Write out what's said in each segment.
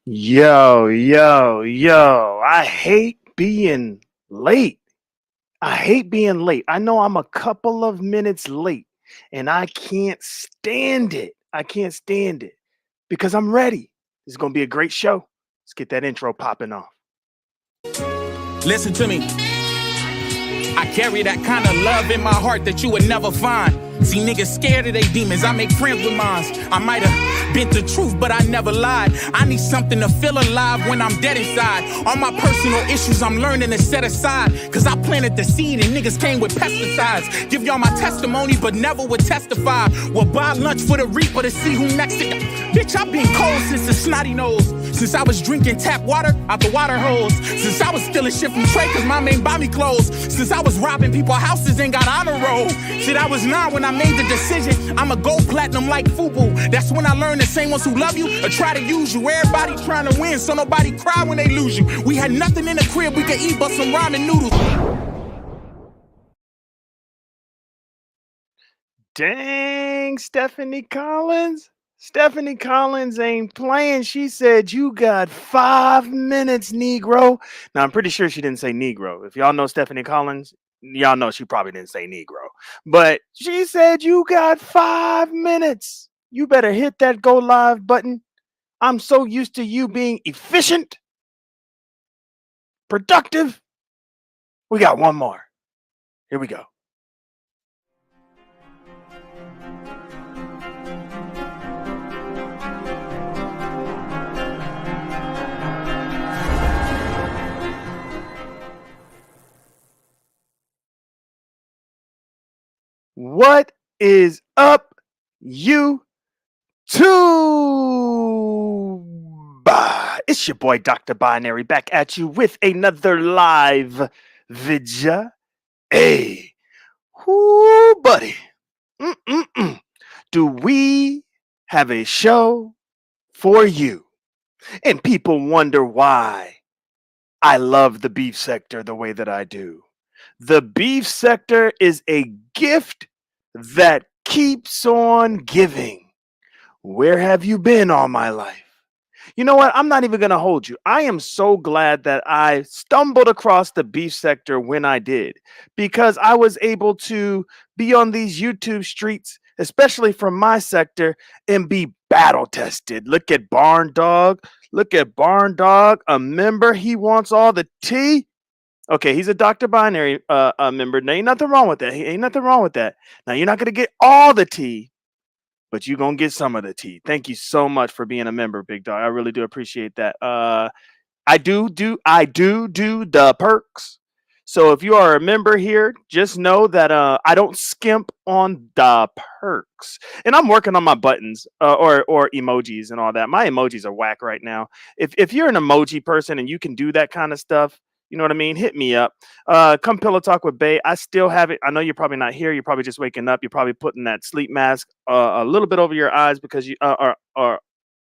Yo, yo, yo. I hate being late. I hate being late. I know I'm a couple of minutes late and I can't stand it. I can't stand it because I'm ready. This is going to be a great show. Let's get that intro popping off. Listen to me. I carry that kind of love in my heart that you would never find. See, niggas scared of they demons. I make friends with mines. I might have been the truth, but I never lied. I need something to feel alive when I'm dead inside. All my personal issues I'm learning to set aside. Cause I planted the seed and niggas came with pesticides. Give y'all my testimony, but never would testify. We'll buy lunch for the reaper to see who next to Bitch, I've been cold since the snotty nose. Since I was drinking tap water out the water hose. Since I was stealing shit from Trey cause my main buy me clothes. Since I was robbing people's houses and got on a roll. Shit, I was 9 when I made the decision. I'ma go platinum like FUBU. That's when I learned the same ones who love you or try to use you. Everybody trying to win so nobody cry when they lose you. We had nothing in the crib we could eat but some ramen noodles. Dang, Stephanie Collins. Stephanie Collins ain't playing. She said, you got 5 minutes, Negro. Now, I'm pretty sure she didn't say Negro. If y'all know Stephanie Collins, y'all know she probably didn't say Negro. But she said, you got 5 minutes. You better hit that go live button. I'm so used to you being efficient, productive. We got one more. Here we go. What is up, YouTube? It's your boy, Dr. Binary, back at you with another live vidya. Hey, whoo, buddy. Do we have a show for you? And people wonder why I love the beef sector the way that I do. The beef sector is a gift that keeps on giving. Where have you been all my life? You know what? I'm not even going to hold you. I am so glad that I stumbled across the beef sector when I did, because I was able to be on these YouTube streets, especially from my sector, and be battle tested. Look at Barn Dog. Look at Barn Dog, a member. He wants all the tea. Okay, he's a Dr. Binary member. Now, ain't nothing wrong with that. Ain't nothing wrong with that. Now, you're not going to get all the tea, but you're going to get some of the tea. Thank you so much for being a member, Big Dog. I really do appreciate that. I do the perks. So if you are a member here, just know that I don't skimp on the perks. And I'm working on my buttons or emojis and all that. My emojis are whack right now. If you're an emoji person and you can do that kind of stuff, you know what I mean? Hit me up. Come Pillow Talk with Bay. I still have it. I know you're probably not here. You're probably just waking up. You're probably putting that sleep mask a little bit over your eyes because you are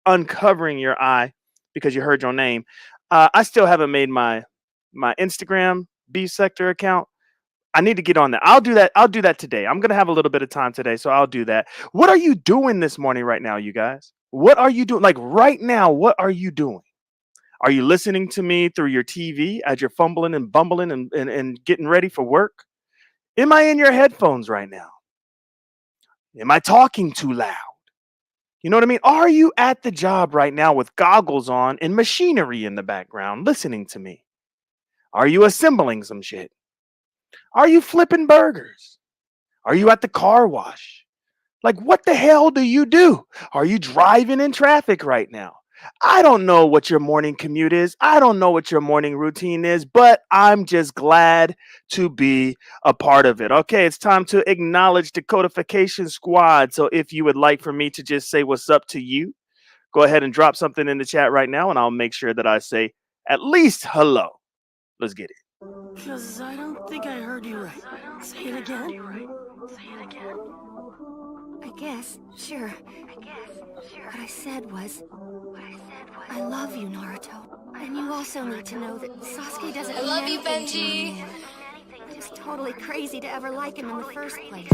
uncovering your eye because you heard your name. I still haven't made my Instagram beef sector account. I need to get on that. I'll do that. I'll do that today. I'm gonna have a little bit of time today, so I'll do that. What are you doing this morning right now, you guys? What are you doing? Like right now, what are you doing? Are you listening to me through your TV as you're fumbling and bumbling and getting ready for work? Am I in your headphones right now? Am I talking too loud? You know what I mean? Are you at the job right now with goggles on and machinery in the background listening to me? Are you assembling some shit? Are you flipping burgers? Are you at the car wash? Like, what the hell do you do? Are you driving in traffic right now? I don't know what your morning commute is. I don't know what your morning routine is, but I'm just glad to be a part of it. Okay, it's time to acknowledge the codification squad. So if you would like for me to just say what's up to you, go ahead and drop something in the chat right now, and I'll make sure that I say at least hello. Let's get it. Because I don't think I heard you right. Say it again. I guess, sure. What I said was, I love you, Naruto. And you also need to know that Sasuke doesn't mean love you, anything to Benji. me. It's totally crazy to ever like him in the first place.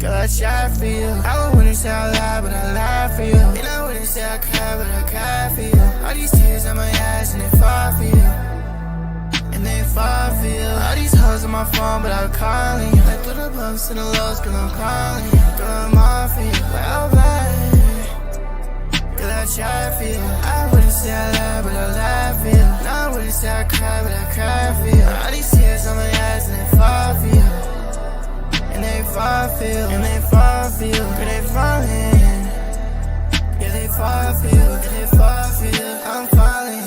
Cause I shot for you. I wouldn't say I lie, but I lie for you. And I wouldn't say I I cry for you. All these tears in my eyes and they fall for you. And they fall for you. All these hoes on my phone, but I'm calling you. Like through the bumps and the lows, girl, I'm calling you. Girl, I'm all for you. Well, babe, girl, I try for you. I wouldn't say I lie, but I lie for you. No, I wouldn't say I cry, but I cry for you. All these tears on my eyes and they fall for you. And they fall for you. And they fall for you. Girl, they falling. Yeah, they fall for you. Yeah, they fall for you. I'm falling.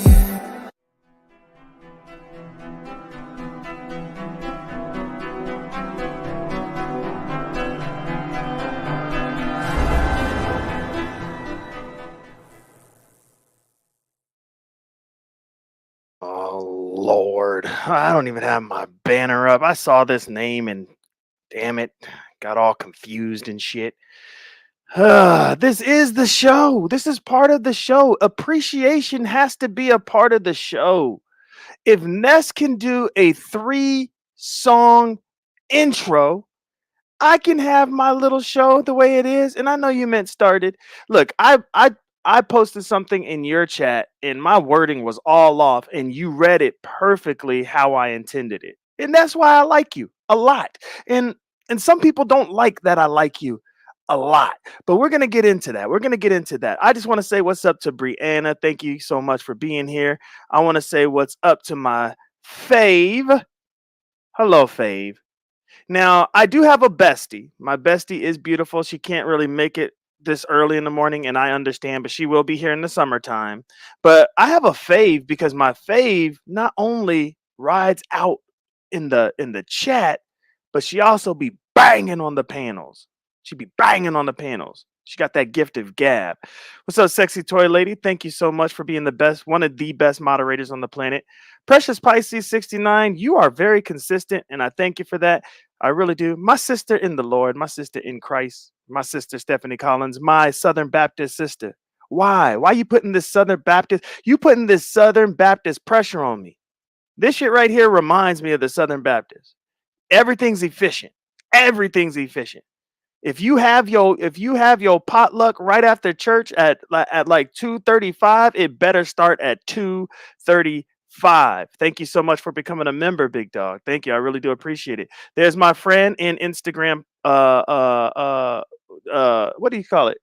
Oh Lord, I don't even have my banner up. I saw this name and damn it, got all confused and shit. This is the show. This is part of the show. Appreciation has to be a part of the show. If Ness can do a 3-song intro, I can have my little show the way it is. And I know you meant started. Look, I posted something in your chat and my wording was all off and you read it perfectly how I intended it. And that's why I like you a lot. And some people don't like that I like you a lot. But we're going to get into that. We're going to get into that. I just want to say what's up to Brianna. Thank you so much for being here. I want to say what's up to my fave. Hello, fave. Now, I do have a bestie. My bestie is beautiful. She can't really make it this early in the morning, and I understand, but she will be here in the summertime. But I have a fave because my fave not only rides out in the chat, but she also be banging on the panels. She be banging on the panels. She got that gift of gab. What's up, sexy toy lady? Thank you so much for being the best, one of the best moderators on the planet. Precious Pisces 69, you are very consistent, and I thank you for that. I really do. My sister in the Lord, my sister in Christ, my sister Stephanie Collins, my Southern Baptist sister. Why? Why you putting this Southern Baptist? You putting this Southern Baptist pressure on me. This shit right here reminds me of the Southern Baptist. Everything's efficient. Everything's efficient. If you have your potluck right after church at like 2:35, it better start at 2:35. Thank you so much for becoming a member, big dog. Thank you. I really do appreciate it. There's my friend in Instagram. What do you call it?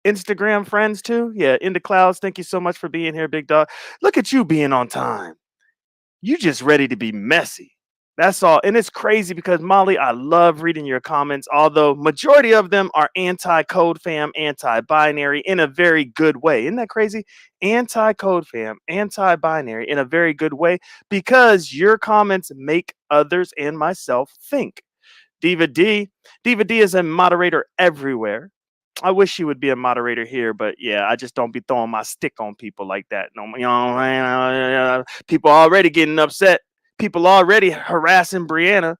Instagram friends too. Yeah, in the clouds. Thank you so much for being here, big dog. Look at you being on time. You just ready to be messy. That's all. And it's crazy because Molly, I love reading your comments, although majority of them are anti-code fam, anti-binary in a very good way. Isn't that crazy? Anti-code fam, anti-binary in a very good way because your comments make others and myself think. Diva D is a moderator everywhere. I wish she would be a moderator here, but yeah, I just don't be throwing my stick on people like that. No, you know, people already getting upset. People already harassing Brianna,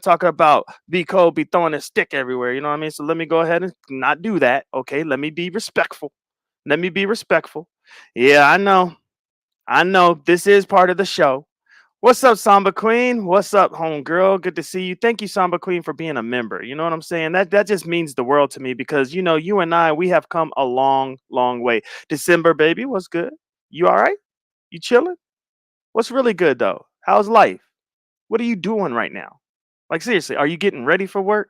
talking about B Code be throwing a stick everywhere. You know what I mean? So let me go ahead and not do that. Okay, let me be respectful. Yeah, I know. This is part of the show. What's up, Samba Queen? What's up, homegirl? Good to see you. Thank you, Samba Queen, for being a member. You know what I'm saying? That just means the world to me because, you know, you and I, we have come a long, long way. December, baby, what's good? You all right? You chilling? What's really good, though? How's life? What are you doing right now? Like, seriously, are you getting ready for work?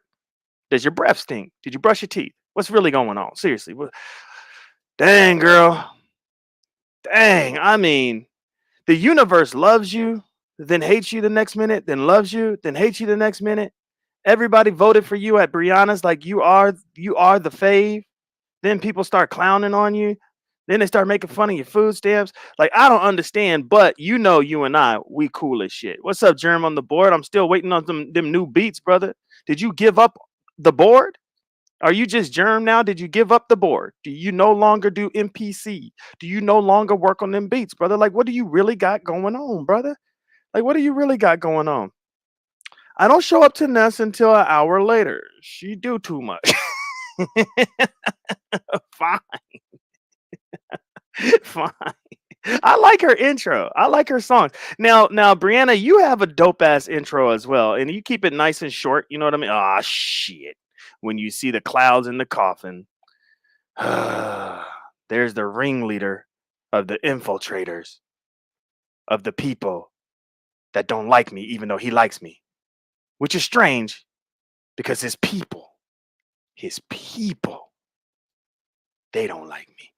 Does your breath stink? Did you brush your teeth? What's really going on? Seriously. Dang, girl. Dang. I mean, the universe loves you, then hates you the next minute, then loves you, then hates you the next minute. Everybody voted for you at Brianna's like you are the fave. Then people start clowning on you. Then they start making fun of your food stamps. Like, I don't understand, but you know you and I, we cool as shit. What's up, Germ on the board? I'm still waiting on them new beats, brother. Did you give up the board? Are you just Germ now? Did you give up the board? Do you no longer do MPC? Do you no longer work on them beats, brother? Like, what do you really got going on, brother? Like, what do you really got going on? I don't show up to Ness until an hour later. She do too much. Fine. Fine. I like her intro. I like her songs. Now, Brianna, you have a dope ass intro as well, and you keep it nice and short. You know what I mean? Ah, shit. When you see the clouds in the coffin. there's the ringleader of the infiltrators, of the people that don't like me, even though he likes me, which is strange because his people, they don't like me.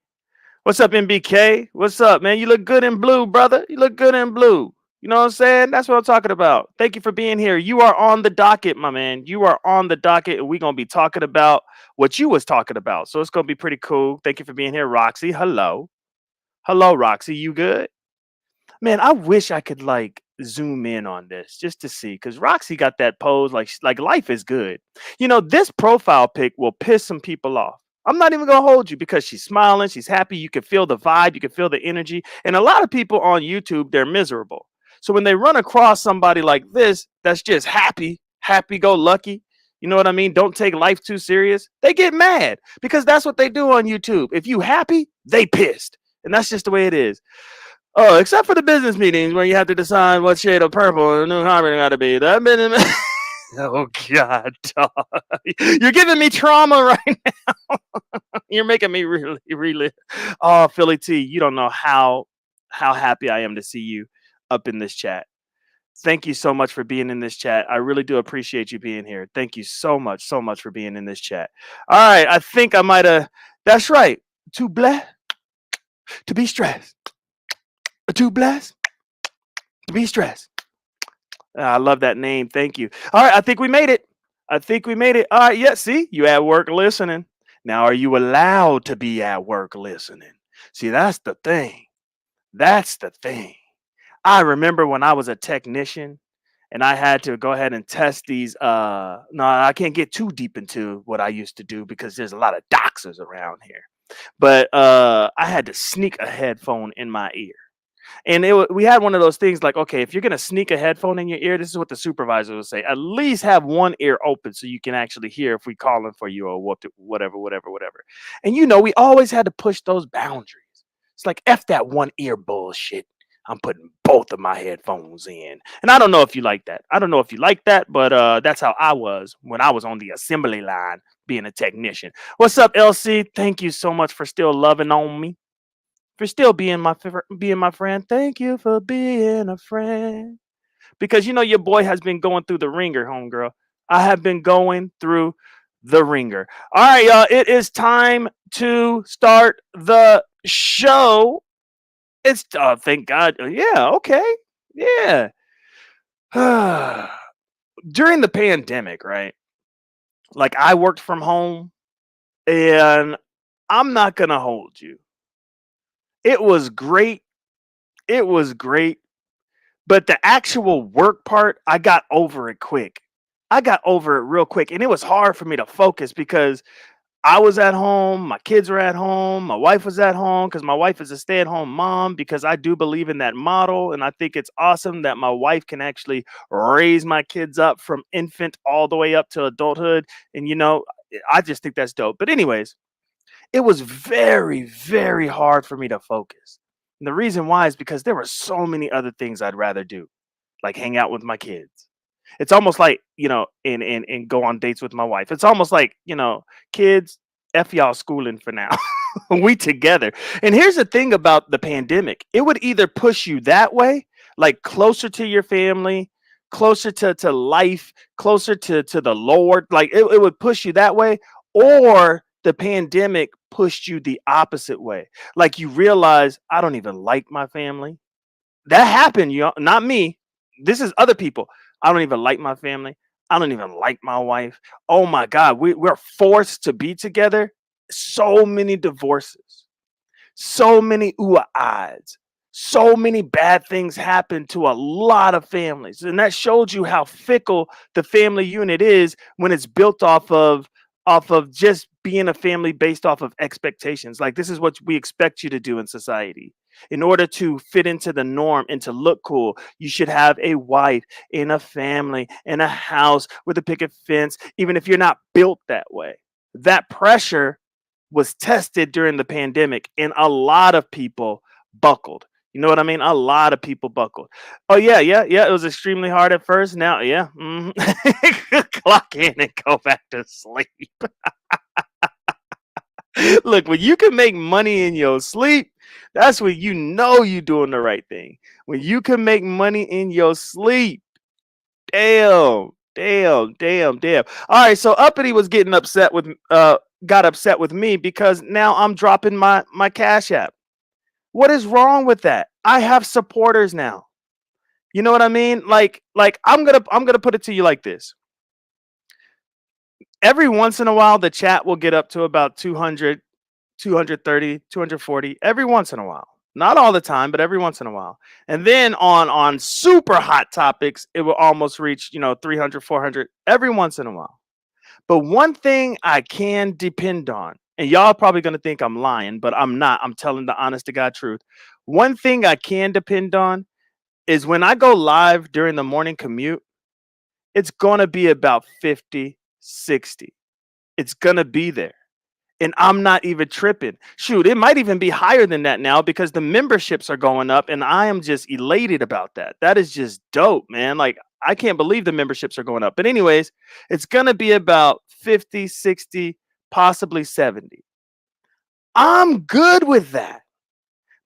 What's up, NBK? What's up, man? You look good in blue, brother. You look good in blue. You know what I'm saying? That's what I'm talking about. Thank you for being here. You are on the docket, my man. You are on the docket, and we're going to be talking about what you was talking about. So it's going to be pretty cool. Thank you for being here, Roxy. Hello. Hello, Roxy. You good? Man, I wish I could like zoom in on this just to see, because Roxy got that pose like life is good. You know, this profile pic will piss some people off. I'm not even gonna hold you because she's smiling, she's happy. You can feel the vibe, you can feel the energy. And a lot of people on YouTube, they're miserable. So when they run across somebody like this that's just happy go lucky, you know what I mean? Don't take life too serious. They get mad because that's what they do on YouTube. If you happy, they pissed. And that's just the way it is. Oh, except for the business meetings where you have to decide what shade of purple the new carpet got to be. That been in oh God, dog. You're giving me trauma right now. You're making me really relive. Oh, Philly T, you don't know how happy I am to see you up in this chat. Thank you so much for being in this chat. I really do appreciate you being here. Thank you so much for being in this chat. All right, I think I might have. That's right. Too blessed to be stressed. Too blessed to be stressed. I love that name. Thank you. All right, I think we made it. All right, yeah, see, you at work listening. Now, are you allowed to be at work listening? See, that's the thing. I remember when I was a technician and I had to go ahead and test these. No, I can't get too deep into what I used to do because there's a lot of doxers around here. But I had to sneak a headphone in my ear. And we had one of those things like, okay, if you're going to sneak a headphone in your ear, this is what the supervisor would say. At least have one ear open so you can actually hear if we calling for you or whatever. And, you know, we always had to push those boundaries. It's like, F that one ear bullshit. I'm putting both of my headphones in. And I don't know if you like that. But that's how I was when I was on the assembly line being a technician. What's up, LC? Thank you so much for still loving on me. For still being my friend. Thank you for being a friend. Because you know your boy has been going through the ringer, homegirl. I have been going through the ringer. All right, y'all. It is time to start the show. It's thank God. Yeah, okay. Yeah. During the pandemic, right? Like I worked from home and I'm not gonna hold you. It was great. But the actual work part, I got over it quick. Real quick. And it was hard for me to focus because I was at home, my kids were at home, my wife was at home because my wife is a stay-at-home mom because I do believe in that model. And I think it's awesome that my wife can actually raise my kids up from infant all the way up to adulthood. And, you know, I just think that's dope. But anyways, it was very, very hard for me to focus. And the reason why is because there were so many other things I'd rather do, like hang out with my kids. It's almost like, you know, and go on dates with my wife. It's almost like, you know, kids, F y'all schooling for now. We together. And here's the thing about the pandemic. It would either push you that way, like closer to your family, closer to life, closer to the Lord. Like it would push you that way, or the pandemic pushed you the opposite way. Like you realize I don't even like my family. That happened, y'all, not me. This is other people. I don't even like my family. I don't even like my wife. Oh my God, we're forced to be together. So many divorces, so many eyes, so many bad things happen to a lot of families. And that showed you how fickle the family unit is when it's built off of just being a family based off of expectations. Like this is what we expect you to do in society. In order to fit into the norm and to look cool, you should have a wife and a family and a house with a picket fence, even if you're not built that way. That pressure was tested during the pandemic and a lot of people buckled. You know what I mean? A lot of people buckled. Oh yeah. It was extremely hard at first. Now, yeah. Clock in and go back to sleep. Look, when you can make money in your sleep, that's when you know you're doing the right thing. When you can make money in your sleep, damn, damn, damn, damn. All right, so Uppity was getting upset with got upset with me because now I'm dropping my Cash App. What is wrong with that? I have supporters now. You know what I mean? Like I'm gonna put it to you like this. Every once in a while the chat will get up to about 200, 230, 240 every once in a while. Not all the time, but every once in a while. And then on super hot topics, it will almost reach, 300, 400 every once in a while. But one thing I can depend on, and y'all probably going to think I'm lying, but I'm not. I'm telling the honest to God truth. One thing I can depend on is when I go live during the morning commute, it's going to be about 50, 60. It's going to be there. And I'm not even tripping. Shoot, it might even be higher than that now because the memberships are going up and I am just elated about that. That is just dope, man. Like, I can't believe the memberships are going up. But anyways, it's going to be about 50, 60, possibly 70. I'm good with that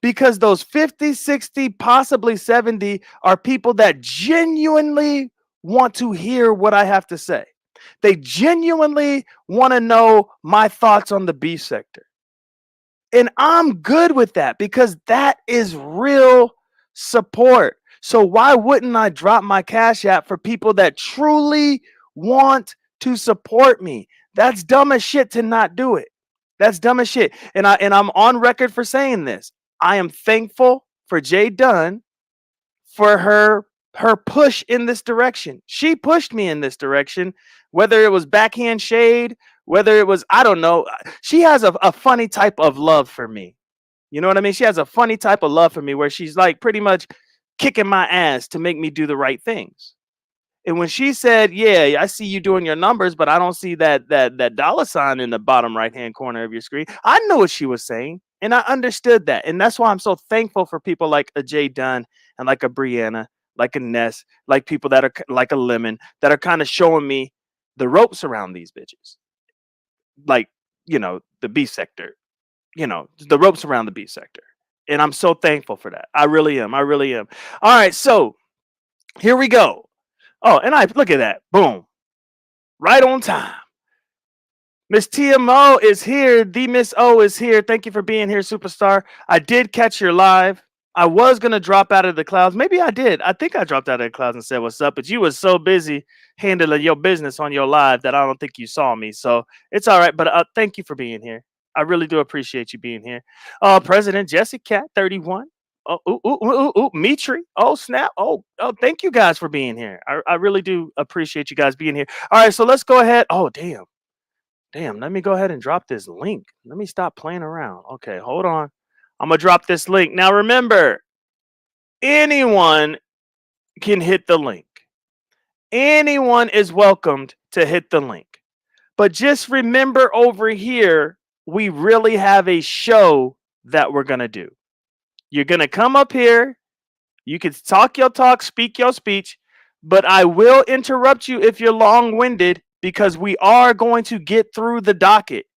because those 50, 60, possibly 70 are people that genuinely want to hear what I have to say. They genuinely want to know my thoughts on the beef sector. And I'm good with that because that is real support. So why wouldn't I drop my Cash App for people that truly want to support me? That's dumb as shit to not do it. That's dumb as shit. And I'm on record for saying this. I am thankful for Jay Dunn for her push in this direction. She pushed me in this direction, whether it was backhand shade, whether it was, I don't know. She has a funny type of love for me. You know what I mean? She has a funny type of love for me where she's like pretty much kicking my ass to make me do the right things. And when she said, "Yeah, I see you doing your numbers, but I don't see that dollar sign in the bottom right-hand corner of your screen," I knew what she was saying, and I understood that. And that's why I'm so thankful for people like a Jay Dunn and like a Brianna, like a Ness, like people that are like a Lemon that are kind of showing me the ropes around these bitches. Like, the beef sector, the ropes around the beef sector. And I'm so thankful for that. I really am. I really am. All right, so here we go. Oh, and I look at that. Boom. Right on time. Miss TMO is here. The Miss O is here. Thank you for being here, superstar. I did catch your live. I was going to drop out of the clouds. Maybe I did. I think I dropped out of the clouds and said what's up, but you was so busy handling your business on your live that I don't think you saw me. So it's all right. But thank you for being here. I really do appreciate you being here. President Jesse Cat 31. Oh, Mitri. Oh, snap. Oh, thank you guys for being here. I really do appreciate you guys being here. All right, so let's go ahead. Oh, damn. Let me go ahead and drop this link. Let me stop playing around. Okay, hold on. I'm going to drop this link. Now, remember, anyone can hit the link. Anyone is welcomed to hit the link. But just remember over here, we really have a show that we're going to do. You're going to come up here. You can talk your talk, speak your speech, but I will interrupt you if you're long-winded because we are going to get through the docket.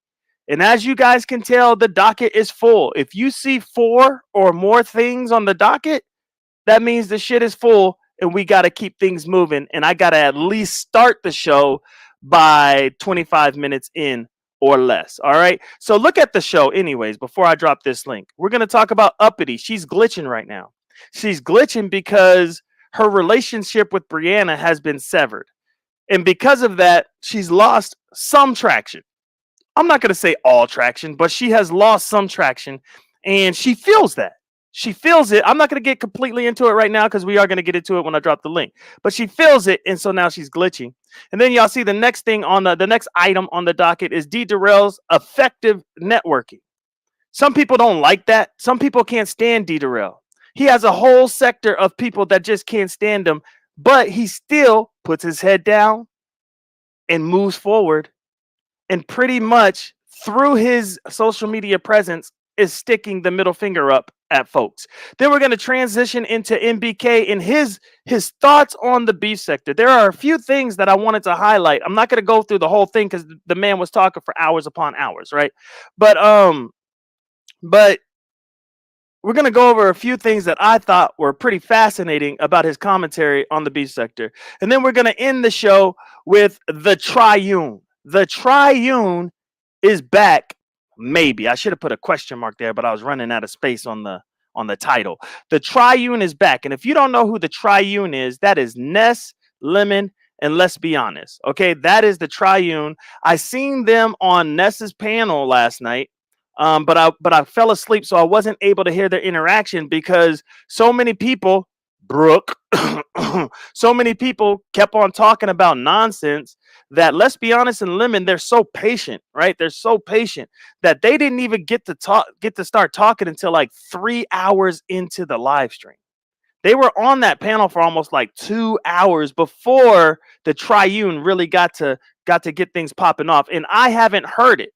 And as you guys can tell, the docket is full. If you see 4 or more things on the docket, that means the shit is full and we got to keep things moving. And I got to at least start the show by 25 minutes in or less. All right. So look at the show anyways, before I drop this link. We're going to talk about Uppity. She's glitching right now. She's glitching because her relationship with Brianna has been severed. And because of that, she's lost some traction. I'm not going to say all traction, but she has lost some traction and she feels that. She feels it. I'm not going to get completely into it right now because we are going to get into it when I drop the link. But she feels it, and so now she's glitching. And then y'all see the next thing on the next item on the docket is Derell's effective networking. Some people don't like that. Some people can't stand Derell. He has a whole sector of people that just can't stand him, but he still puts his head down and moves forward. And pretty much through his social media presence, is sticking the middle finger up at folks. Then we're going to transition into NBK and his thoughts on the beef sector. There are a few things that I wanted to highlight. I'm not going to go through the whole thing because the man was talking for hours upon hours, right? But we're going to go over a few things that I thought were pretty fascinating about his commentary on the beef sector. And then we're going to end the show with the Triune. The Triune is back. Maybe I should have put a question mark there, but I was running out of space on the title. The Triune is back. And if you don't know who the Triune is, that is Ness, Lemon, and Let's Be Honest. Okay, that is the Triune. I seen them on Ness's panel last night. But I fell asleep, so I wasn't able to hear their interaction because so many people, Brooke, so many people kept on talking about nonsense that, let's be honest, and Lemon, they're so patient, right? They're so patient that they didn't even get to start talking until like 3 hours into the live stream. They were on that panel for almost like 2 hours before the Triune really got to get things popping off, and I haven't heard it.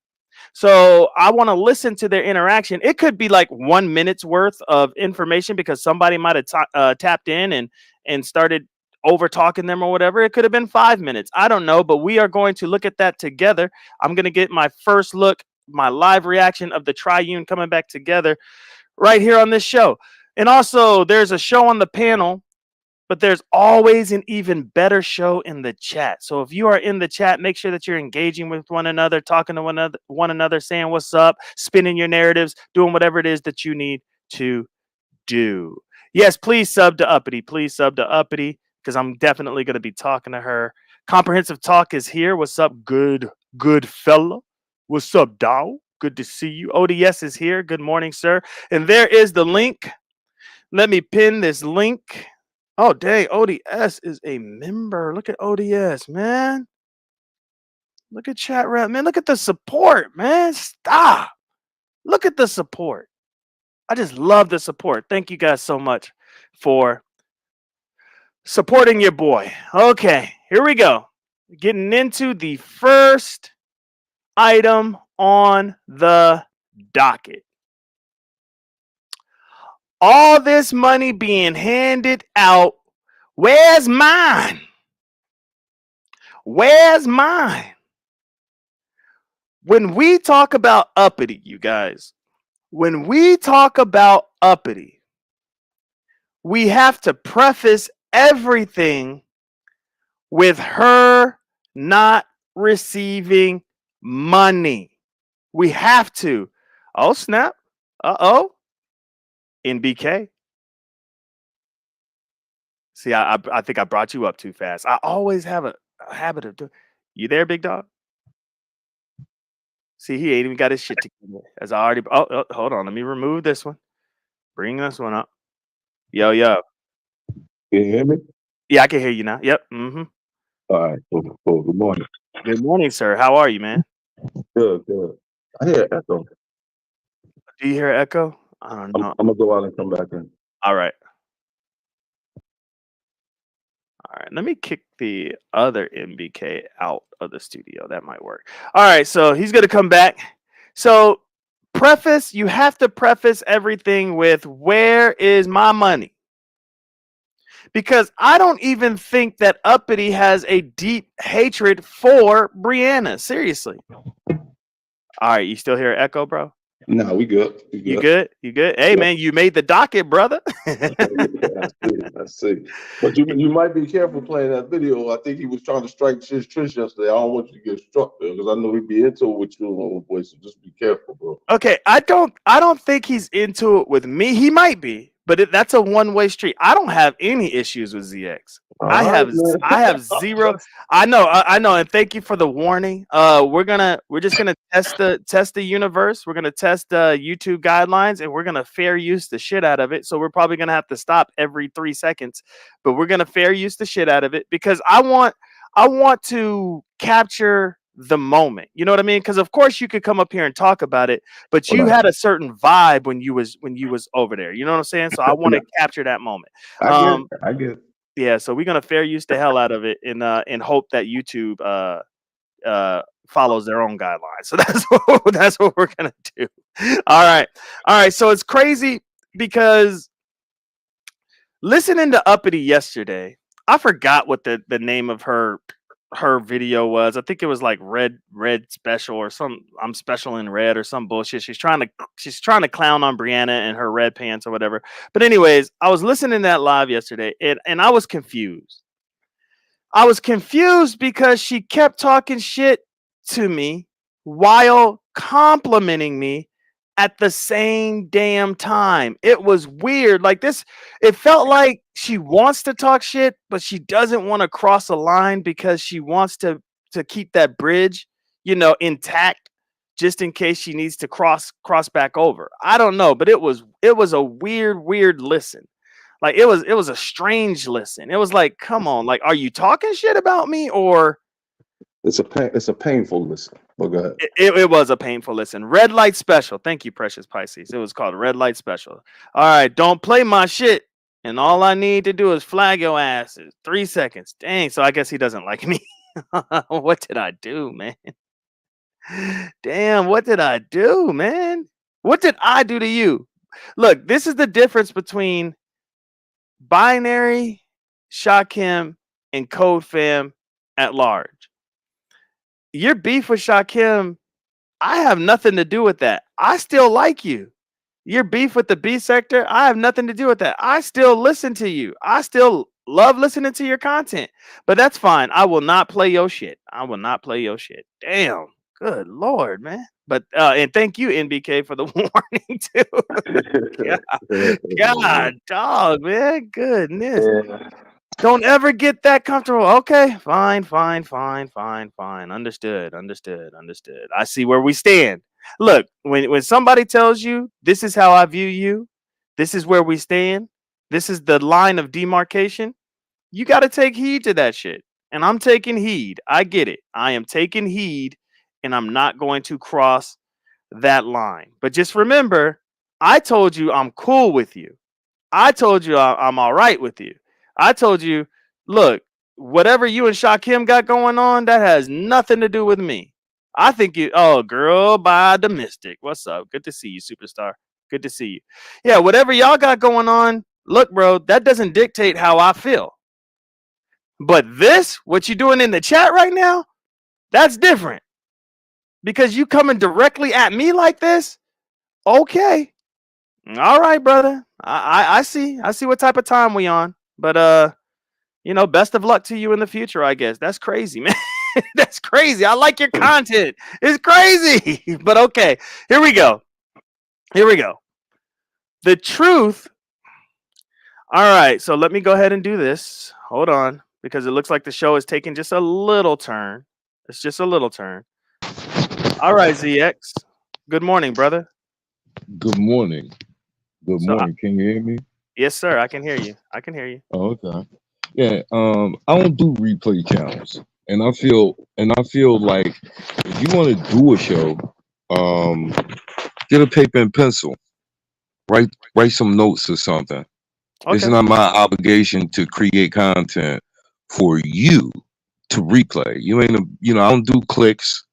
So I want to listen to their interaction. It could be like 1 minute's worth of information because somebody might have tapped in and started over talking them or whatever. It could have been 5 minutes. I don't know, but we are going to look at that together. I'm going to get my first look, my live reaction of the Triune coming back together right here on this show. And also there's a show on the panel, but there's always an even better show in the chat. So if you are in the chat, make sure that you're engaging with one another, talking to one another, saying what's up, spinning your narratives, doing whatever it is that you need to do. Yes, please sub to Uppity. Please sub to Uppity because I'm definitely going to be talking to her. Comprehensive Talk is here. What's up, good fella? What's up, dog? Good to see you. ODS is here. Good morning, sir. And there is the link. Let me pin this link. Oh, dang, ODS is a member. Look at ODS, man. Look at chat rap, man. Look at the support, man. Stop. Look at the support. I just love the support. Thank you guys so much for supporting your boy. Okay, here we go. Getting into the first item on the docket. All this money being handed out. Where's mine? Where's mine? When we talk about Uppity, you guys, when we talk about Uppity, we have to preface everything with her not receiving money. We have to. Oh, snap. Uh-oh. NBK. See, I think I brought you up too fast. I always have a habit of doing. You there, big dog? See, he ain't even got his shit together. As I already. Oh, hold on. Let me remove this one. Bring this one up. Yo. Can you hear me? Yeah, I can hear you now. Yep. Mm-hmm. All right. Cool. Good morning. Good morning, sir. How are you, man? Good. I hear echo. Do you hear echo? I don't know. I'm gonna go out and come back in. All right. Let me kick the other NBK out of the studio. That might work. All right. So he's gonna come back. So you have to preface everything with, where is my money? Because I don't even think that Uppity has a deep hatred for Brianna. Seriously. All right, you still hear echo, bro? No, we good. You good? Hey, yeah. Man, you made the docket, brother. I see. But you might be careful playing that video. I think he was trying to strike Trish yesterday. I don't want you to get struck there because I know he'd be into it with you, old boy. So just be careful, bro. Okay, I don't think he's into it with me. He might be, but that's a one-way street. I don't have any issues with ZX. I have zero. I know, and thank you for the warning. We're just gonna test the universe. We're gonna test the YouTube guidelines, and we're gonna fair use the shit out of it. So we're probably gonna have to stop every 3 seconds, but we're gonna fair use the shit out of it because I want to capture the moment. You know what I mean? Because of course you could come up here and talk about it, but you had a certain vibe when you was over there. You know what I'm saying? So I want to capture that moment. I get it. Yeah, so we're gonna fair use the hell out of it in hope that YouTube follows their own guidelines. So that's what we're gonna do. All right. So it's crazy because listening to Uppity yesterday, I forgot what the name of her video was. I think it was like red special or some I'm special in red or some bullshit. She's trying to clown on Brianna and her red pants or whatever. But anyways, I was listening to that live yesterday and I was confused. I was confused because she kept talking shit to me while complimenting me at the same damn time. It was weird. Like this, it felt like she wants to talk shit, but she doesn't want to cross a line because she wants to keep that bridge, intact just in case she needs to cross back over. I don't know, but it was a weird listen. Like it was a strange listen. It was like, come on, like, are you talking shit about me or? It's a painful listen. But go ahead. It was a painful listen. Red light special. Thank you, Precious Pisces. It was called Red Light Special. All right, don't play my shit. And all I need to do is flag your ass. 3 seconds. Dang. So I guess he doesn't like me. What did I do, man? Damn. What did I do, man? What did I do to you? Look, this is the difference between Binary, Shakim, and Code Fam at large. Your beef with Shakim, I have nothing to do with that. I still like you. Your beef with the B sector, I have nothing to do with that. I still listen to you. I still love listening to your content. But that's fine. I will not play your shit. I will not play your shit. Damn. Good Lord, man. But and thank you, NBK, for the warning too. God, dog, man. Goodness. Yeah. Don't ever get that comfortable. Okay, fine. Understood. I see where we stand. Look, when somebody tells you this is how I view you, this is where we stand, this is the line of demarcation, you got to take heed to that shit. And I'm taking heed. I get it. I am taking heed and I'm not going to cross that line. But just remember, I told you I'm cool with you. I told you I'm all right with you. I told you, look, whatever you and Shakim got going on, that has nothing to do with me. I think girl by the Mystic. What's up? Good to see you, superstar. Good to see you. Yeah, whatever y'all got going on, look, bro, that doesn't dictate how I feel. But what you doing in the chat right now, that's different. Because you coming directly at me like this, okay. All right, brother. I see what type of time we on. But best of luck to you in the future, I guess. That's crazy, man. That's crazy. I like your content. It's crazy. But okay, here we go. The truth. All right, so let me go ahead and do this. Hold on, because it looks like the show is taking just a little turn. It's just a little turn. All right, ZX. Good morning, brother. Good morning. Good morning. Can you hear me? Yes, sir. I can hear you. Oh, okay. Yeah. I don't do replay channels, and I feel like if you want to do a show, get a paper and pencil, write some notes or something. Okay. It's not my obligation to create content for you to replay. I don't do clicks,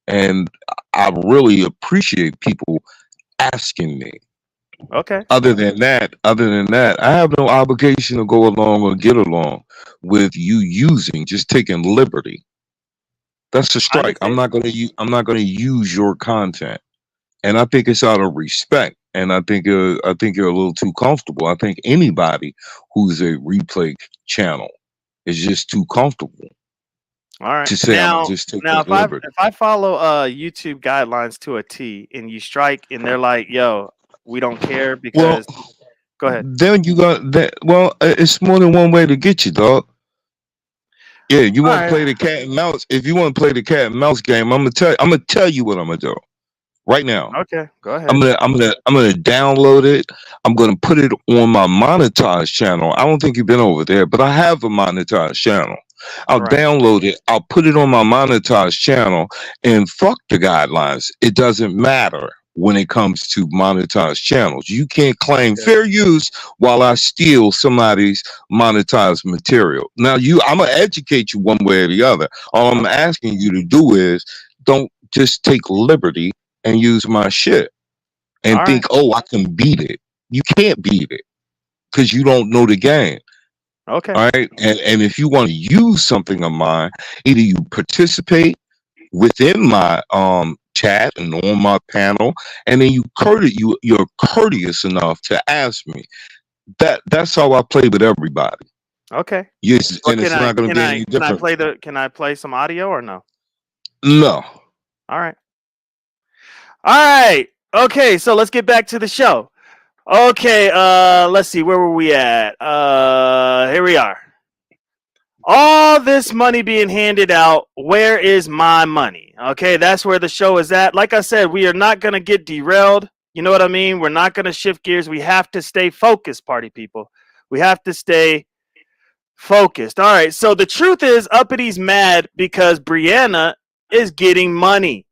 and I really appreciate people asking me. Okay. Other than that, I have no obligation to go along or get along with you just taking liberty. That's a strike. I'm not gonna use your content, and I think it's out of respect. And I think you're a little too comfortable. I think anybody who's a replay channel is just too comfortable. All right. To say I'm just taking liberty. If I follow YouTube guidelines to a T, and you strike, and they're like, "Yo, we don't care," because go ahead. Then you got that. Well, it's more than one way to get you, dog. Yeah, you want to play the cat and mouse. If you want to play the cat and mouse game, I'm gonna tell you what I'm gonna do right now. Okay, go ahead. I'm gonna download it. I'm gonna put it on my monetized channel. I don't think you've been over there, but I have a monetized channel. I'll download it. I'll put it on my monetized channel, and fuck the guidelines. It doesn't matter when it comes to monetized channels. You can't claim fair use while I steal somebody's monetized material. Now, I'm gonna educate you one way or the other. All I'm asking you to do is don't just take liberty and use my shit and All right. think, oh, I can beat it. You can't beat it because you don't know the game. Okay. All right. And if you want to use something of mine, either you participate within my chat and on my panel, and then you're courteous enough to ask me. That's how I play with everybody. Okay. Yes, Or and it's not going to be any different. can I play some audio or no? No. All right. All right. Okay, so let's get back to the show. Okay, let's see, where were we at? Here we are. All this money being handed out, where is my money? Okay, that's where the show is at. Like I said, we are not going to get derailed. You know what I mean? We're not going to shift gears. We have to stay focused, party people. We have to stay focused. All right, so the truth is, Uppity's mad because Brianna is getting money.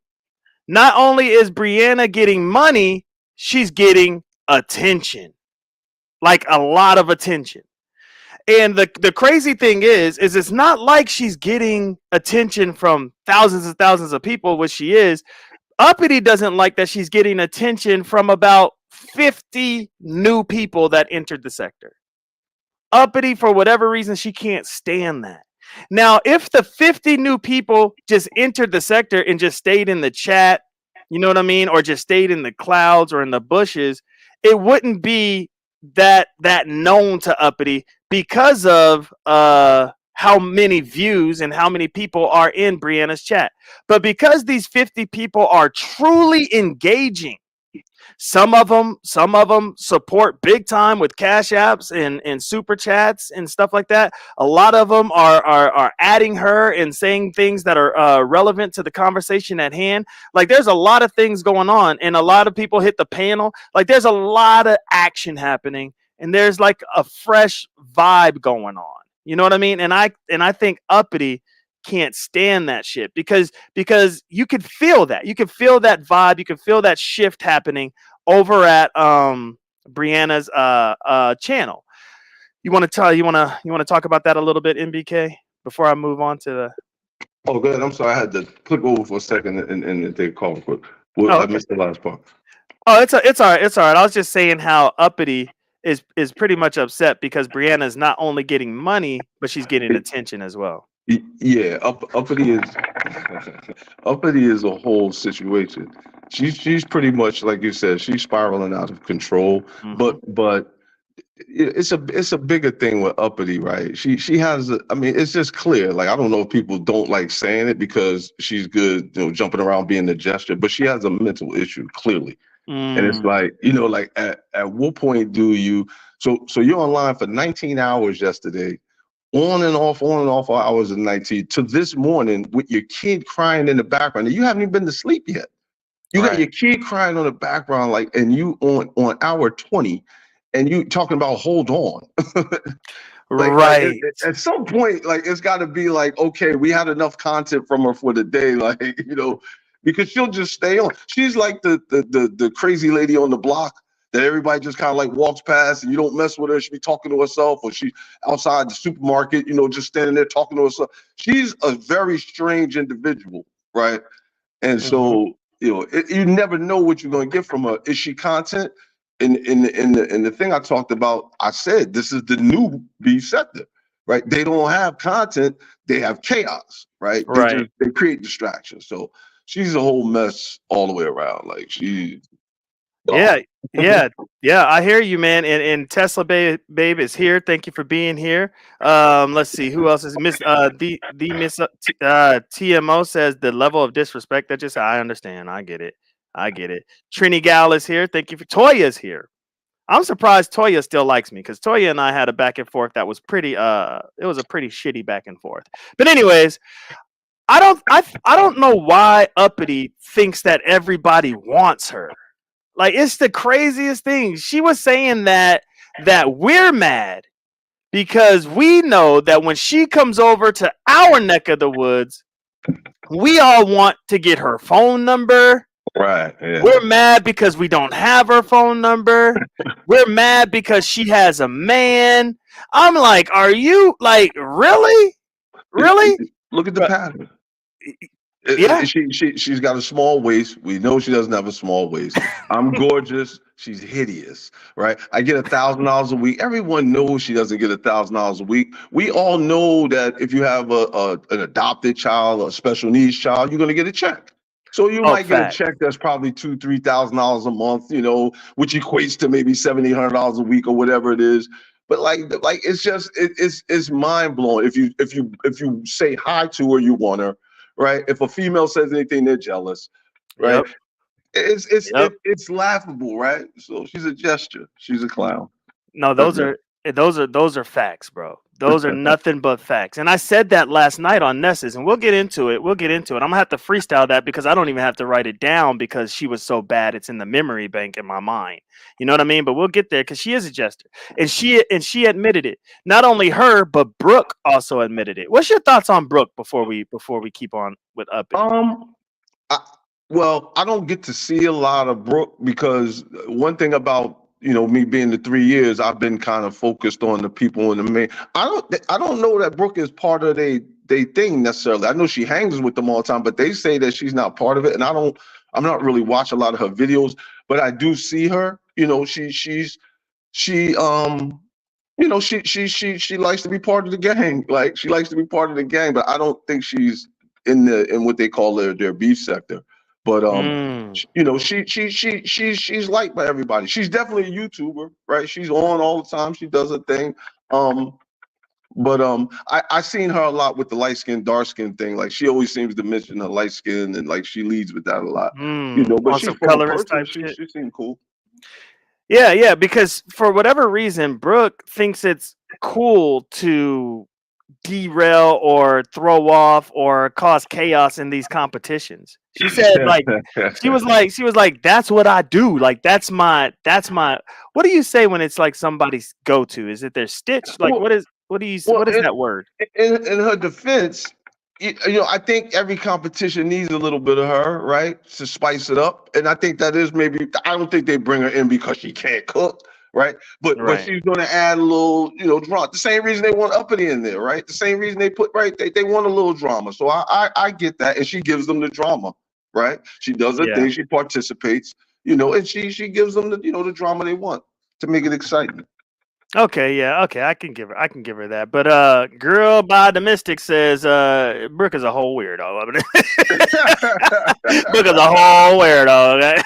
Not only is Brianna getting money, she's getting attention. Like a lot of attention. And the crazy thing is it's not like she's getting attention from thousands and thousands of people, which she is. Uppity doesn't like that she's getting attention from about 50 new people that entered the sector. Uppity, for whatever reason, she can't stand that. Now, if the 50 new people just entered the sector and just stayed in the chat, you know what I mean, or just stayed in the clouds or in the bushes, it wouldn't be that known to Uppity because of how many views and how many people are in Brianna's chat. But because these 50 people are truly engaging, some of them support big time with cash apps and super chats and stuff like that. A lot of them are adding her and saying things that are relevant to the conversation at hand. Like there's a lot of things going on, and a lot of people hit the panel. Like there's a lot of action happening, and there's like a fresh vibe going on. You know what I mean? And I think Uppity can't stand that shit because you could feel that. You could feel that vibe. You could feel that shift happening over at Brianna's channel. You want to talk about that a little bit, NBK, before I move on to the. Oh, good. I'm sorry. I had to click over for a second and take a call. But okay. I missed the last part. Oh, it's all right. It's all right. I was just saying how Uppity is pretty much upset because Brianna is not only getting money, but she's getting attention as well. Yeah, Uppity is a whole situation. She's pretty much, like you said, she's spiraling out of control. Mm-hmm. But it's a bigger thing with Uppity, right? She has it's just clear. Like I don't know if people don't like saying it because she's good, jumping around being the gesture, but she has a mental issue clearly. And it's like, like at what point do you so you're online for 19 hours yesterday, on and off hours of night to this morning with your kid crying in the background, and you haven't even been to sleep yet. You got your kid crying on the background, like, and you on hour 20, and you talking about hold on. Right. At some point, like it's got to be like, okay, we had enough content from her for the day, like because she'll just stay on. She's like the crazy lady on the block that everybody just kind of like walks past and you don't mess with her. She be talking to herself, or she outside the supermarket, just standing there talking to herself. She's a very strange individual, right? And so, you never know what you're going to get from her. Is she content? In the thing I talked about, I said, this is the new B sector, right? They don't have content. They have chaos, right? They create distractions. So she's a whole mess all the way around. Like she. Yeah. I hear you, man. And Tesla babe is here. Thank you for being here. Let's see who else is Miss Miss TMO says the level of disrespect that I understand. I get it. Trini Gal is here. Thank you for Toya's here. I'm surprised Toya still likes me because Toya and I had a back and forth that was pretty. It was a pretty shitty back and forth. But anyways, I don't know why Uppity thinks that everybody wants her. Like, it's the craziest thing. She was saying that we're mad because we know that when she comes over to our neck of the woods, we all want to get her phone number. Right. Yeah. We're mad because we don't have her phone number. We're mad because she has a man. I'm like, are you like really? Look at the pattern. Yeah. She's got a small waist. We know she doesn't have a small waist. I'm gorgeous. She's hideous, right? I get $1,000 a week. Everyone knows she doesn't get $1,000 a week. We all know that if you have an adopted child or a special needs child, you're going to get a check. So you Oh, might get a fact. check that's probably $2,000-3,000 a month, which equates to maybe $700-800 a week or whatever it is. But like it's just it's mind blowing. If you say hi to her, you want her, right? If a female says anything, they're jealous, right? Yep. It's it's Yep. it, it's laughable, right? So she's a gesture. She's a clown. No, That's those are facts, bro. Those are nothing but facts. And I said that last night on Nessus, and we'll get into it. I'm gonna have to freestyle that because I don't even have to write it down because she was so bad. It's in the memory bank in my mind. You know what I mean? But we'll get there because she is a jester, and she admitted it. Not only her, but Brooke also admitted it. What's your thoughts on Brooke before we keep on with Uppity? I, well, I don't get to see a lot of Brooke because one thing about me being the 3 years, I've been kind of focused on the people in the main. I don't know that Brooke is part of they thing necessarily. I know she hangs with them all the time, but they say that she's not part of it, and I'm not really watching a lot of her videos, but I do see her. She she likes to be part of the gang. Like she likes to be part of the gang, but I don't think she's in what they call their beef sector. But Mm. she's liked by everybody. She's definitely a YouTuber, right? She's on all the time. She does her thing. But I seen her a lot with the light skin, dark skin thing. Like she always seems to mention her light skin, and like she leads with that a lot. But On she's some from a colorist person. type She shit. she seemed cool. Yeah, because for whatever reason, Brooke thinks it's cool to derail or throw off or cause chaos in these competitions. She said she was like that's what I do. Like that's my what do you say when it's like somebody's go to? Is it their stitch? Like well, what do you well, what is that word? in her defense, I think every competition needs a little bit of her, right, to spice it up. And I think that is maybe. I don't think they bring her in because she can't cook, right? But Right. she's going to add a little, drama. The same reason they want Uppity in there, right? The same reason they put right. They want a little drama. So I get that, and she gives them the drama, right? She does her Yeah. thing. She participates, and she gives them the drama they want to make it exciting. Okay, yeah, okay, I can give her that. But girl by the mystic says Brooke is a whole weirdo. I mean, Brooke is a whole weirdo, okay?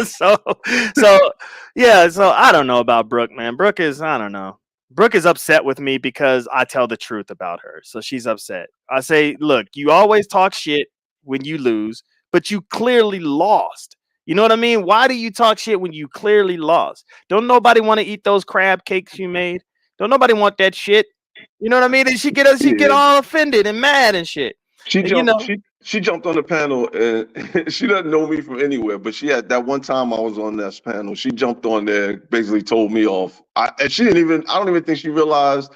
so so I don't know about Brooke, man. Brooke is I don't know. Brooke is upset with me because I tell the truth about her. So she's upset. I say, look, you always talk shit when you lose, but you clearly lost. You know what I mean? Why do you talk shit when you clearly lost? Don't nobody want to eat those crab cakes you made? Don't nobody want that shit? You know what I mean? And she get Yeah. all offended and mad and shit. She And you jumped. know, She jumped on the panel, and she doesn't know me from anywhere. But she had that one time I was on that panel. She jumped on there, and basically told me off. And she didn't even. I don't even think she realized,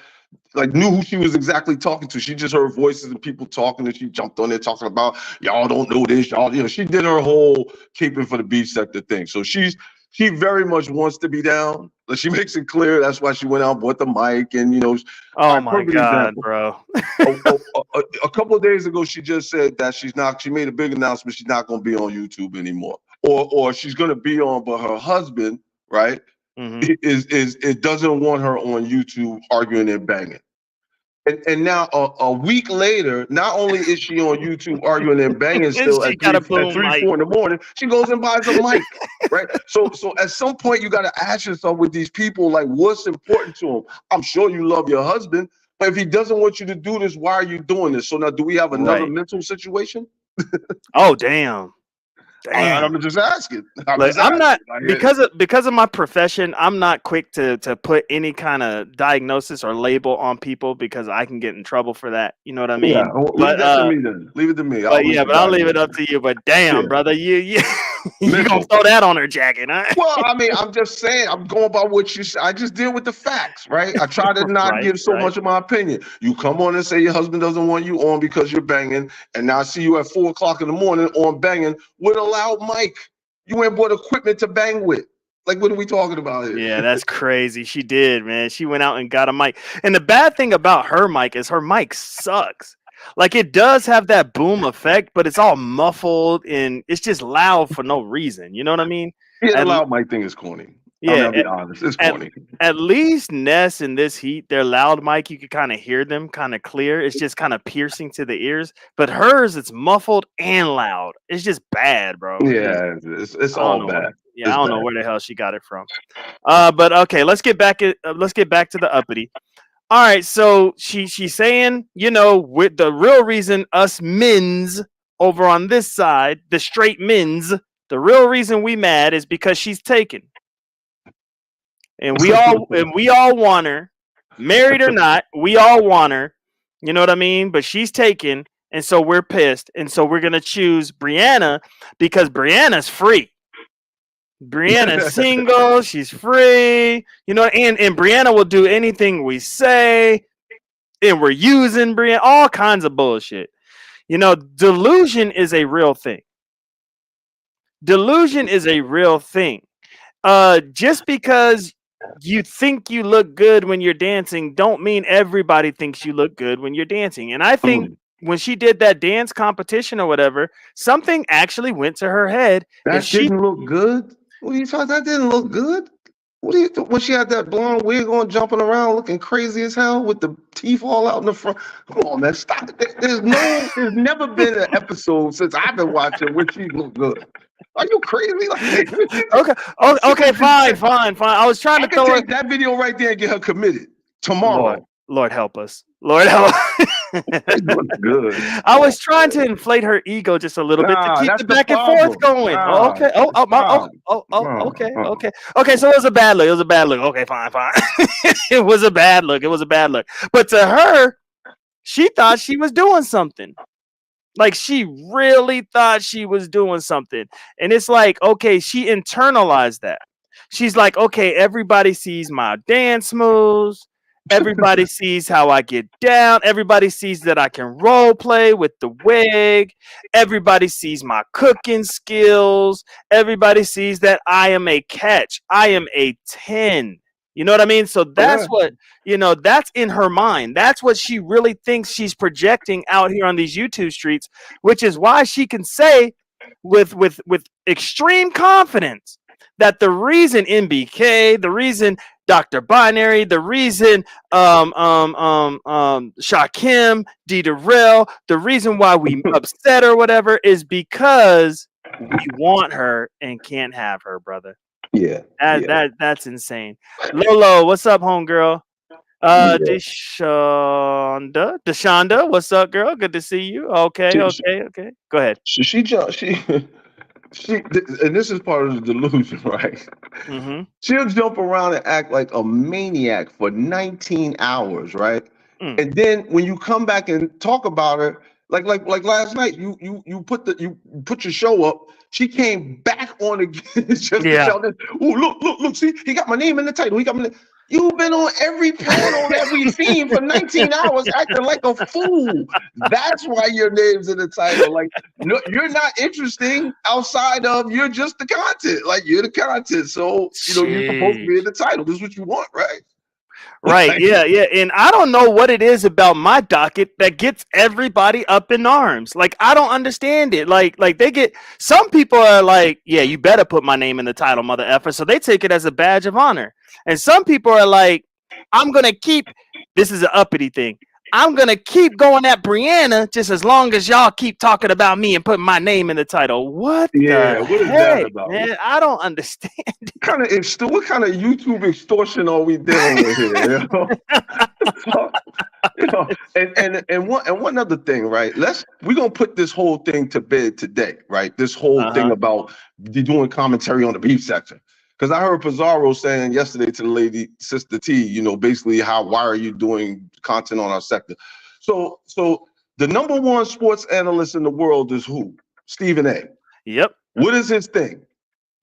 like, knew who she was exactly talking to. She just heard voices and people talking, and she jumped on there talking about y'all don't know this, y'all. She did her whole caping for the beef sector thing. So she very much wants to be down. Like, she makes it clear that's why she went out and bought the mic, and all oh right, my perfect god, example. bro. A couple of days ago, she just said that she made a big announcement. She's not going to be on YouTube anymore, or she's going to be on, but her husband, right, hmm it doesn't want her on YouTube arguing and banging. And now a week later, not only is she on YouTube arguing and banging And still she at got a at boom three, mic. 4 in the morning, she goes and buys a mic, right? So at some point you got to ask yourself with these people, like, what's important to them? I'm sure you love your husband, but if he doesn't want you to do this, why are you doing this? So now, do we have another Right. mental situation? Oh damn. Damn. I'm just asking. I'm Like just I'm asking. not because of my profession, I'm not quick to put any kind of diagnosis or label on people because I can get in trouble for that. You know what I Yeah, mean? well, leave But that to me then. Leave it to me. I'll but leave yeah, the but I'll leave it diagnosis. up to you. But Yeah, damn, brother, you you gonna mental. throw that on her jacket, huh? Well, I mean, I'm just saying, I'm going by what you said. I just deal with the facts, right? I try to not Right, give so right. much of my opinion. You come on and say your husband doesn't want you on because you're banging, and now I see you at 4 o'clock in the morning on banging with a loud mic. You went and bought equipment to bang with. Like, what are we talking about here? Yeah, that's crazy. She did, man. She went out and got a mic. And the bad thing about her mic is her mic sucks. Like it does have that boom effect, but it's all muffled and it's just loud for no reason. You know what I mean? Yeah, the At, loud mic thing is corny. I mean, yeah, I'll be honest, it's at, corny. at least Ness in this heat, their loud mic, you could kind of hear them kind of clear. It's just kind of piercing to the ears. But hers, it's muffled and loud. It's just bad, bro. Yeah, it's I don't all know where. bad. Yeah, I It's don't bad. know where the hell she got it from. But okay, let's get back to the uppity. All right, so she's saying, with the real reason us men's over on this side, the straight men's, the real reason we mad is because she's taken. And we all want her, married or not, we all want her. You know what I mean? But she's taken, and so we're pissed, and so we're gonna choose Brianna because Brianna's free. Brianna's single, she's free, and Brianna will do anything we say, and we're using Brianna, all kinds of bullshit. Delusion is a real thing. Delusion is a real thing. Just because you think you look good when you're dancing don't mean everybody thinks you look good when you're dancing. And I think when she did that dance competition or whatever, something actually went to her head. That didn't look good. What are you talking? That didn't look good. What do you? When she had that blonde wig on, jumping around, looking crazy as hell, with the teeth all out in the front. Come on, man, stop it. There's never been an episode since I've been watching where she looked good. Are you crazy? Like, okay, fine. I was trying to take that video right there and get her committed tomorrow. Lord help us. Lord help us. Good. I was trying to inflate her ego just a little bit to keep the back and forth going. Okay. Okay. So it was a bad look. Okay, fine. It was a bad look. But to her, she thought she was doing something. Like she really thought she was doing something. And it's like, okay, she internalized that. She's like, okay, everybody sees my dance moves. Everybody sees how I get down. Everybody sees that I can role play with the wig. Everybody sees my cooking skills. Everybody sees that I am a catch. I am a 10. You know what I mean? So that's what, that's in her mind. That's what she really thinks she's projecting out here on these YouTube streets, which is why she can say with extreme confidence that the reason NBK, the reason Dr. Binary, the reason Shakim, Derell, the reason why we upset or whatever is because we want her and can't have her, brother. Yeah. That's insane. Lolo, what's up, homegirl? Deshonda, what's up, girl? Good to see you. Okay. Go ahead. She and this is part of the delusion, right? Mm-hmm. She'll jump around and act like a maniac for 19 hours, right? And then when you come back and talk about her, like last night, you put your show up. She came back on again just to tell them, oh, look, see, he got my name in the title. You've been on every panel, on every theme for 19 hours acting like a fool. That's why your name's in the title. Like, no, you're not interesting outside of, you're just the content. Like, you're the content. So, you're supposed to be in the title. This is what you want, right? Right, yeah. And I don't know what it is about my docket that gets everybody up in arms. Like, I don't understand it. Like some people are like, yeah, you better put my name in the title, mother effer. So they take it as a badge of honor. And some people are like, this is an uppity thing. I'm going to keep going at Brianna just as long as y'all keep talking about me and putting my name in the title. What the heck, is that about? Man, I don't understand. What kind of YouTube extortion are we dealing with here? And one other thing, right? We're going to put this whole thing to bed today, right? This whole thing about doing commentary on the beef section. Because I heard Pizarro saying yesterday to the lady, Sister T, basically why are you doing content on our sector? So the number one sports analyst in the world is who? Stephen A. Yep. What is his thing?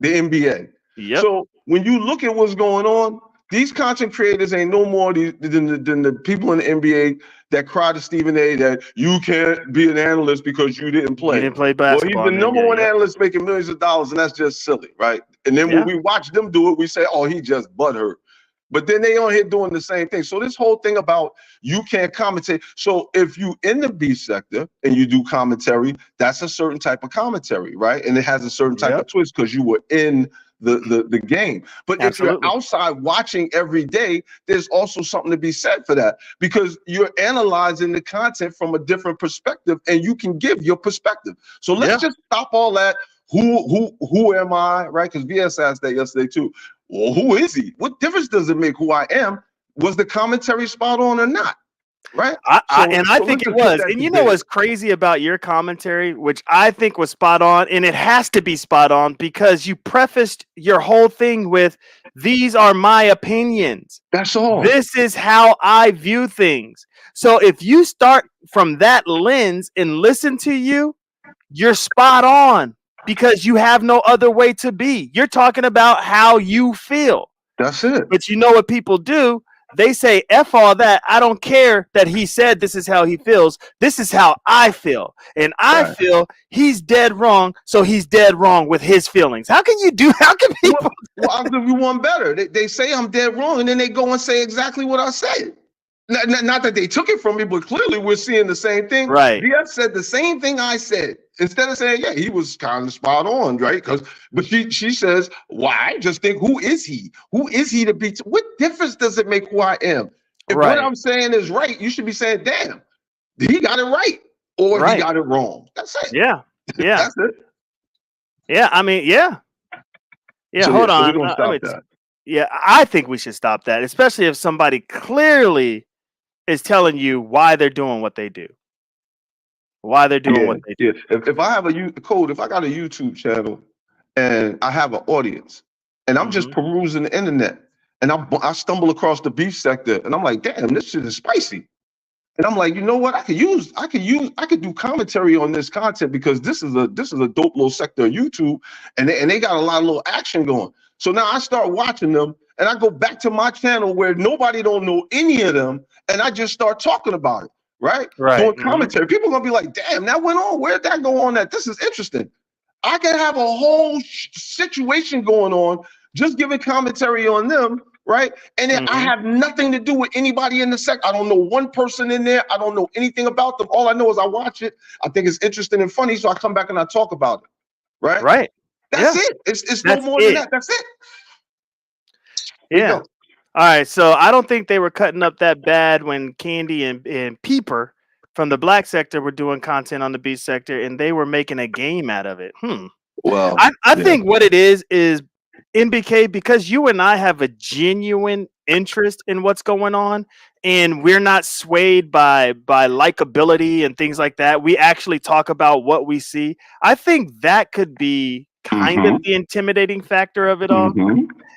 The NBA. Yep. So when you look at what's going on, these content creators ain't no more than the people in the NBA that cry to Stephen A that you can't be an analyst because you didn't play. You didn't play basketball. Well, he's the number one analyst making millions of dollars, and that's just silly, right? And then when we watch them do it, we say, oh, he just butthurt. But then they on here doing the same thing. So this whole thing about you can't commentate. So if you in the beef sector and you do commentary, that's a certain type of commentary, right? And it has a certain type of twist because you were in the game. But if you're outside watching every day, there's also something to be said for that, because you're analyzing the content from a different perspective and you can give your perspective. So let's just stop all that. Who am I, right? Because VS asked that yesterday too. Well, who is he? What difference does it make who I am? Was the commentary spot on or not? Right? I think it was. And you know what's crazy about your commentary, which I think was spot on, and it has to be spot on because you prefaced your whole thing with, these are my opinions. That's all. This is how I view things. So if you start from that lens and listen to you, you're spot on because you have no other way to be. You're talking about how you feel. That's it. But you know what people do? They say, F all that. I don't care that he said this is how he feels. This is how I feel. And I feel he's dead wrong, so he's dead wrong with his feelings. How can people Well, I'll give you one better. They say I'm dead wrong, and then they go and say exactly what I said. Not that they took it from me, but clearly we're seeing the same thing. Right. VF said the same thing I said. Instead of saying, yeah, he was kind of spot on, right? But she says, why? Just think, who is he? Who is he to be? What difference does it make who I am? If what I'm saying is right, you should be saying, damn, he got it right, or he got it wrong. That's it. Yeah. Yeah. That's it. Yeah. I mean, yeah. Yeah. So, hold so on. we're gonna stop that. Yeah. I think we should stop that, especially if somebody clearly is telling you why they're doing what they do. Why they're doing what they do. Yeah. If I have if I got a YouTube channel and I have an audience and I'm just perusing the internet and I stumble across the beef sector and I'm like, damn, this shit is spicy. And I'm like, you know what? I could do commentary on this content because this is a dope little sector of YouTube and they got a lot of little action going. So now I start watching them and I go back to my channel where nobody don't know any of them and I just start talking about it. Right? Doing commentary. People are gonna be like, damn, that went on. Where'd that go on? That this is interesting. I can have a whole situation going on, just giving commentary on them, right? And then I have nothing to do with anybody in the sector. I don't know one person in there. I don't know anything about them. All I know is I watch it. I think it's interesting and funny, so I come back and I talk about it. Right? Right. That's it. It's no more than that. That's it. Yeah. All right, so I don't think they were cutting up that bad when Candy and Peeper from the black sector were doing content on the beef sector, and they were making a game out of it. Well, I think what it is NBK, because you and I have a genuine interest in what's going on, and we're not swayed by likability and things like that. We actually talk about what we see. I think that could be kind of the intimidating factor of it all.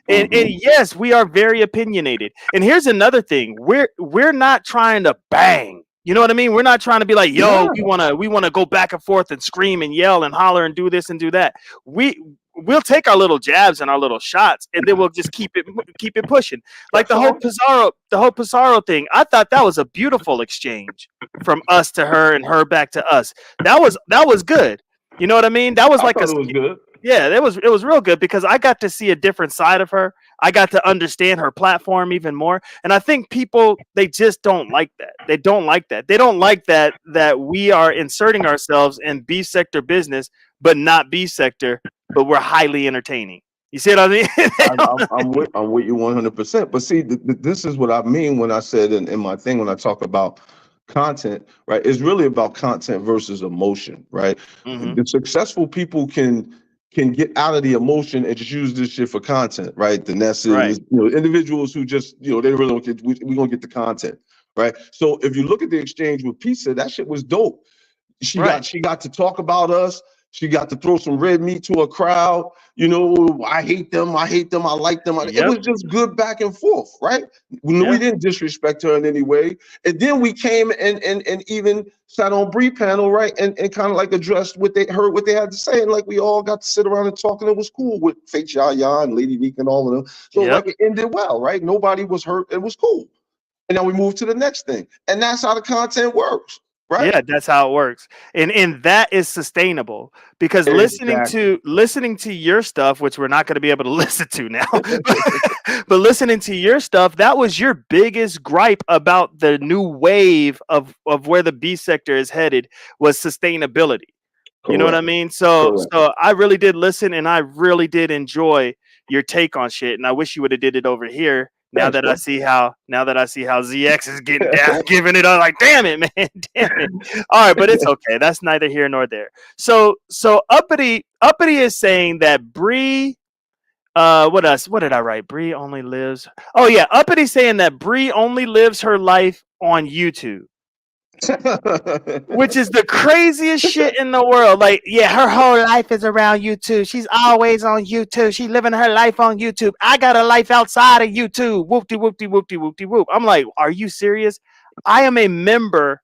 And yes, we are very opinionated. And here's another thing: we're not trying to bang. You know what I mean? We're not trying to be like, yo, we wanna go back and forth and scream and yell and holler and do this and do that. We'll take our little jabs and our little shots, and then we'll just keep it pushing. Like the whole Pizarro thing. I thought that was a beautiful exchange from us to her and her back to us. That was good. You know what I mean? That was like it was good. Yeah, it was real good because I got to see a different side of her. I got to understand her platform even more. And I think people, they just don't like that. They don't like that. They don't like that we are inserting ourselves in B sector business, but not B sector, but we're highly entertaining. You see what I mean? I'm with you 100%. But see, this is what I mean when I said in my thing, when I talk about content, right? It's really about content versus emotion, right? The successful people can get out of the emotion and just use this shit for content, right? The Nesses, individuals who just, they really don't get, we're gonna get the content, right? So if you look at the exchange with Pizza, that shit was dope. She got to talk about us. She got to throw some red meat to a crowd. I hate them. I like them. It was just good back and forth, right? We didn't disrespect her in any way. And then we came and even sat on Bree panel, right? And kind of like addressed what they had to say. And like we all got to sit around and talk, and it was cool with Fake Yaya and Lady Neek and all of them. So like it ended well, right? Nobody was hurt. It was cool. And now we move to the next thing. And that's how the content works. right? Yeah, that's how it works. And that is sustainable because Exactly. listening to your stuff, which we're not going to be able to listen to now, but listening to your stuff, that was your biggest gripe about the new wave of where the B sector is headed was sustainability. You know what I Correct. mean? So Correct. I really did listen and I really did enjoy your take on shit. And I wish you would have did it over here. Thanks, bro. Now that I see how ZX is getting down, giving it up, like damn it, man, damn it. All right, but it's okay. That's neither here nor there. So Uppity is saying that Bree, what else? What did I write? Bree only lives. Oh yeah, Uppity saying that Bree only lives her life on YouTube, which is the craziest shit in the world. Like, yeah, her whole life is around YouTube. She's always on YouTube. She's living her life on YouTube. I got a life outside of YouTube. Whoop-de whoop-de whoop-de whoop-de whoop. I'm like, are you serious? I am a member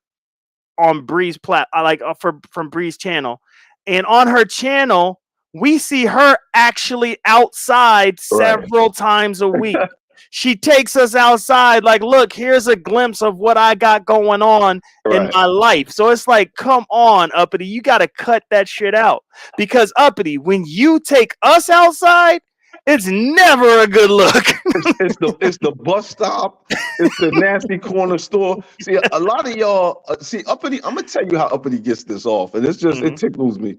on Bree's from Bree's channel, and on her channel, we see her actually outside Right. several times a week. She takes us outside, like, look, here's a glimpse of what I got going on in Right. my life. So it's like, come on, Uppity, you got to cut that shit out. Because, Uppity, when you take us outside, it's never a good look. It's the bus stop. It's the nasty corner store. See, a lot of y'all see Uppity. I'm gonna tell you how Uppity gets this off, and it's just it tickles me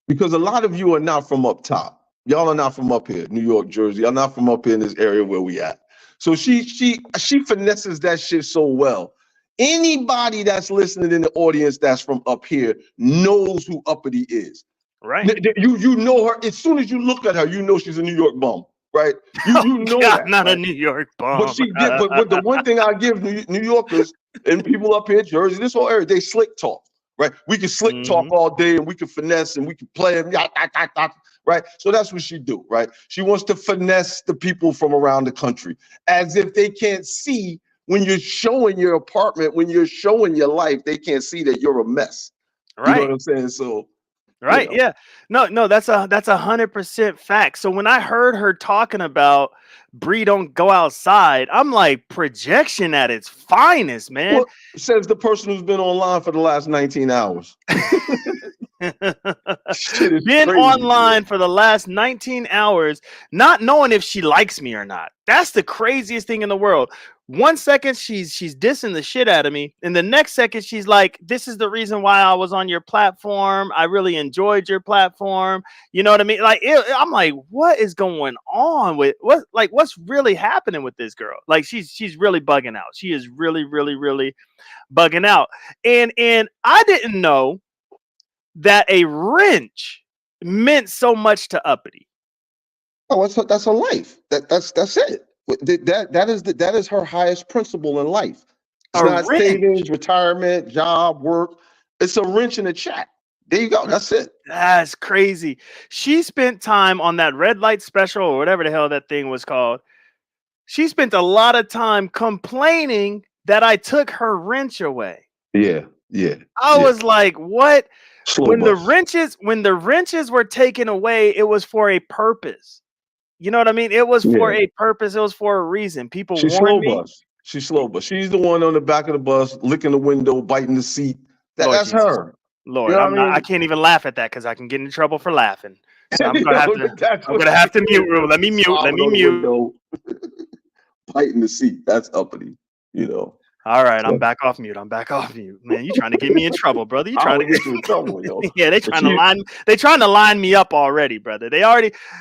because a lot of you are not from up top. Y'all are not from up here, New York, Jersey. Y'all not from up here in this area where we at. So she finesses that shit so well. Anybody that's listening in the audience that's from up here knows who Uppity is. Right. You know her as soon as you look at her. You know she's a New York bum, right? You know God, that, not right? a New York bum. But she did. But the one thing I give New Yorkers and people up here, Jersey, this whole area, they slick talk, right? We can slick talk all day, and we can finesse, and we can play them, right? So that's what she do, right? She wants to finesse the people from around the country, as if they can't see when you're showing your apartment, when you're showing your life, they can't see that you're a mess. Right. You know what I'm saying? So. Right. Yeah. No, that's 100% fact. So when I heard her talking about Bree don't go outside, I'm like, projection at its finest, man. Well, says the person who's been online for the last 19 hours. Been online for the last 19 hours, not knowing if she likes me or not. That's the craziest thing in the world. 1 second she's dissing the shit out of me, and the next second she's like, this is the reason why I was on your platform. I really enjoyed your platform. You know what I mean? Like, I'm like, what is going on with what's really happening with this girl? Like, she's really bugging out. She is really, really, really bugging out. And I didn't know that a wrench meant so much to Uppity. Oh, that's a life. That's it. That is her highest principle in life. It's not savings, retirement, job, work. It's a wrench in the chat. There you go. That's it. That's crazy. She spent time on that red light special or whatever the hell that thing was called. She spent a lot of time complaining that I took her wrench away. Yeah. I was like, what? When the wrenches were taken away, it was for a purpose. You know what I mean? It was for a purpose. It was for a reason. People warned me. She's slow bus. She's the one on the back of the bus, licking the window, biting the seat. That's her. Lord, you know I can't even laugh at that because I can get in trouble for laughing. So I'm gonna have to mute. Let me mute. Biting the seat. That's Uppity. You know. All right, I'm back off mute. Man, you trying to get me in trouble, brother. You trying to get you in trouble, yo. Yeah, they trying to line me up already, brother.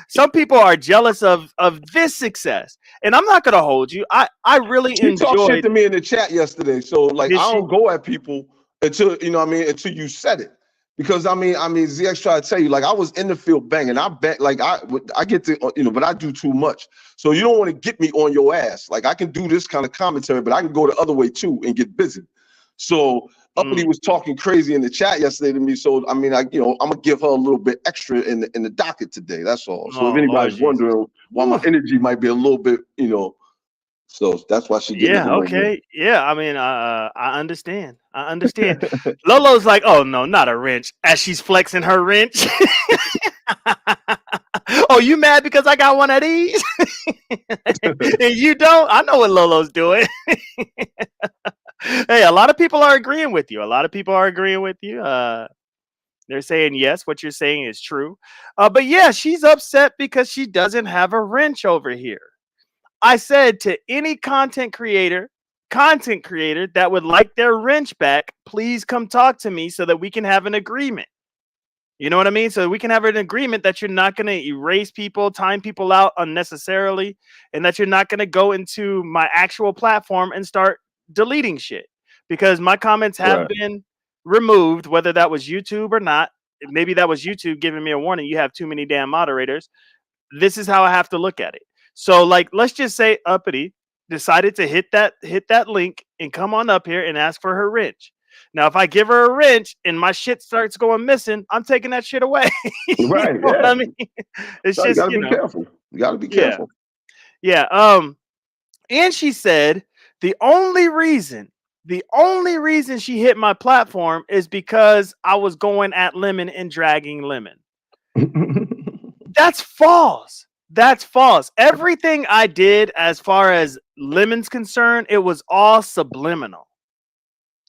Some people are jealous of this success. And I'm not gonna hold you. I really enjoyed. She talked shit to me in the chat yesterday. So like I don't go at people until until you said it. Because I mean, ZX tried to tell you, like, I was in the field banging. I bet, like, I get to, but I do too much. So you don't want to get me on your ass. Like, I can do this kind of commentary, but I can go the other way too and get busy. So Uppity was talking crazy in the chat yesterday to me. So I mean, I'm gonna give her a little bit extra in the docket today. That's all. So if anybody's wondering why my energy might be a little bit, so that's why she. Okay. Yeah. I mean, I understand. Lolo's like, oh no, not a wrench. As she's flexing her wrench. Oh, you mad because I got one of these? And you don't? I know what Lolo's doing. Hey, a lot of people are agreeing with you. A lot of people are agreeing with you. They're saying yes, what you're saying is true. But yeah, she's upset because she doesn't have a wrench over here. I said to any content creator that would like their wrench back, please come talk to me so that we can have an agreement. You know what I mean? So we can have an agreement that you're not going to erase people, time people out unnecessarily, and that you're not going to go into my actual platform and start deleting shit. Because my comments have Right. been removed, whether that was YouTube or not. Maybe that was YouTube giving me a warning. You have too many damn moderators. This is how I have to look at it. So, like, let's just say Uppity decided to hit that link and come on up here and ask for her wrench. Now, if I give her a wrench and my shit starts going missing, I'm taking that shit away. You Right. know what Yeah. I mean? It's No, you just, gotta be careful. You gotta be yeah, careful. yeah. And she said the only reason she hit my platform is because I was going at Lemon and dragging Lemon. That's false. That's false. Everything I did as far as Lemon's concerned, it was all subliminal.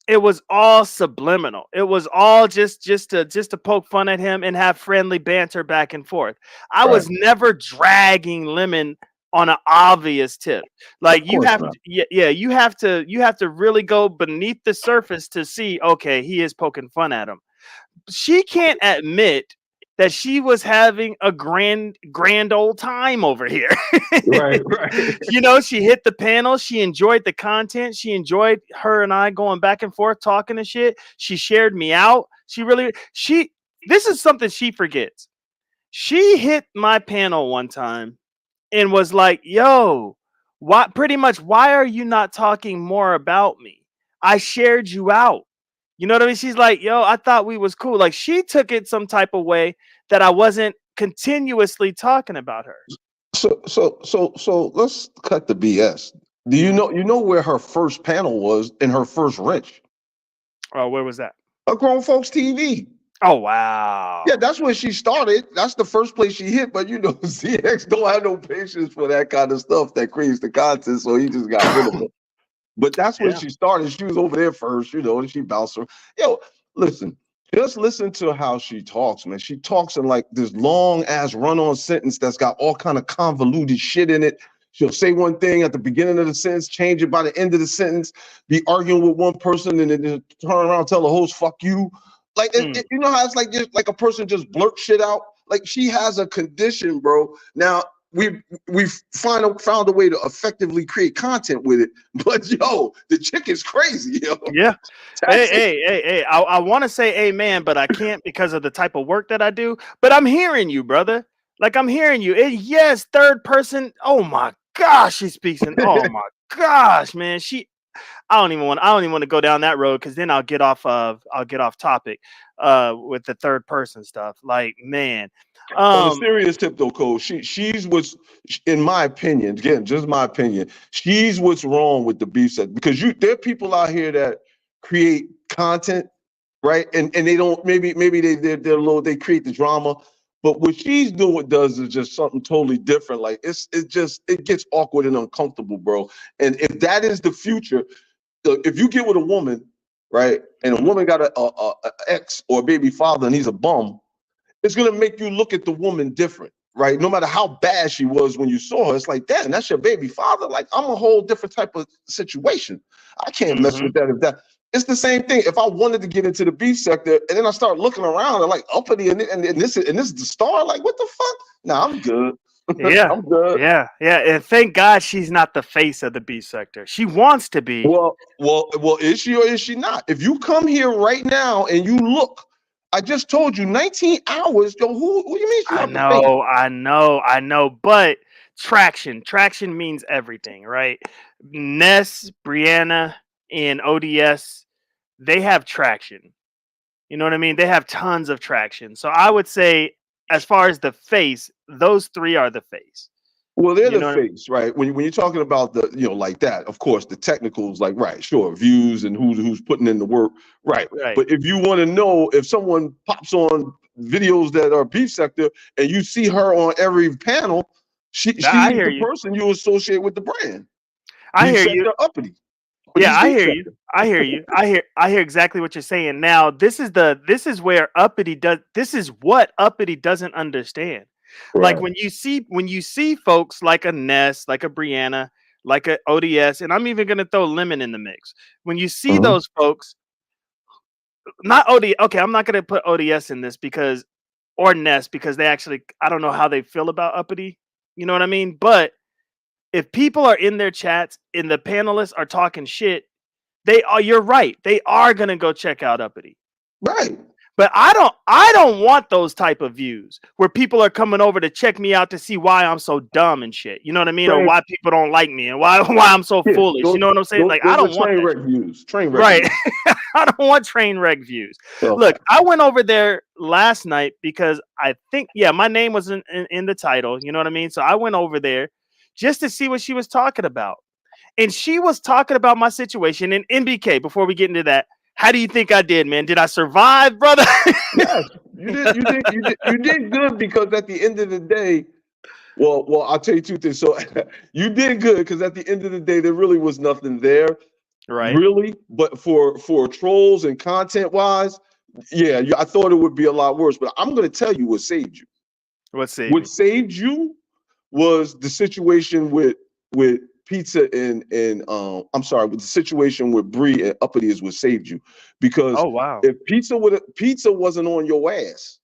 It was all subliminal. It was all just to poke fun at him and have friendly banter back and forth. I Right. was never dragging Lemon on an obvious tip. Like Of you course have not. to, yeah, you have to really go beneath the surface to see, okay, he is poking fun at him. She can't admit that she was having a grand old time over here. Right. Right. You know, she hit the panel, she enjoyed the content, she enjoyed her and I going back and forth talking and shit. She shared me out. This is something she forgets. She hit my panel one time and was like, "Yo, why are you not talking more about me? I shared you out." You know what I mean? She's like, "Yo, I thought we was cool." Like she took it some type of way that I wasn't continuously talking about her. So let's cut the BS. Do you know where her first panel was in her first wrench? Oh, where was that? A Grown Folks TV. Oh wow. Yeah, that's where she started. That's the first place she hit. But CX don't have no patience for that kind of stuff that creates the content, so he just got rid of it. But that's where Yeah. she started. She was over there first, and she bounced her. Yo, listen, just listen to how she talks, man. She talks in like this long ass run-on sentence that's got all kind of convoluted shit in it. She'll say one thing at the beginning of the sentence, change it by the end of the sentence, be arguing with one person, and then just turn around and tell the host, fuck you. Like, you know how it's like just like a person just blurt shit out? Like, she has a condition, bro. Now, we've found a way to effectively create content with it, but yo, the chick is crazy, yo. Yeah. Hey. I want to say amen, but I can't because of the type of work that I do. But I'm hearing you, brother. Like I'm hearing you. Yes, third person. Oh my gosh, she speaks in. Oh my gosh, man. I don't even want to go down that road because then I'll get off topic with the third person stuff. Like, man. On a serious tip though, Cole, she's what's, in my opinion, again, just my opinion, she's what's wrong with the beef set, because there are people out here that create content, right? And they don't, maybe they're low, they create the drama, but what she's doing does is just something totally different. Like it gets awkward and uncomfortable, bro. And if that is the future, if you get with a woman, right, and a woman got a ex or a baby father and he's a bum, it's gonna make you look at the woman different, right? No matter how bad she was when you saw her, it's like, damn, that's your baby father. Like, I'm a whole different type of situation. I can't mess with that. It's the same thing. If I wanted to get into the beef sector and then I start looking around and like Uppity and this is the star, like, what the fuck? Nah, I'm good. Yeah, I'm good. yeah. And thank God she's not the face of the beef sector. She wants to be. Well, is she or is she not? If you come here right now and you look, I just told you 19 hours. Yo, who do you mean she's not the face? I know. But traction means everything, right? Ness, Brianna, and ODS, they have traction. You know what I mean? They have tons of traction. So I would say, as far as the face, those three are the face. Well, they're You the know what I mean? face, right? When you're talking about the, like that, of course, the technicals, like, right, sure, views and who's putting in the work, right? Right. But if you want to know if someone pops on videos that are beef sector and you see her on every panel, she's I the hear you. person you associate with the brand. I Beef hear you. sector Uppity. But Yeah, just I keep hear you. checking. I hear you. I hear exactly what you're saying. Now, this is where Uppity does this is what Uppity doesn't understand. Like Right. when you see folks like a Ness, like a Brianna, like a ODS, and I'm even gonna throw Lemon in the mix. When you see Mhm. those folks, not OD, okay, I'm not gonna put ODS in this because or Ness because they actually I don't know how they feel about Uppity. You know what I mean? But if people are in their chats and the panelists are talking shit, they are you're right. They are gonna go check out Uppity. Right. But I don't want those type of views where people are coming over to check me out to see why I'm so dumb and shit. You know what I mean? Or Train, why people don't like me and why I'm so yeah, foolish. You know what I'm saying? Like I those are don't want train that wreck shit. views. Train wreck Right. views. I don't want train wreck views. Okay. Look, I went over there last night because I think, yeah, my name was in the title. You know what I mean? So I went over there just to see what she was talking about. And she was talking about my situation in NBK. Before we get into that, how do you think I did, man? Did I survive, brother? Yes, you did good because at the end of the day, well, I'll tell you two things. So you did good because at the end of the day, there really was nothing there, Right. really. But for trolls and content wise, yeah, I thought it would be a lot worse. But I'm going to tell you what saved you. What saved What me? saved you was the situation with pizza and I'm sorry, with the situation with Bree and Uppity is what saved you. Because Oh wow. if pizza wasn't on your ass,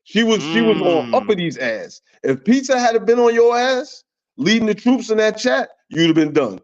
she was on Mm. Uppity's ass. If pizza had been on your ass, leading the troops in that chat, you'd have been done.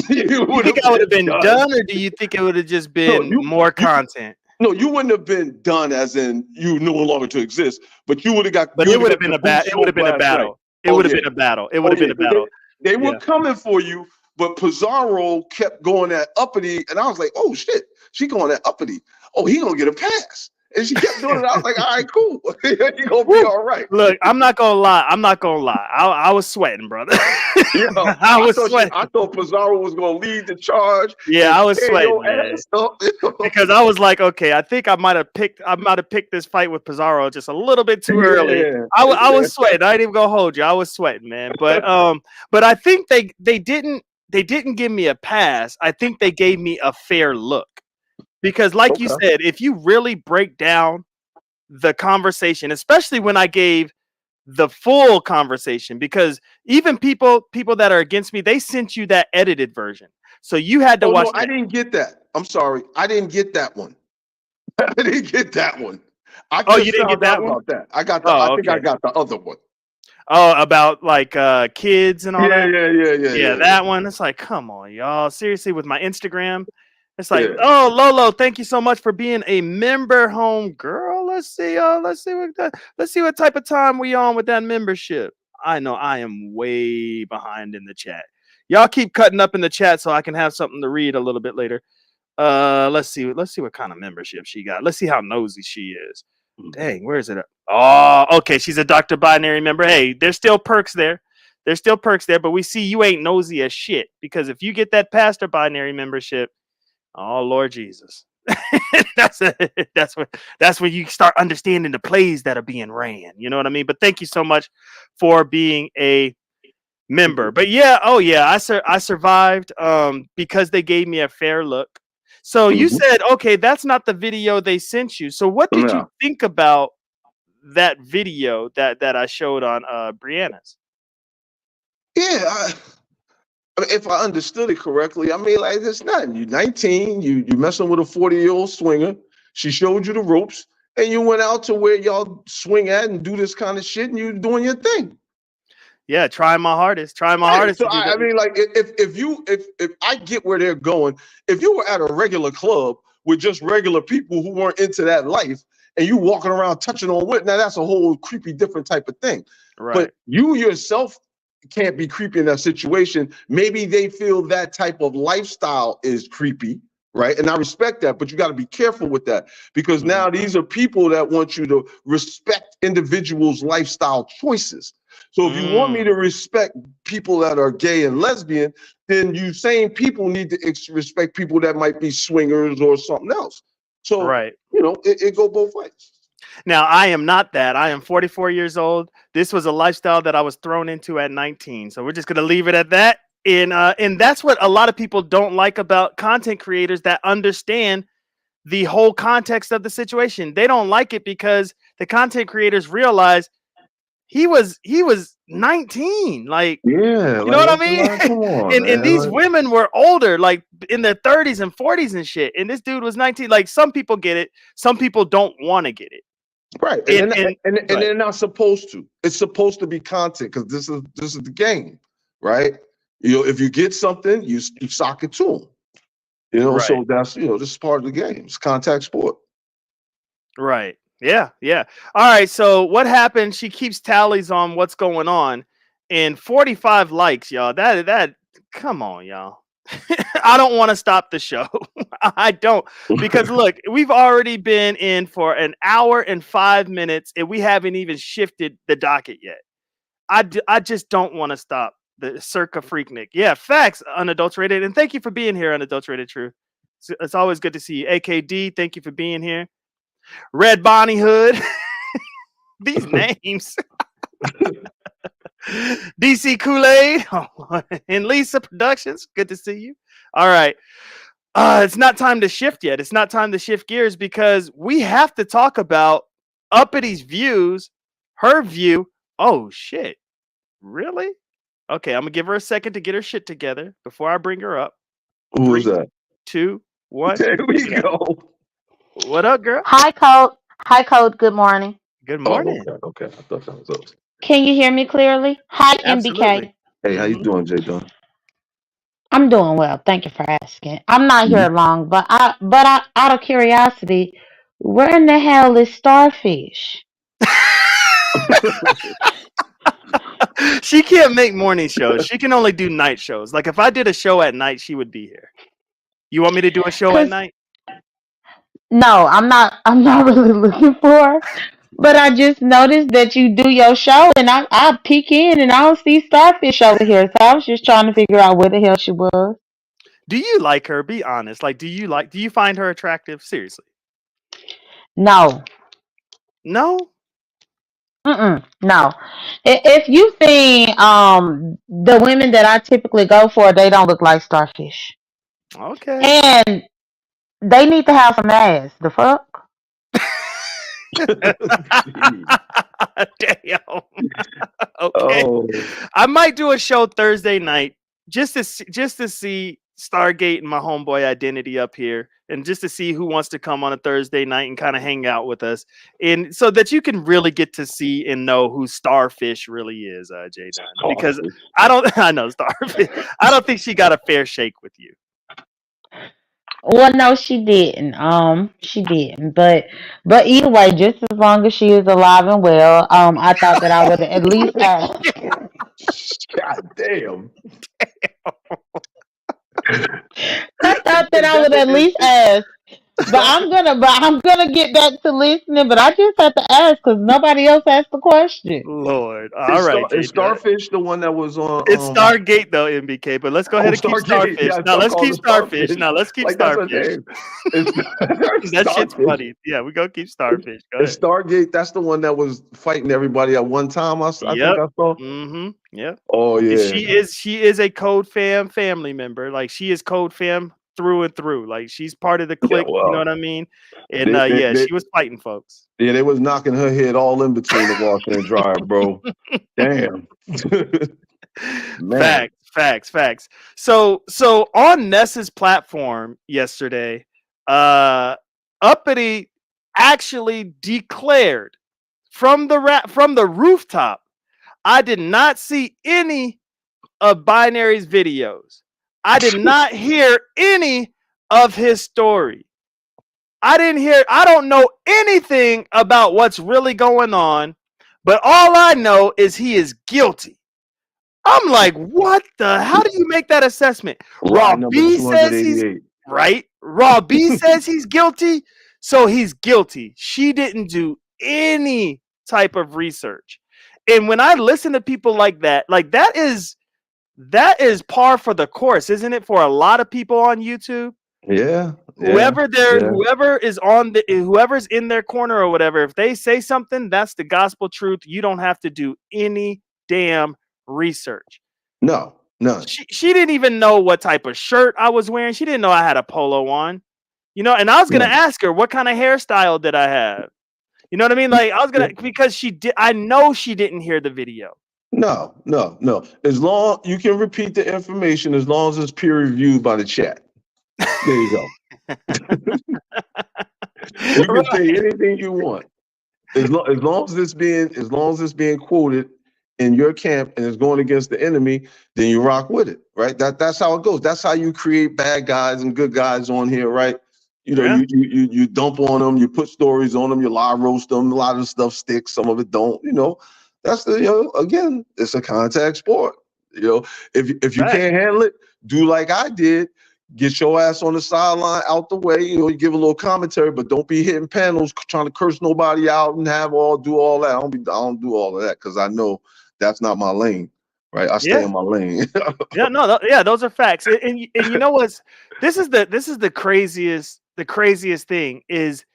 You You would think have I would have been been done. done, or do you think it would have just No, been more you content? no, you wouldn't have been done as in you no longer to exist, but you would have got But you it would have would have got been your a boots bad. It would have smoked been a last night. battle. It Oh would have yeah. been a battle. It would Oh have yeah. been a battle. They were Yeah. coming for you, but Pizarro kept going at Uppity, and I was like, oh shit, she going at Uppity. Oh, he gonna get a pass. And she kept doing it. I was like, all right, cool. He gonna be Woo. all right. Look, I'm not gonna lie. I'm not gonna lie. I was sweating, brother. Yeah, I was I sweating. thought Pizarro was gonna lead the charge Yeah, and I was tear sweating, your man. ass up. Because I was like, okay, I think I might have picked this fight with Pizarro just a little bit too early. Yeah, I yeah. was sweating. I ain't even gonna hold you. I was sweating, man. But I think they didn't give me a pass. I think they gave me a fair look. Because like you Okay. said, if you really break down the conversation, especially when I gave the full conversation, because even people that are against me, they sent you that edited version. So you had to Oh watch no, I that. didn't get that. I'm sorry, I didn't get that one. I didn't get that one. I Oh, you just didn't get found out that one? about that. I Oh, think I okay. got the other one. Oh, about like kids and all Yeah, that. yeah, yeah, yeah, Yeah, yeah, that one. It's like, come on, y'all. Seriously, with my Instagram, it's like, yeah. oh, Lolo, thank you so much for being a member, home girl. Let's see, let's see what type of time we on with that membership. I know I am way behind in the chat. Y'all keep cutting up in the chat so I can have something to read a little bit later. Let's see what kind of membership she got. Let's see how nosy she is. Dang, where is it at? Oh, okay. She's a Dr. Binary member. Hey, there's still perks there. There's still perks there, but we see you ain't nosy as shit because if you get that Pastor Binary membership, oh Lord Jesus, that's a, that's when you start understanding the plays that are being ran. You know what I mean? But thank you so much for being a member. But yeah, oh yeah, I survived because they gave me a fair look. So you Mhm. said, okay, that's not the video they sent you. So what did you Yeah, think about that video that I showed on Brianna's? yeah. I mean, if I understood it correctly, I mean, like it's nothing. You're 19. You messing with a 40-year-old swinger. She showed you the ropes, and you went out to where y'all swing at and do this kind of shit, and you doing your thing. Yeah, trying my hardest. Trying my Right. hardest So to do I that. mean, like if I get where they're going, if you were at a regular club with just regular people who weren't into that life, and you walking around touching on wood, now that's a whole creepy different type of thing. Right. But you yourself can't be creepy in that situation. Maybe they feel that type of lifestyle is creepy, right? And I respect that, but you got to be careful with that because Mhm. now these are people that want you to respect individuals' lifestyle choices. So if you want me Mm. to respect people that are gay and lesbian, then you same people need to respect people that might be swingers or something else. So, Right. it go both ways. Now, I am not that. I am 44 years old. This was a lifestyle that I was thrown into at 19. So we're just going to leave it at that. And that's what a lot of people don't like about content creators that understand the whole context of the situation. They don't like it because the content creators realize he was 19. Like, Yeah, you know like what I what's the mean? line? Come on, And man. these Like, women were older, like in their 30s and 40s and shit. And this dude was 19. Like, some people get it, some people don't want to get it. right, and they're not supposed to. It's supposed to be content because this is the game, right? If you get something, you sock it to them. Right. So that's this is part of the game. It's contact sport. Right. Yeah. Yeah. All right. So what happened? She keeps tallies on what's going on, and 45 likes, y'all. That. Come on, y'all. I don't want to stop the show. I don't, because look, we've already been in for an hour and 5 minutes, and we haven't even shifted the docket yet. I just don't want to stop the Circa Freaknik. Yeah, facts, unadulterated, and thank you for being here, unadulterated truth. It's always good to see you. AKD, thank you for being here. Red Bonnie Hood. These names. DC Kool-Aid and Lisa Productions. Good to see you. All right. It's not time to shift yet. It's not time to shift gears because we have to talk about Uppity's views, her view. Oh, shit. Really? Okay, I'm going to give her a second to get her shit together before I bring her up. Who was 3, that? 2, 1. There we go. What up, girl? Hi, Code. Hi, Code. Good morning. Good Oh, morning. okay. I thought that was us. Can you hear me clearly? Hi, Absolutely. NBK. Hey, how you Mhm. doing, Jay Dunn? I'm doing well. Thank you for asking. I'm not here long, but out of curiosity, where in the hell is Starfish? She can't make morning shows. She can only do night shows. Like, if I did a show at night, she would be here. You want me to do a show at Cause night? no, I'm not. I'm not really looking for. But I just noticed that you do your show, and I peek in, and I don't see Starfish over here. So I was just trying to figure out where the hell she was. Do you like her? Be honest. Like, do you find her attractive? Seriously. No. No? No. If you see the women that I typically go for, they don't look like Starfish, Okay. and they need to have some ass. The fuck? Damn. Okay. Oh, I might do a show Thursday night just to see Stargate and my homeboy Identity up here, and just to see who wants to come on a Thursday night and kind of hang out with us, and so that you can really get to see and know who Starfish really is, Jay Dunn. Because I know Starfish. I don't think she got a fair shake with you. Well, no, she didn't. She didn't. But either way, just as long as she is alive and well, I thought that I would at least ask. God damn. I thought that I would at least ask. But I'm gonna get back to listening. But I just have to ask because nobody else asked the question. Lord. All right, Jay Is Dunn. Starfish the one that was on? It's Stargate though, MBK. But let's go ahead and keep Stargate. Starfish. Yeah, Now let's call keep it Starfish. Now let's keep Like that's her Starfish. name. It's That shit's Starfish. funny. Yeah, we gonna keep Starfish. Go It's ahead. Stargate. That's the one that was fighting everybody at one time. I think Yep. I saw. Mm-hmm. Yep. Oh And yeah. she is a Code Fam family member. Like, she is Code Fam through and through. Like, she's part of the Yeah. clique. You know Wow. what I mean? And They, she was fighting folks. yeah, they was knocking her head all in between the washer and dryer, bro. Damn. Man. Facts. So on Ness's platform yesterday, Uppity actually declared from the rooftop, I did not see any of Binary's videos. I did not hear any of his story. I don't know anything about what's really going on, but all I know is he is guilty. I'm like, what the? How do you make that assessment? Raw Line number B says he's 288. right. Raw B says he's guilty, so he's guilty. She didn't do any type of research. And when I listen to people like that is par for the course, isn't it, for a lot of people on YouTube? Yeah. Whoever's in their corner or whatever, if they say something, that's the gospel truth. You don't have to do any damn research. No. None. She didn't even know what type of shirt I was wearing. She didn't know I had a polo on. You know, and I was gonna None. ask her what kind of hairstyle did I have. You know what I mean? Like I was gonna because she did. I know she didn't hear the video. No, no, no. As long you can repeat the information, as long as it's peer reviewed by the chat. There you go. You can say anything you want. As long as it's being quoted in your camp and it's going against the enemy, then you rock with it, right? That's how it goes. That's how you create bad guys and good guys on here, right? You know, Yeah. you dump on them, you put stories on them, you live roast them. A lot of the stuff sticks, some of it don't. You know, that's again, it's a contact sport. You know, if you can't handle it, do like I did. Get your ass on the sideline out the way. You know, you give a little commentary, but don't be hitting panels trying to curse nobody out and do all that. I don't do all of that because I know that's not my lane, right? I stay in my lane. Yeah, no, those are facts. And you know what's this is the craziest thing is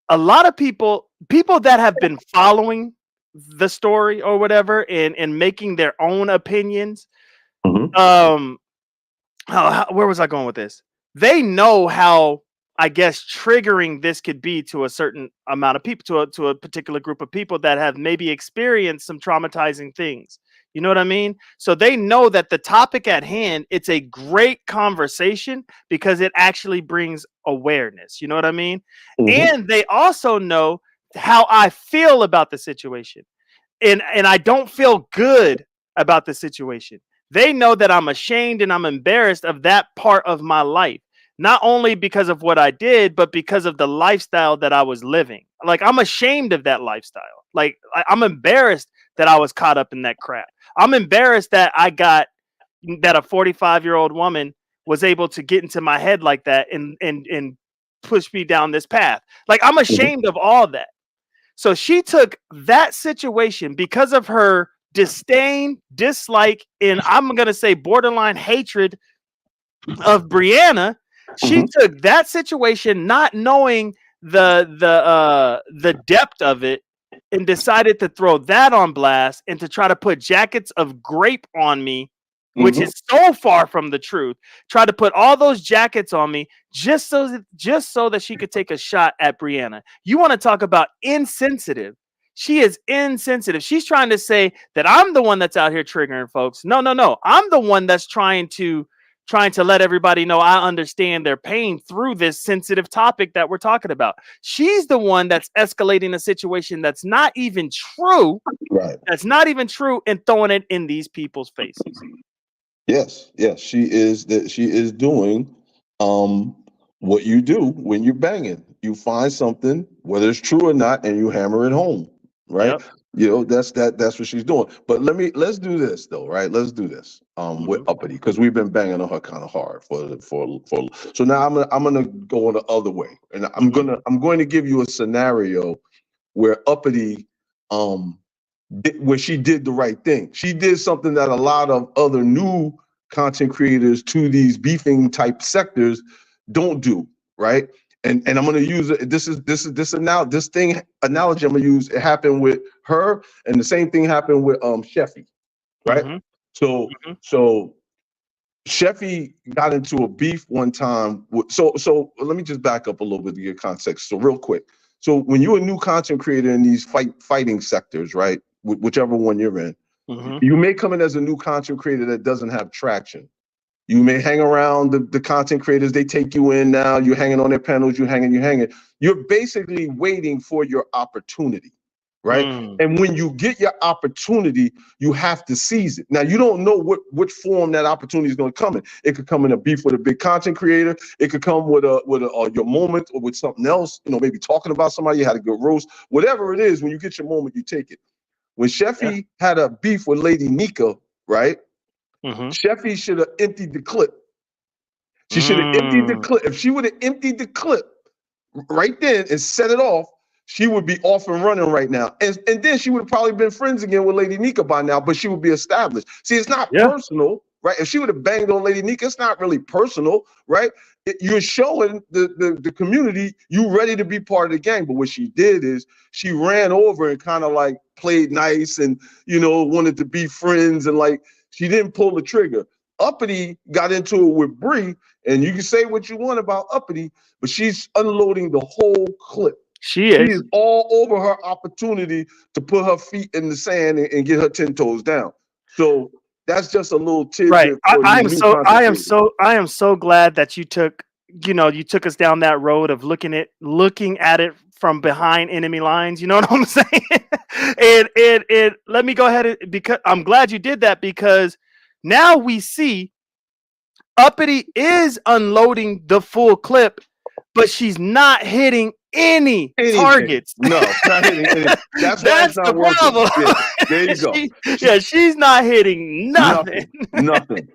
a lot of people that have been following the story or whatever and making their own opinions. Mhm. Where was I going with this? They know how, I guess, triggering this could be to a certain amount of people, to a particular group of people that have maybe experienced some traumatizing things. You know what I mean? So they know that the topic at hand, it's a great conversation because it actually brings awareness. You know what I mean? Mhm. And they also know how I feel about the situation. And I don't feel good about the situation. They know that I'm ashamed and I'm embarrassed of that part of my life. Not only because of what I did, but because of the lifestyle that I was living. Like I'm ashamed of that lifestyle. Like I'm embarrassed that I was caught up in that crap. I'm embarrassed that that a 45-year-old woman was able to get into my head like that and push me down this path. Like I'm Mhm. ashamed of all that. So she took that situation because of her disdain, dislike, and I'm going to say borderline hatred of Brianna. She Mhm. took that situation not knowing the depth of it and decided to throw that on blast and to try to put jackets of grape on me, which Mhm. is so far from the truth. Try to put all those jackets on me just so that she could take a shot at Brianna. You want to talk about insensitive? She is insensitive. She's trying to say that I'm the one that's out here triggering folks. No, no, no. I'm the one that's trying to let everybody know I understand their pain through this sensitive topic that we're talking about. She's the one that's escalating a situation that's not even true. Right. That's not even true and throwing it in these people's faces. Yes, yes, she is doing what you do when you're banging. You find something, whether it's true or not, and you hammer it home, right? Yep. You know, that's what she's doing. But let's do this though, right? Let's do this with Mm-hmm. Uppity because we've been banging on her kind of hard for so now I'm gonna go the other way. And Mm-hmm. I'm going to give you a scenario where Uppity where she did the right thing. She did something that a lot of other new content creators to these beefing type sectors don't do, right? And I'm going to use it. This thing analogy I'm going to use. It happened with her, and the same thing happened with Sheffy, right? Mm-hmm. So Mm-hmm. so Sheffy got into a beef one time. So let me just back up a little bit to get context. So real quick. So when you're a new content creator in these fighting sectors, right? Whichever one you're in, Mm-hmm. you may come in as a new content creator that doesn't have traction. You may hang around the content creators. They take you in now. You're hanging on their panels. You're hanging. You're basically waiting for your opportunity, right? Mm. And when you get your opportunity, you have to seize it. Now you don't know which form that opportunity is going to come in. It could come in a beef with a big content creator. It could come with your moment or with something else. You know, maybe talking about somebody. You had a good roast. Whatever it is, when you get your moment, you take it. When Yeah. Sheffy had a beef with Lady Nika, right? Mm-hmm. Sheffy should have emptied the clip. She should have emptied the Mm. clip. If she would have emptied the clip right then and set it off, she would be off and running right now. And then she would have probably been friends again with Lady Nika by now, but she would be established. See, it's not Yeah. personal, right? If she would have banged on Lady Nika, it's not really personal, right? You're showing the community you ready to be part of the gang. But what she did is she ran over and kind of like played nice and, you know, wanted to be friends and like She didn't pull the trigger. Uppity got into it with Bree, and you can say what you want about Uppity, but she's unloading the whole clip. She She is. is all over her opportunity to put her feet in the sand and get her 10 toes down. So that's just a little Right. tidbit for you new content creators. I am so glad that you took us down that road of looking at it from behind enemy lines. You know what I'm saying? and let me go ahead because I'm glad you did that, because now we see Uppity is unloading the full clip, but she's not hitting any Anything. targets. No, not hitting anything. That's why it's That's not the working. problem. Yeah, there you go. She's not hitting nothing. Nothing.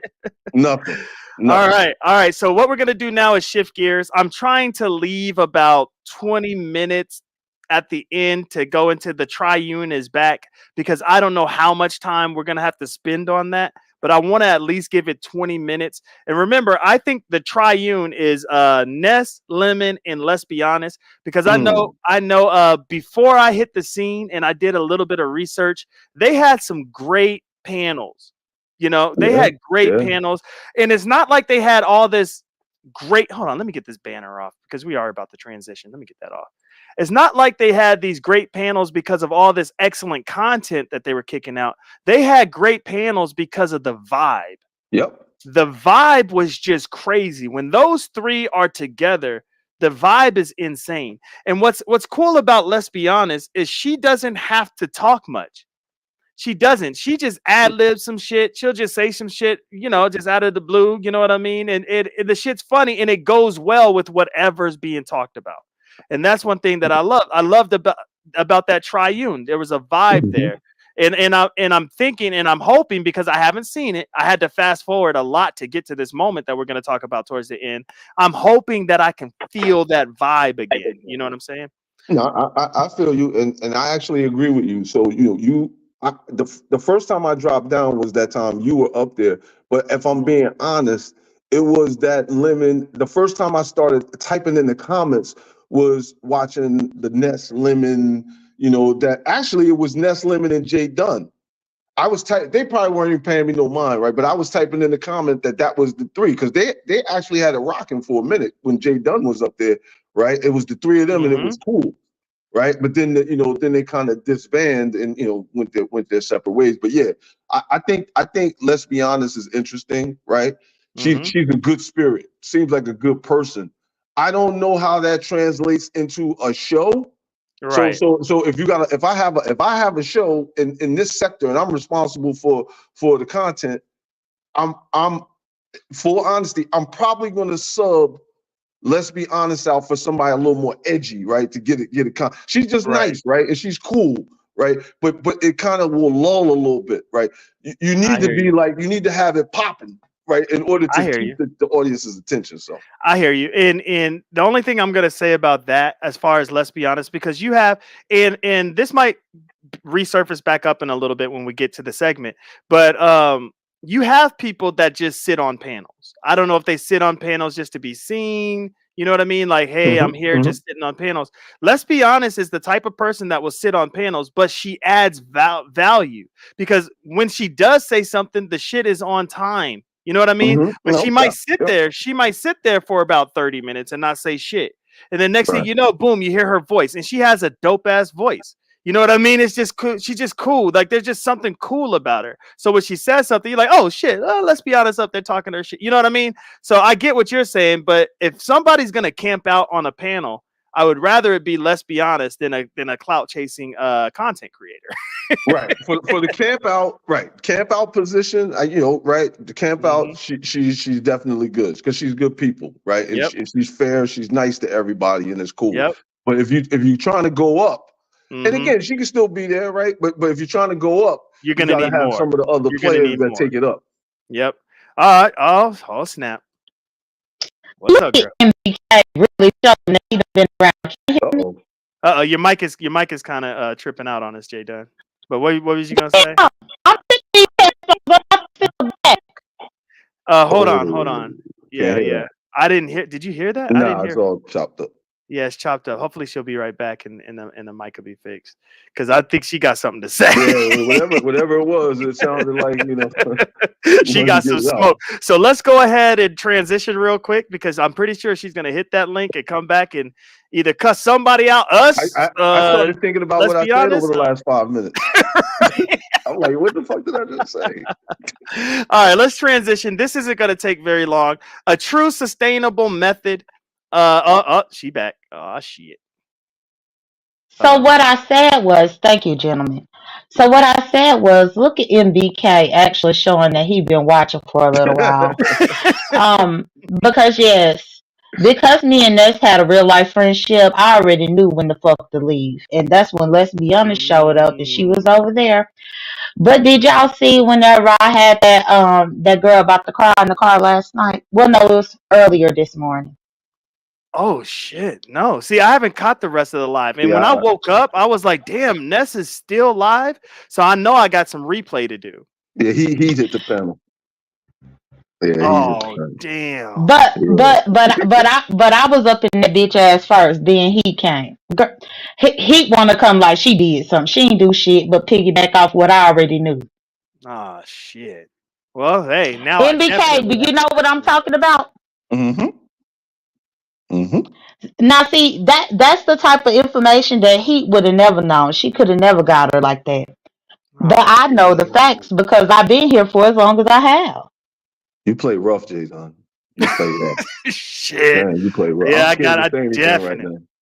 All right. So what we're gonna do now is shift gears. I'm trying to leave about 20 minutes at the end to go into the Triune is back, because I don't know how much time we're gonna have to spend on that, but I want to at least give it 20 minutes. And remember, I think the Triune is Ness, Lemon, and Let's Be Honest, because I know before I hit the scene and I did a little bit of research, they had some great panels. They had great panels, and it's not like they had all this great. Hold on, let me get this banner off, because we are about to transition. Let me get that off. It's not like they had these great panels because of all this excellent content that they were kicking out. They had great panels because of the vibe. Yep. The vibe was just crazy. When those three are together, the vibe is insane. And what's cool about Let's Be Honest is she doesn't have to talk much. She doesn't. She just ad-libs some shit. She'll just say some shit, just out of the blue. You know what I mean? And the shit's funny, and it goes well with whatever's being talked about. And that's one thing that I love. I loved about that Triune. There was a vibe there. And I'm thinking and I'm hoping, because I haven't seen it, I had to fast forward a lot to get to this moment that we're going to talk about towards the end. I'm hoping that I can feel that vibe again. You know what I'm saying? No, I feel you, and I actually agree with you. So the first time I dropped down was that time you were up there. But if I'm being honest, it was that Lemon. The first time I started typing in the comments was watching the Ness, Lemon. That actually it was Ness, Lemon, and Jay Dunn. I was they probably weren't even paying me no mind, right? But I was typing in the comment that was the three, because they actually had it rocking for a minute when Jay Dunn was up there, right? It was the three of them, and it was cool. Right, but then then they kind of disband and went their separate ways. But yeah, I think Let's Be Honest is interesting, right? She's a good spirit, seems like a good person. I don't know how that translates into a show. Right. So if I have a show in this sector and I'm responsible for the content, I'm full honesty, I'm probably going to sub Let's Be Honest out for somebody a little more edgy, right? To get it. She's just nice, right? And she's cool, right? But it kind of will lull a little bit, right? You need to be like, you need to have it popping, right? In order to keep the audience's attention. So I hear you. And the only thing I'm gonna say about that, as far as Let's Be Honest, because you have, and this might resurface back up in a little bit when we get to the segment, but you have people that just sit on panels. I don't know if they sit on panels just to be seen. You know what I mean? Like, hey, I'm here just sitting on panels. Let's Be Honest is the type of person that will sit on panels, but she adds value, because when she does say something, the shit is on time. You know what I mean? But she might sit there. She might sit there for about 30 minutes and not say shit. And then next thing you know, boom, you hear her voice, and she has a dope ass voice. You know what I mean? It's just cool. She's just cool. Like, there's just something cool about her. So when she says something, you're like, oh shit, Let's Be Honest up there talking her shit. You know what I mean? So I get what you're saying, but if somebody's gonna camp out on a panel, I would rather it be Let's Be Honest than a clout chasing content creator. Right. For the camp out position, the camp out, she's definitely good, because she's good people, right? And she's fair, she's nice to everybody, and it's cool. But if you're trying to go up, and again, she can still be there, right? But if you're trying to go up, you're gonna need have more. Some of the other players that take it up. Yep. All right. Oh snap. What's up, girl? NBK really showing that he's been around. Your mic is kind of tripping out on us, Jay Dunn. But what was you gonna say? I'm thinking, but I feel back. Hold on. Yeah. I didn't hear. Did you hear that? No, I didn't hear. it's all chopped up. Yeah, it's chopped up. Hopefully she'll be right back and the mic will be fixed. Because I think she got something to say. Yeah, whatever it was, it sounded like, you know, She wanted to got get some it out. smoke. So let's go ahead and transition real quick because I'm pretty sure she's gonna hit that link and come back and either cuss somebody out, us. I started thinking about let's what I be said honest. over the last 5 minutes. I'm like, what the fuck did I just say? All right, let's transition. This isn't gonna take very long. A true sustainable method. She back. Oh shit. So what I said was, thank you, gentlemen. So what I said was, look at NBK actually showing that he been watching for a little while. Because yes, because me and Ness had a real life friendship, I already knew when the fuck to leave, and that's when Let's Be Honest showed up, and she was over there. But did y'all see whenever I had that girl about to cry in the car last night? Well, no, it was earlier this morning. Oh shit! No, see, I haven't caught the rest of the live, and when Yeah. I woke up, I was like, "Damn, Ness is still live." So I know I got some replay to do. Yeah, he's at the panel. Yeah, Oh damn! But I was up in that bitch ass first. Then he came. He want to come like she did something. She ain't do shit but piggyback off what I already knew. Oh shit! Well, hey, now I NBK, definitely do you have know to what I'm talking about? Now see that's the type of information that he would have never known. She could have never got her like that. But I know the facts because I've been here for as long as I have. You play rough, Jason. You play rough. Shit. Man, you play rough. Yeah,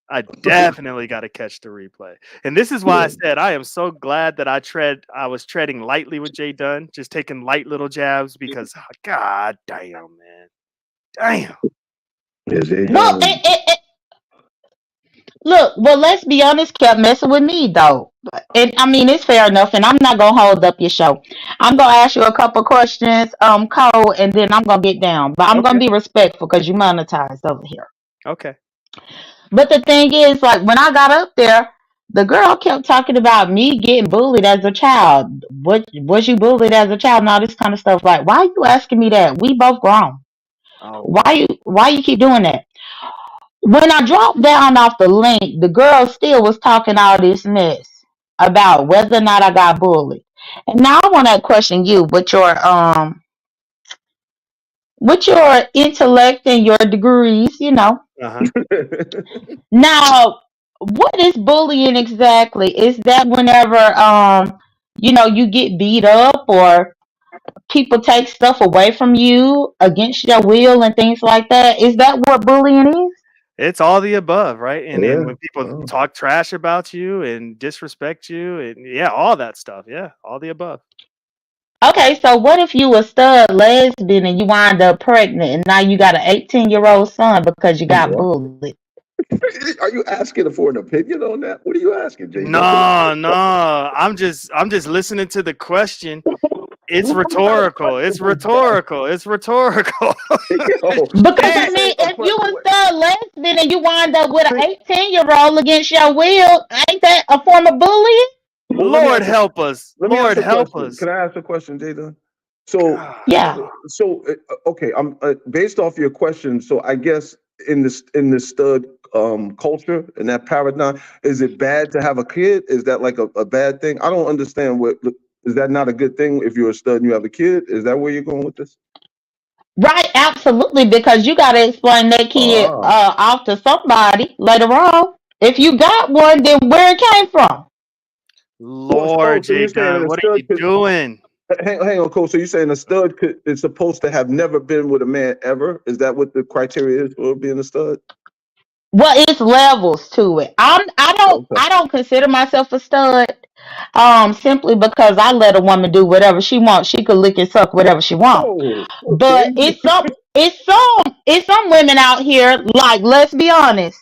I Right definitely got to catch the replay. And this is why I said I am so glad that I was treading lightly with Jay Dunn, just taking light little jabs because god damn, man. Damn. Yeah, Jay Well, Dunn. look, well, let's be honest, kept messing with me though. And I mean, it's fair enough, and I'm not gonna hold up your show. I'm gonna ask you a couple questions, Cole, and then I'm gonna get down. But I'm gonna be respectful because you monetized over here. Okay. But the thing is, like when I got up there, the girl kept talking about me getting bullied as a child. What was you bullied as a child and all this kind of stuff? Like, why are you asking me that? We both grown. Oh, Why you keep doing that? When I dropped down off the link, the girl still was talking all this mess about whether or not I got bullied. And now I want to question you with your intellect and your degrees, you know. Now, what is bullying exactly? Is that whenever you get beat up or people take stuff away from you against your will and things like that? Is that what bullying is? It's all the above, right? And then when people talk trash about you and disrespect you and all that stuff. Yeah, all the above. Okay, so what if you a stud lesbian and you wind up pregnant and now you got an 18-year-old son because you got bullied? Are you asking for an opinion on that? What are you asking, Jay? No. I'm just listening to the question. It's rhetorical. It's rhetorical. It's rhetorical. Because I mean, if you a stud lesbian and you wind up with an 18-year-old against your will, ain't that a form of bullying? Lord help us. Lord help us. Can I ask a question, Jada? So yeah. So okay, I'm based off your question. So I guess in the stud culture and that paradigm, is it bad to have a kid? Is that like a bad thing? I don't understand what. Is that not a good thing if you're a stud and you have a kid? Is that where you're going with this? Right, absolutely, because you got to explain that kid off to somebody later on. If you got one, then where it came from? Lord, Jay Dunn, what are you doing? Hang on, Cole. So you're saying a stud is supposed to have never been with a man ever? Is that what the criteria is for being a stud? Well, it's levels to it. I don't consider myself a stud. Simply because I let a woman do whatever she wants. She could lick and suck whatever she wants. But it's some women out here, like, let's be honest,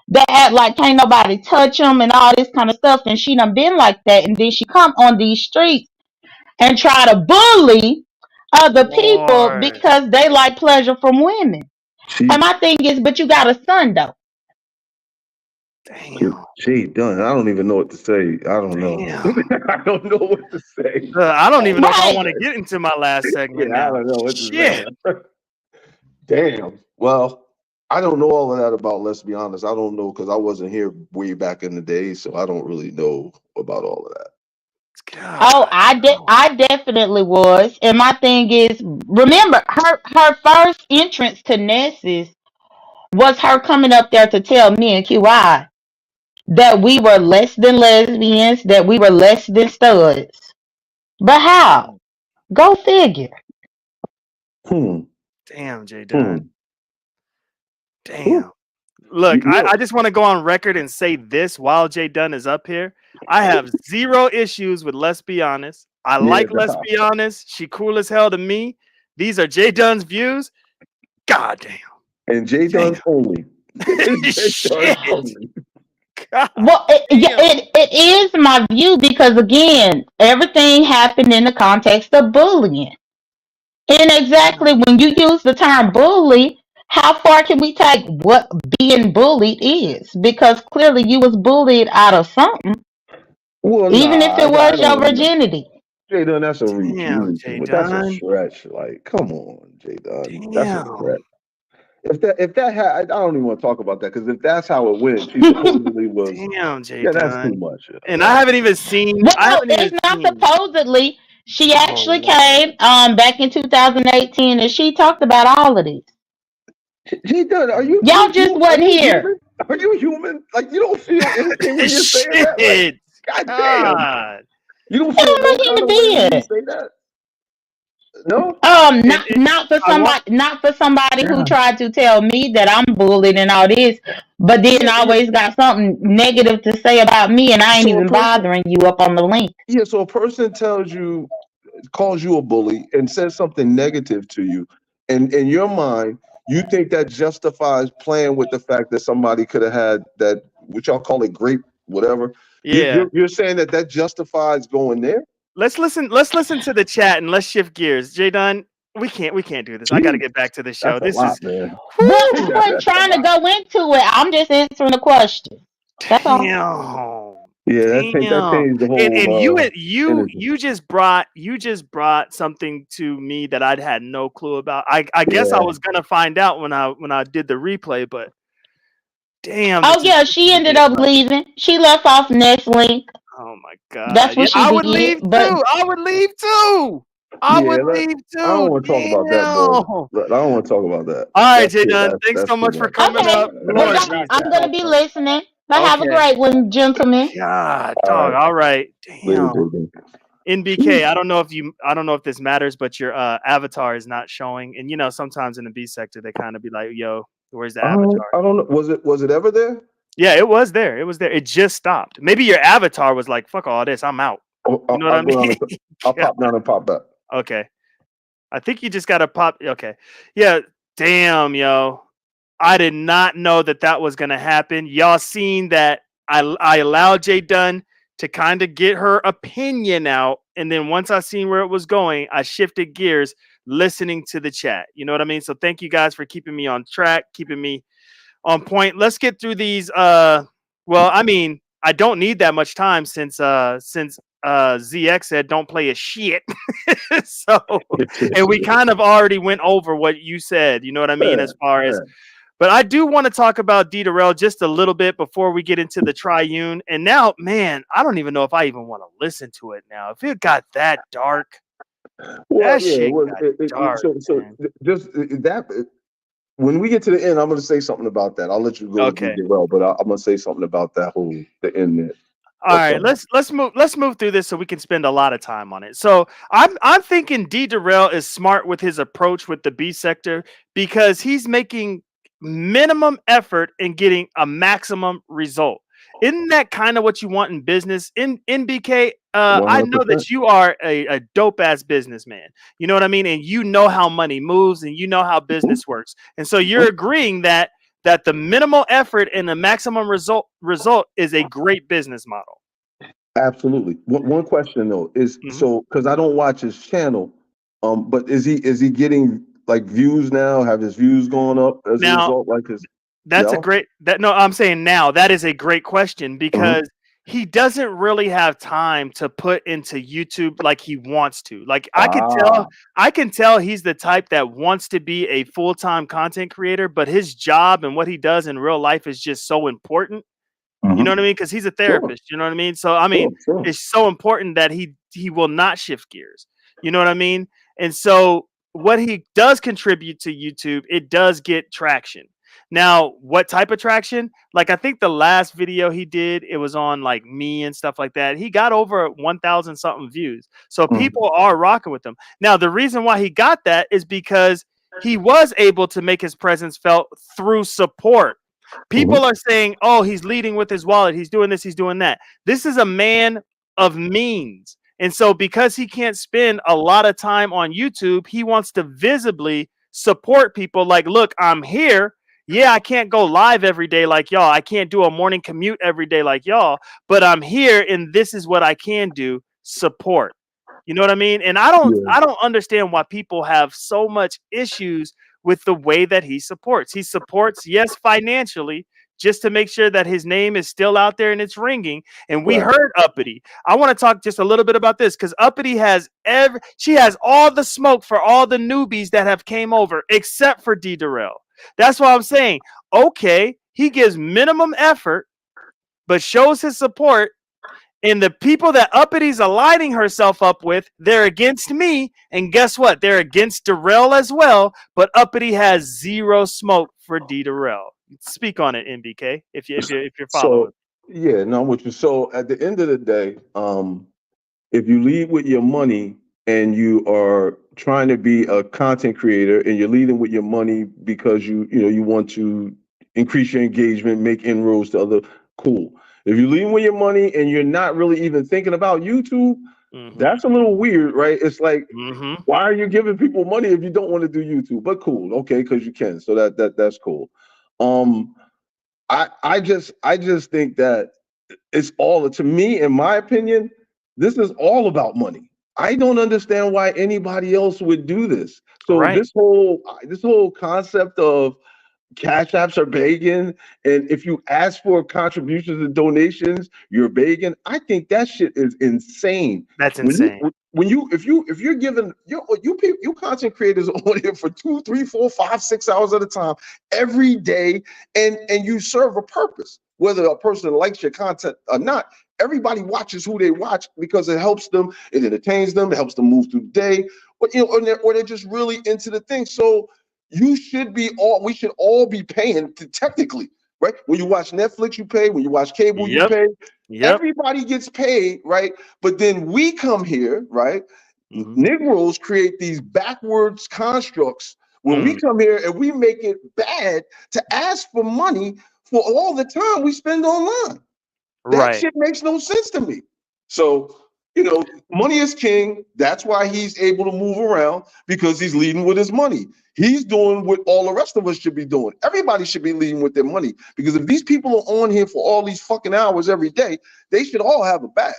that act like can't nobody touch them and all this kind of stuff. And she done been like that, and then she come on these streets and try to bully other people because they like pleasure from women. And my thing is, but you got a son though. Damn. Gee, done. I don't even know what to say. I don't know. I don't know what to say. I don't even know if I want to get into my last segment now. I don't know what to say. Damn. Well, I don't know all of that about. Let's be honest. I don't know because I wasn't here way back in the day, so I don't really know about all of that. Oh, God. I definitely was. And my thing is, remember her first entrance to Nessus was her coming up there to tell me and QI that we were less than lesbians, that we were less than studs. But how? Go figure. Hmm. Damn, J Hmm. Dunn. Damn. Whew. Look, You know, I just want to go on record and say this while J Dunn is up here. I have zero issues with Let's Be Honest. I yeah, like Let's Be Honest. She cool as hell to me. These are J Dunn's views. God damn. and J Damn. Dunn's only. J Dunn's Shit. only. God Well, damn. it is my view because again, everything happened in the context of bullying. And exactly when you use the term bully, how far can we take what being bullied is? Because clearly you was bullied out of something, Well, even if nah, it I was your don't. virginity. J Dunn, that's a Damn, huge, J but that's a Dunn. stretch. Like, come on, J Dunn, that's a Damn. stretch. I don't even want to talk about that because if that's how it went, she supposedly was. Damn, J Yeah, that's too Dunn. much. And I haven't even seen. Well, I no, haven't even it's not seen. supposedly. She Oh actually Lord. came back in 2018 and she talked about all of these. J Dunn, Y'all just are wasn't you here. human? Are you human? Like you don't feel anything when you're saying that? Like, Shit. goddamn, God. you don't What feel am I no kind human of way when you being? say that? No. And I want. Not for somebody who God. tried to tell me that I'm bullied and all this, but then Yeah, yeah. always got something negative to say about me, and I ain't So a even person, bothering you up on the link. yeah. So a person calls you a bully, and says something negative to you, and in your mind, you think that justifies playing with the fact that somebody could have had that, which y'all call it grape, whatever. Yeah. You're saying that justifies going there? Let's listen. Let's listen to the chat and let's shift gears. J Dunn, we can't do this. I got to Jeez, get back to the show. that's a This is. lot, man. Well, I Whew, wasn't That's a trying to lot. go into it. I'm just answering the question. That's all. damn. Yeah, that Damn. changed the And whole energy. you just brought something to me that I'd had no clue about. I guess I Yeah. was gonna find out when I did the replay, but damn, Oh yeah, this she is ended getting up much. leaving. She left off next link. Oh my That's god. Yeah, what she I would did. leave But too. I would leave too. I would Yeah, leave I don't too. want to talk about that, bro. Damn. I don't want to talk about that. All right, That's Jay it. Dunn. Thanks That's so too much for much. coming okay. up. Well, Lord y'all, Jesus. I'm gonna be listening. But have a Okay. great one, gentlemen. God, All dog. right, All right. later, Damn. Jason. NBK. I don't know if this matters, but your avatar is not showing. And you know, sometimes in the B sector, they kind of be like, "Yo, where's the avatar?" I don't know. Was it ever there? Yeah, it was there. It was there. It just stopped. Maybe your avatar was like, "Fuck all this. I'm out." You know what I'll I go down. mean? I'll Yeah. pop down and pop back. Okay. I think you just got to pop. Okay. Yeah. Damn, yo. I did not know that was going to happen. Y'all seen that I allowed Jay Dunn to kind of get her opinion out. And then once I seen where it was going, I shifted gears listening to the chat. You know what I mean? So thank you guys for keeping me on track, keeping me on point. Let's get through these. Well, I mean, I don't need that much time since ZX said don't play a shit. So, and we kind of already went over what you said. You know what I mean? Yeah, As far yeah. as, but I do want to talk about Derell just a little bit before we get into the Triune. And now, man, I don't even know if I even want to listen to it now. If it got that dark, Well, that yeah. shit got dark, man. Just that. When we get to the end, I'm going to say something about that. I'll let you go Okay. do well, but I'm going to say something about that the end there. All right, let's move through this so we can spend a lot of time on it. So I'm thinking Derell is smart with his approach with the B sector because he's making minimum effort and getting a maximum result. Isn't that kind of what you want in business? In NBK, I know 100%. that you are a dope ass businessman. You know what I mean, and you know how money moves and you know how business works, and so you're agreeing that the minimal effort and the maximum result is a great business model. Absolutely. One question though is so because I don't watch his channel, but is he getting like views now? Have his views gone up as a Now, result? Like his that's a no? great no, I'm saying now that is a great question because he doesn't really have time to put into YouTube like he wants to. Like I can tell he's the type that wants to be a full-time content creator, but his job and what he does in real life is just so important. You know what I mean? Because he's a therapist. You know what I mean? So I mean, it's so important that he will not shift gears. You know what I mean? And so what he does contribute to YouTube, it does get traction. Now, what type of traction? Like I think the last video he did, it was on like me and stuff like that. He got over 1,000 something views. So people are rocking with him. Now, the reason why he got that is because he was able to make his presence felt through support. People are saying, oh, he's leading with his wallet. He's doing this. He's doing that. This is a man of means. And so because he can't spend a lot of time on YouTube, he wants to visibly support people like, look, I'm here. Yeah, I can't go live every day like y'all. I can't do a morning commute every day like y'all, but I'm here and this is what I can do. Support. You know what I mean? And I don't understand why people have so much issues with the way that he supports. He supports, yes, financially, just to make sure that his name is still out there and it's ringing. And we heard Uppity. I want to talk just a little bit about this because Uppity has she has all the smoke for all the newbies that have came over except for Derell. That's why I'm saying, okay, he gives minimum effort, but shows his support. And the people that Uppity's aligning herself up with, they're against me. And guess what? They're against Derell as well. But Uppity has zero smoke for Derell. Speak on it, NBK, if you're following. So yeah, no, I'm with you. So at the end of the day, if you lead with your money and you are trying to be a content creator and you're leading with your money because you want to increase your engagement, make inroads to other, cool. If you're leading with your money and you're not really even thinking about YouTube, that's a little weird, right? It's like, why are you giving people money if you don't want to do YouTube? But cool, okay, because you can. So that's cool. I just think that it's all, to me, in my opinion, this is all about money. I don't understand why anybody else would do this. So this whole concept of Cash Apps are begging, and if you ask for contributions and donations, you're begging. I think that shit is insane. That's insane. If you're giving you content creators on here for 2, 3, 4, 5, 6 hours at a time every day, and you serve a purpose, whether a person likes your content or not. Everybody watches who they watch because it helps them, it entertains them, it helps them move through the day, or they're just really into the thing. So we should all be paying technically, right? When you watch Netflix, you pay. When you watch cable, you pay. Everybody gets paid, right? But then we come here, right? Negroes create these backwards constructs when we come here and we make it bad to ask for money for all the time we spend online. That shit makes no sense to me. So, money is king. That's why he's able to move around, because he's leading with his money. He's doing what all the rest of us should be doing. Everybody should be leading with their money, because if these people are on here for all these fucking hours every day, they should all have a bag.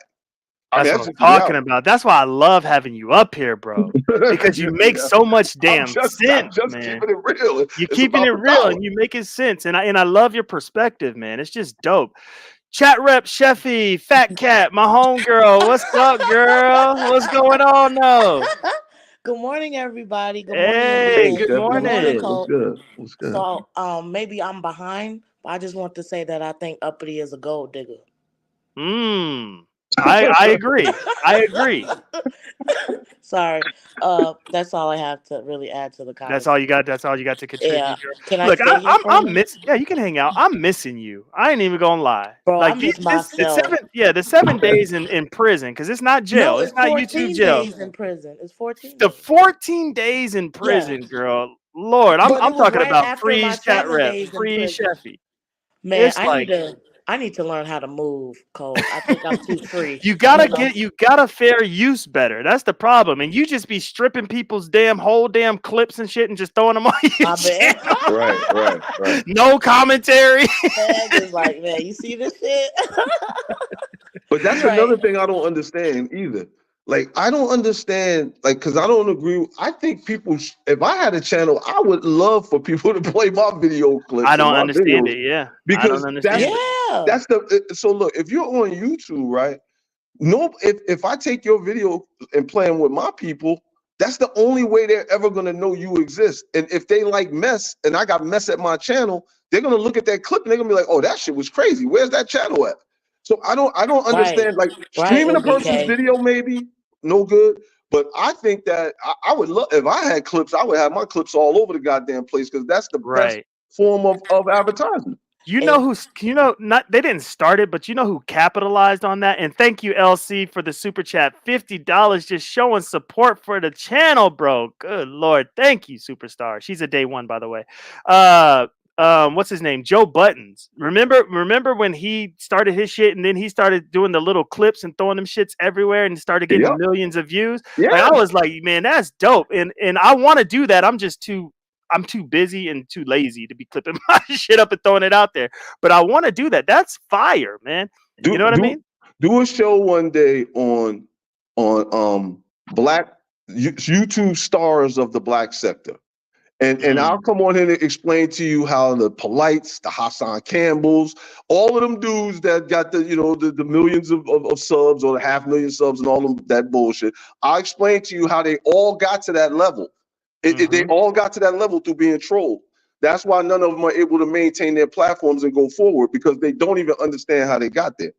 That's what I'm talking about. That's why I love having you up here, bro. Because you make so much damn sense, man. Keeping it real. You're keeping it real, and you making sense. And I love your perspective, man. It's just dope. Chat rep Sheffy, Fat Cat, my homegirl. What's up, girl? What's going on, though? Good morning, everybody. Good morning. Good morning. What's good? So, maybe I'm behind, but I just want to say that I think Uppity is a gold digger. I agree. I agree. Sorry. That's all I have to really add to the conversation. That's all you got. That's all you got to contribute. Yeah. Can Look, I'm missing. Yeah, you can hang out. I'm missing you. I ain't even gonna lie. Bro, like I miss myself. The 7 days in prison, because it's not jail. No, it's not YouTube jail. 14 days in prison. It's 14. The 14 days in prison, girl. Lord, I'm talking about free chat rep, free Sheffy. Man, I need to learn how to move, Cole. I think I'm too free. You gotta fair use better. That's the problem. And you just be stripping people's whole damn clips and shit and just throwing them on your channel. Right. No commentary. Just like, man, you see this shit? But that's another thing I don't understand either. Like, I don't understand, because I don't agree. I think people, if I had a channel, I would love for people to play my video clips. I don't understand it, yeah. Because Yeah. So look, if you're on YouTube, right? No, if I take your video and play them with my people, that's the only way they're ever gonna know you exist. And if they like mess, and I got mess at my channel, they're gonna look at that clip and they're gonna be like, "Oh, that shit was crazy. Where's that channel at?" So I don't Right. understand. Like Right, streaming a person's NBK. video, maybe no good. But I think that I would love if I had clips. I would have my clips all over the goddamn place because that's the best Right. form of advertising. You know And who's not they didn't start it, but you know who capitalized on that? And thank you, LC, for the super chat. $50 just showing support for the channel, bro. Good lord. Thank you, superstar. She's a day one, by the way. What's his name? Joe Buttons. Remember when he started his shit and then he started doing the little clips and throwing them shits everywhere and started getting Yep. millions of views? Yeah. Like I was like, man, that's dope. And I want to do that. I'm too busy and too lazy to be clipping my shit up and throwing it out there. But I want to do that. That's fire, man. You know what I mean? Do a show one day on black YouTube stars of the black sector. And I'll come on here and explain to you how the Polites, the Hassan Campbells, all of them dudes that got the millions of subs or the 500,000 subs and all of that bullshit. I'll explain to you how they all got to that level. They all got to that level through being trolled. That's why none of them are able to maintain their platforms and go forward because they don't even understand how they got there.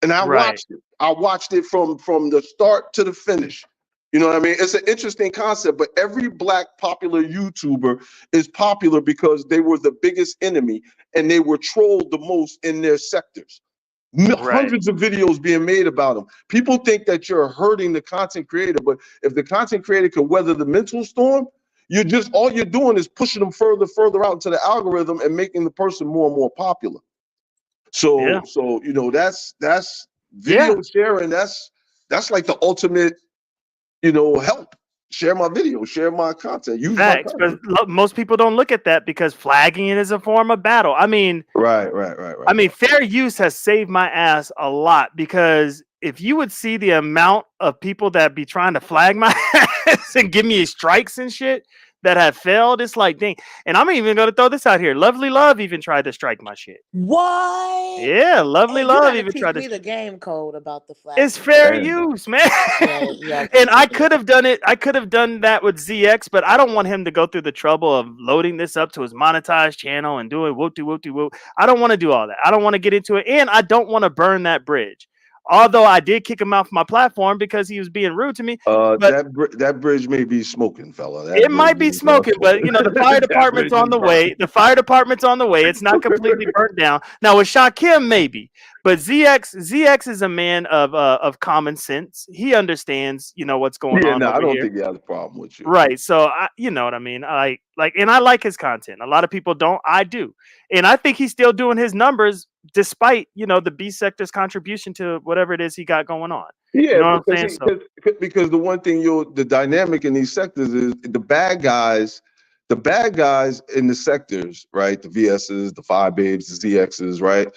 And I watched it. I watched it from the start to the finish. You know what I mean? It's an interesting concept, but every black popular YouTuber is popular because they were the biggest enemy and they were trolled the most in their sectors. Hundreds of videos being made about them. People think that you're hurting the content creator, but if the content creator can weather the mental storm, all you're doing is pushing them further out into the algorithm and making the person more and more popular. So that's video sharing. That's like the ultimate, help. Share my video, share my content, use my content. But most people don't look at that because flagging it is a form of battle. I mean, right. I mean, fair use has saved my ass a lot because if you would see the amount of people that be trying to flag my ass and give me strikes and shit that have failed, it's like, dang. And I'm even going to throw this out here. Lovely Love even tried to strike my shit. What? Yeah, Lovely Love even tried to. Teach me the game code about the flag. It's fair use, man. And I could have done it. I could have done that with ZX, but I don't want him to go through the trouble of loading this up to his monetized channel and doing whoop-de-whoop-de-whoop. I don't want to do all that. I don't want to get into it, and I don't want to burn that bridge. Although I did kick him off my platform because he was being rude to me. But that bridge may be smoking, fella. It might be smoking, but the fire department's on the way. The fire department's on the way. It's not completely burnt down. Now with Shakim, maybe, but ZX is a man of common sense. He understands, what's going on. I don't here. think he has a problem with you. Right. So you know what I mean. And I like his content. A lot of people don't. I do, and I think he's still doing his numbers despite the B sector's contribution to whatever it is he got going on. Yeah, you know what I'm saying? Because the one thing the dynamic in these sectors is the bad guys in the sectors, right? The VSs, the Five Babes, the ZXs, right?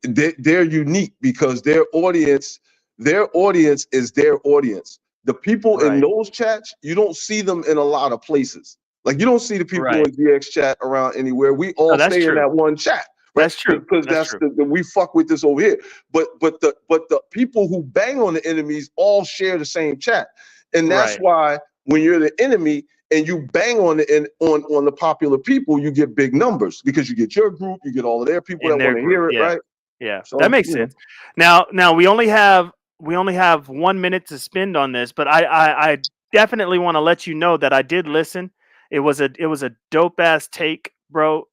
They're unique because their audience is their audience. The people in those chats, you don't see them in a lot of places. Like you don't see the people in ZX chat around anywhere. We all stay in that one chat. Right? That's true. Because that's we fuck with this over here. But the people who bang on the enemies all share the same chat, and that's why when you're the enemy and you bang on the popular people, you get big numbers because you get your group, you get all of their people that want to hear it, right? Yeah, so, that makes sense. Now we only have 1 minute to spend on this, but I definitely want to let you know that I did listen. It was a dope ass take, bro.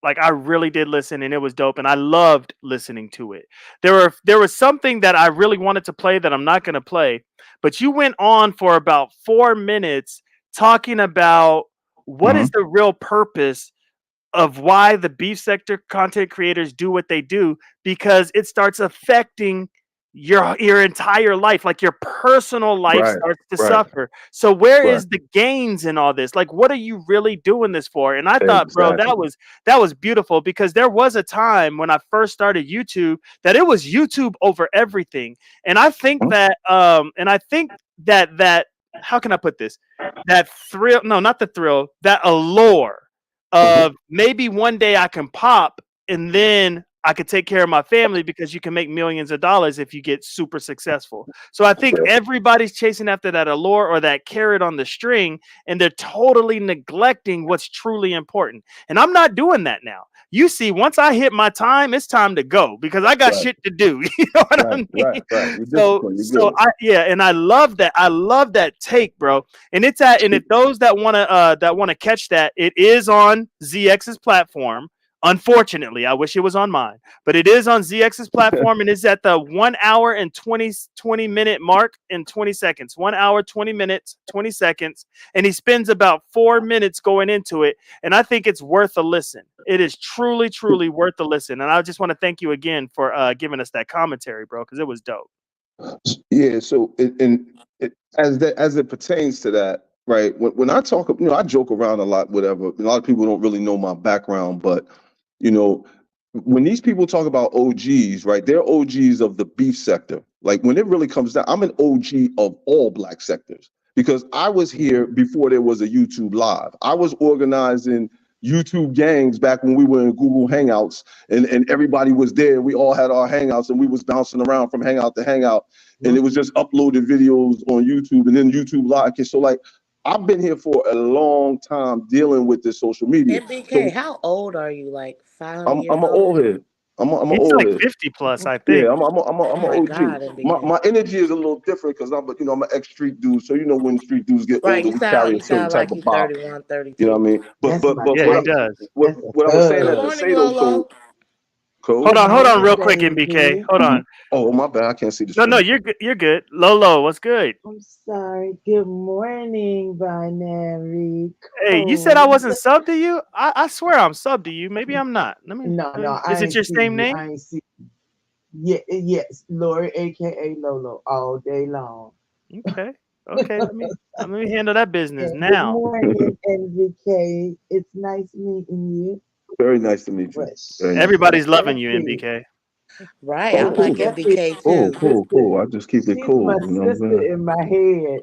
Like I really did listen and it was dope and I loved listening to it. There was something that I really wanted to play that I'm not going to play, but you went on for about 4 minutes talking about what is the real purpose of why the beef sector content creators do what they do, because it starts affecting your entire life, like your personal life starts to suffer. So where is the gains in all this? Like, what are you really doing this for? And I thought, bro, that was beautiful because there was a time when I first started YouTube that it was YouTube over everything. And I think that that how can I put this? That thrill, no, not the thrill, that allure of maybe one day I can pop and then I could take care of my family because you can make millions of dollars if you get super successful. So I think everybody's chasing after that allure or that carrot on the string, and they're totally neglecting what's truly important. And I'm not doing that now. You see, once I hit my time, it's time to go because I got shit to do. You know what I mean? Right. You're So, disciplined. You're good. and I love that. I love that take, bro. And it's and if those that wanna catch that, it is on ZX's platform. Unfortunately, I wish it was on mine, but it is on ZX's platform and it's at the 1 hour and 20 minute mark in 20 seconds. 1 hour, 20 minutes, 20 seconds. And he spends about 4 minutes going into it. And I think it's worth a listen. It is truly, truly worth a listen. And I just want to thank you again for giving us that commentary, bro, because it was dope. Yeah. So, as it pertains to that, right? When I talk, I joke around a lot, whatever. A lot of people don't really know my background, but when these people talk about OGs, right? They're OGs of the beef sector. Like when it really comes down, I'm an OG of all Black sectors because I was here before there was a YouTube Live. I was organizing YouTube gangs back when we were in Google Hangouts and everybody was there. We all had our hangouts and we was bouncing around from hangout to hangout. And it was just uploaded videos on YouTube and then YouTube Live. So like, I've been here for a long time dealing with this social media. NBK, how old are you? Like 5 I'm years an old? old head. I'm an It's old like head. 50 plus, I think. Yeah, I'm an OG. God, NBK. My energy is a little different because I'm an ex-street dude. So when street dudes get Right, older, you we carry a sound certain type like of you pop. 31, 32. You know what I mean? But Yeah, he does. what I was saying Good at the morning, Sato Lolo. Hold on, real quick, NBK. Hold on. Oh, my bad. I can't see the No, screen. you're good. You're good. Lolo, what's good? I'm sorry. Good morning, binary Hey, you said I code. wasn't sub to you? I swear I'm sub to you. Maybe I'm not. No, Is I it ain't your see same you. name? I ain't see you. Yeah, yes, Lori, aka Lolo, all day long. Okay. Let me handle that business And good now. morning, NVK. It's nice meeting you. Very nice to meet you. Very nice. Everybody's loving you, NBK. Right, I Oh, like cool. NBK Cool, too. cool. I just keep it She's cool. my You know what I'm sister saying? in my head.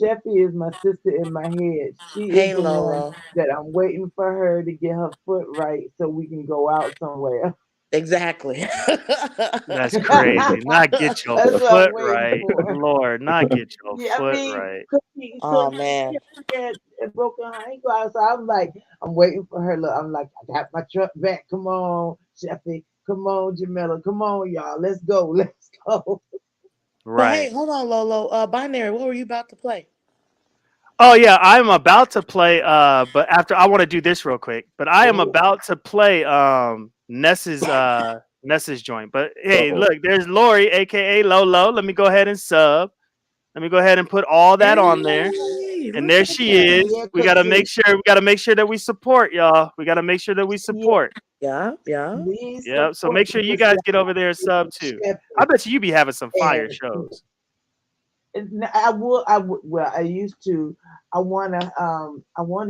Sheffy is my sister in my head. She is Hey, the one Lolo. that I'm waiting for her to get her foot right so we can go out somewhere. Exactly. That's crazy. Not get your That's what foot I'm waiting right. for. Lord, not get your Yeah, I foot mean, right. Oh, cause man. had broken her ankle out, so I'm like, I'm waiting for her. Look, I'm like, I got my truck back. Come on, Sheffy. Come on, Jamila. Come on, y'all. Let's go. Let's go. But hey, Right. hold on, Lolo. Binary, what were you about to play? Oh yeah, I'm about to play but after I want to do this real quick. But I am about to play Ness's joint. But hey, look, there's Lori, aka Lolo. Let me go ahead and sub. Let me go ahead and put all that on there. Hey, And look there at she that. is. Yeah, We gotta make sure that we support, y'all. We gotta make sure that we support. Yeah. Please Yeah. So support make sure you guys get over there and sub too. I bet you be having some fire shows. I would. Well, I used to. I wanna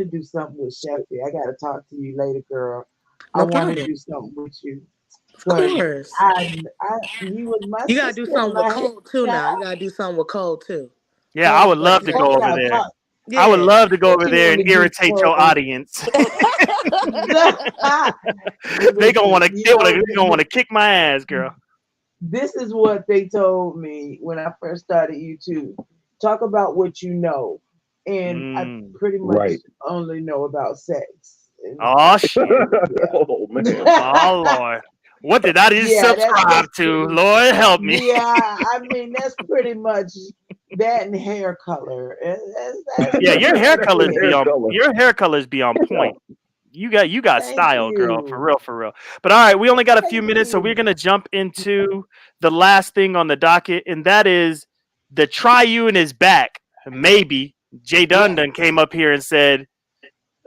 do something with Sheffy. I gotta talk to you later, girl. I No want to problem. do something with you. Of But course. you was my You gotta sister do in something with my head. Cole too now. You gotta do something with Cole too. Yeah, I Cole would is like love to go over Okay, there. talk. I would Yeah. love to go What over you there want and to do, irritate your Cole? audience. They gonna want to. You They know, gonna want to kick my ass, girl. this is what they told me when I first started YouTube. Talk about what you know, and I pretty much Right. only know about sex. Oh shit. Oh man. Oh Lord. What did I just Yeah, subscribe that's to? Lord help me. yeah. I mean, that's pretty much that and hair color. That's Yeah, pretty your hair much colors it. be on. color. Your hair colors be on point. You got Thank style, girl, for you. real, for real. But all right, we only got a few Thank minutes, so we're you. gonna jump into the last thing on the docket, and that is the Triune is back. Maybe Jay Dunn Yes. came up here and said,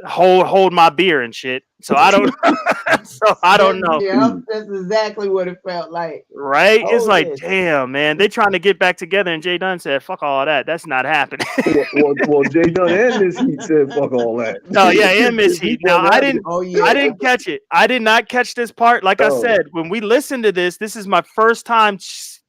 "Hold my beer" and shit. So I don't. So I don't know. Yep, that's exactly what it felt like. Right? It's Hold like, this. damn, man. They trying to get back together, and Jay Dunn said, "Fuck all that. That's not happening." Well, Jay Dunn and Miss Heat said fuck all that. No, yeah, and Miss Heat. Now I didn't Oh yeah. catch it. I did not catch this part. Like I Oh. said, when we listened to this, this is my first time.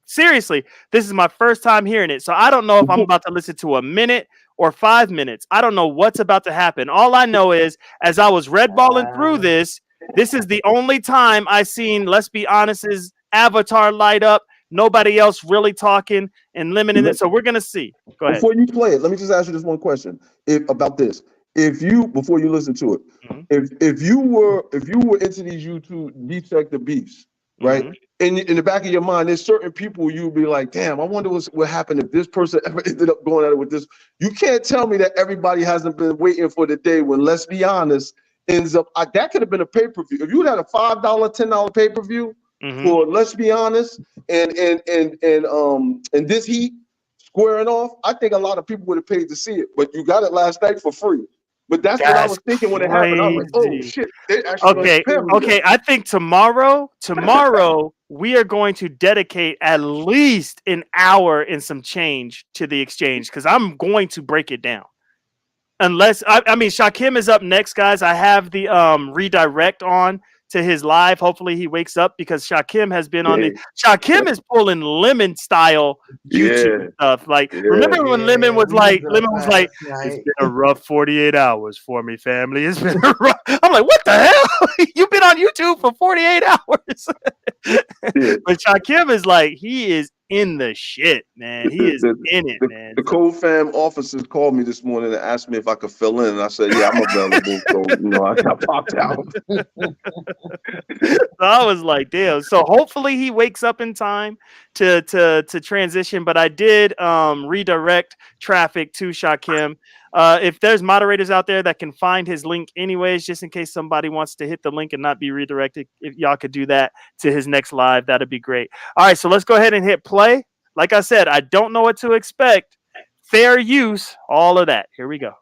Seriously, this is my first time hearing it. So I don't know if I'm about to listen to a minute or 5 minutes. I don't know what's about to happen. All I know is, as I was red balling through this, This is the only time I seen, let's be honest's avatar light up. Nobody else really talking and limiting it. So we're gonna see. Go ahead. Before you play it, let me just ask you this one question about this. If you, before you listen to it, if you were into these YouTube beef sector beefs, right? In the back of your mind, there's certain people you'd be like, damn, I wonder what happened if this person ever ended up going at it with this. You can't tell me that everybody hasn't been waiting for the day when, let's be honest, ends up. That could have been a pay-per-view. If you had a $5, $10 pay-per-view for, let's be honest, and this heat squaring off, I think a lot of people would have paid to see it. But you got it last night for free. But that's what I was thinking when it happened. I was like, oh shit. Okay. I think tomorrow we are going to dedicate at least an hour and some change to the exchange because I'm going to break it down. Unless I mean Shakim is up next, guys. I have the redirect on to his live. Hopefully he wakes up because Shakim has been on the Shakim is pulling Lemon style YouTube stuff. Like remember when Lemon was like it's been a rough 48 hours for me, family. It's been a rough. I'm like, what the hell? You've been on YouTube for 48 hours. But Shakim is like, he is in the shit, man. He is in it, man. The Code Fam officers called me this morning and asked me if I could fill in, and I said, "Yeah, I'm available." So I got popped out. So I was like, "Damn!" So hopefully he wakes up in time to transition. But I did redirect traffic to Shakim. If there's moderators out there that can find his link, anyways, just in case somebody wants to hit the link and not be redirected, if y'all could do that to his next live, that'd be great. All right, so let's go ahead and hit play. Like I said, I don't know what to expect. Fair use, all of that. Here we go.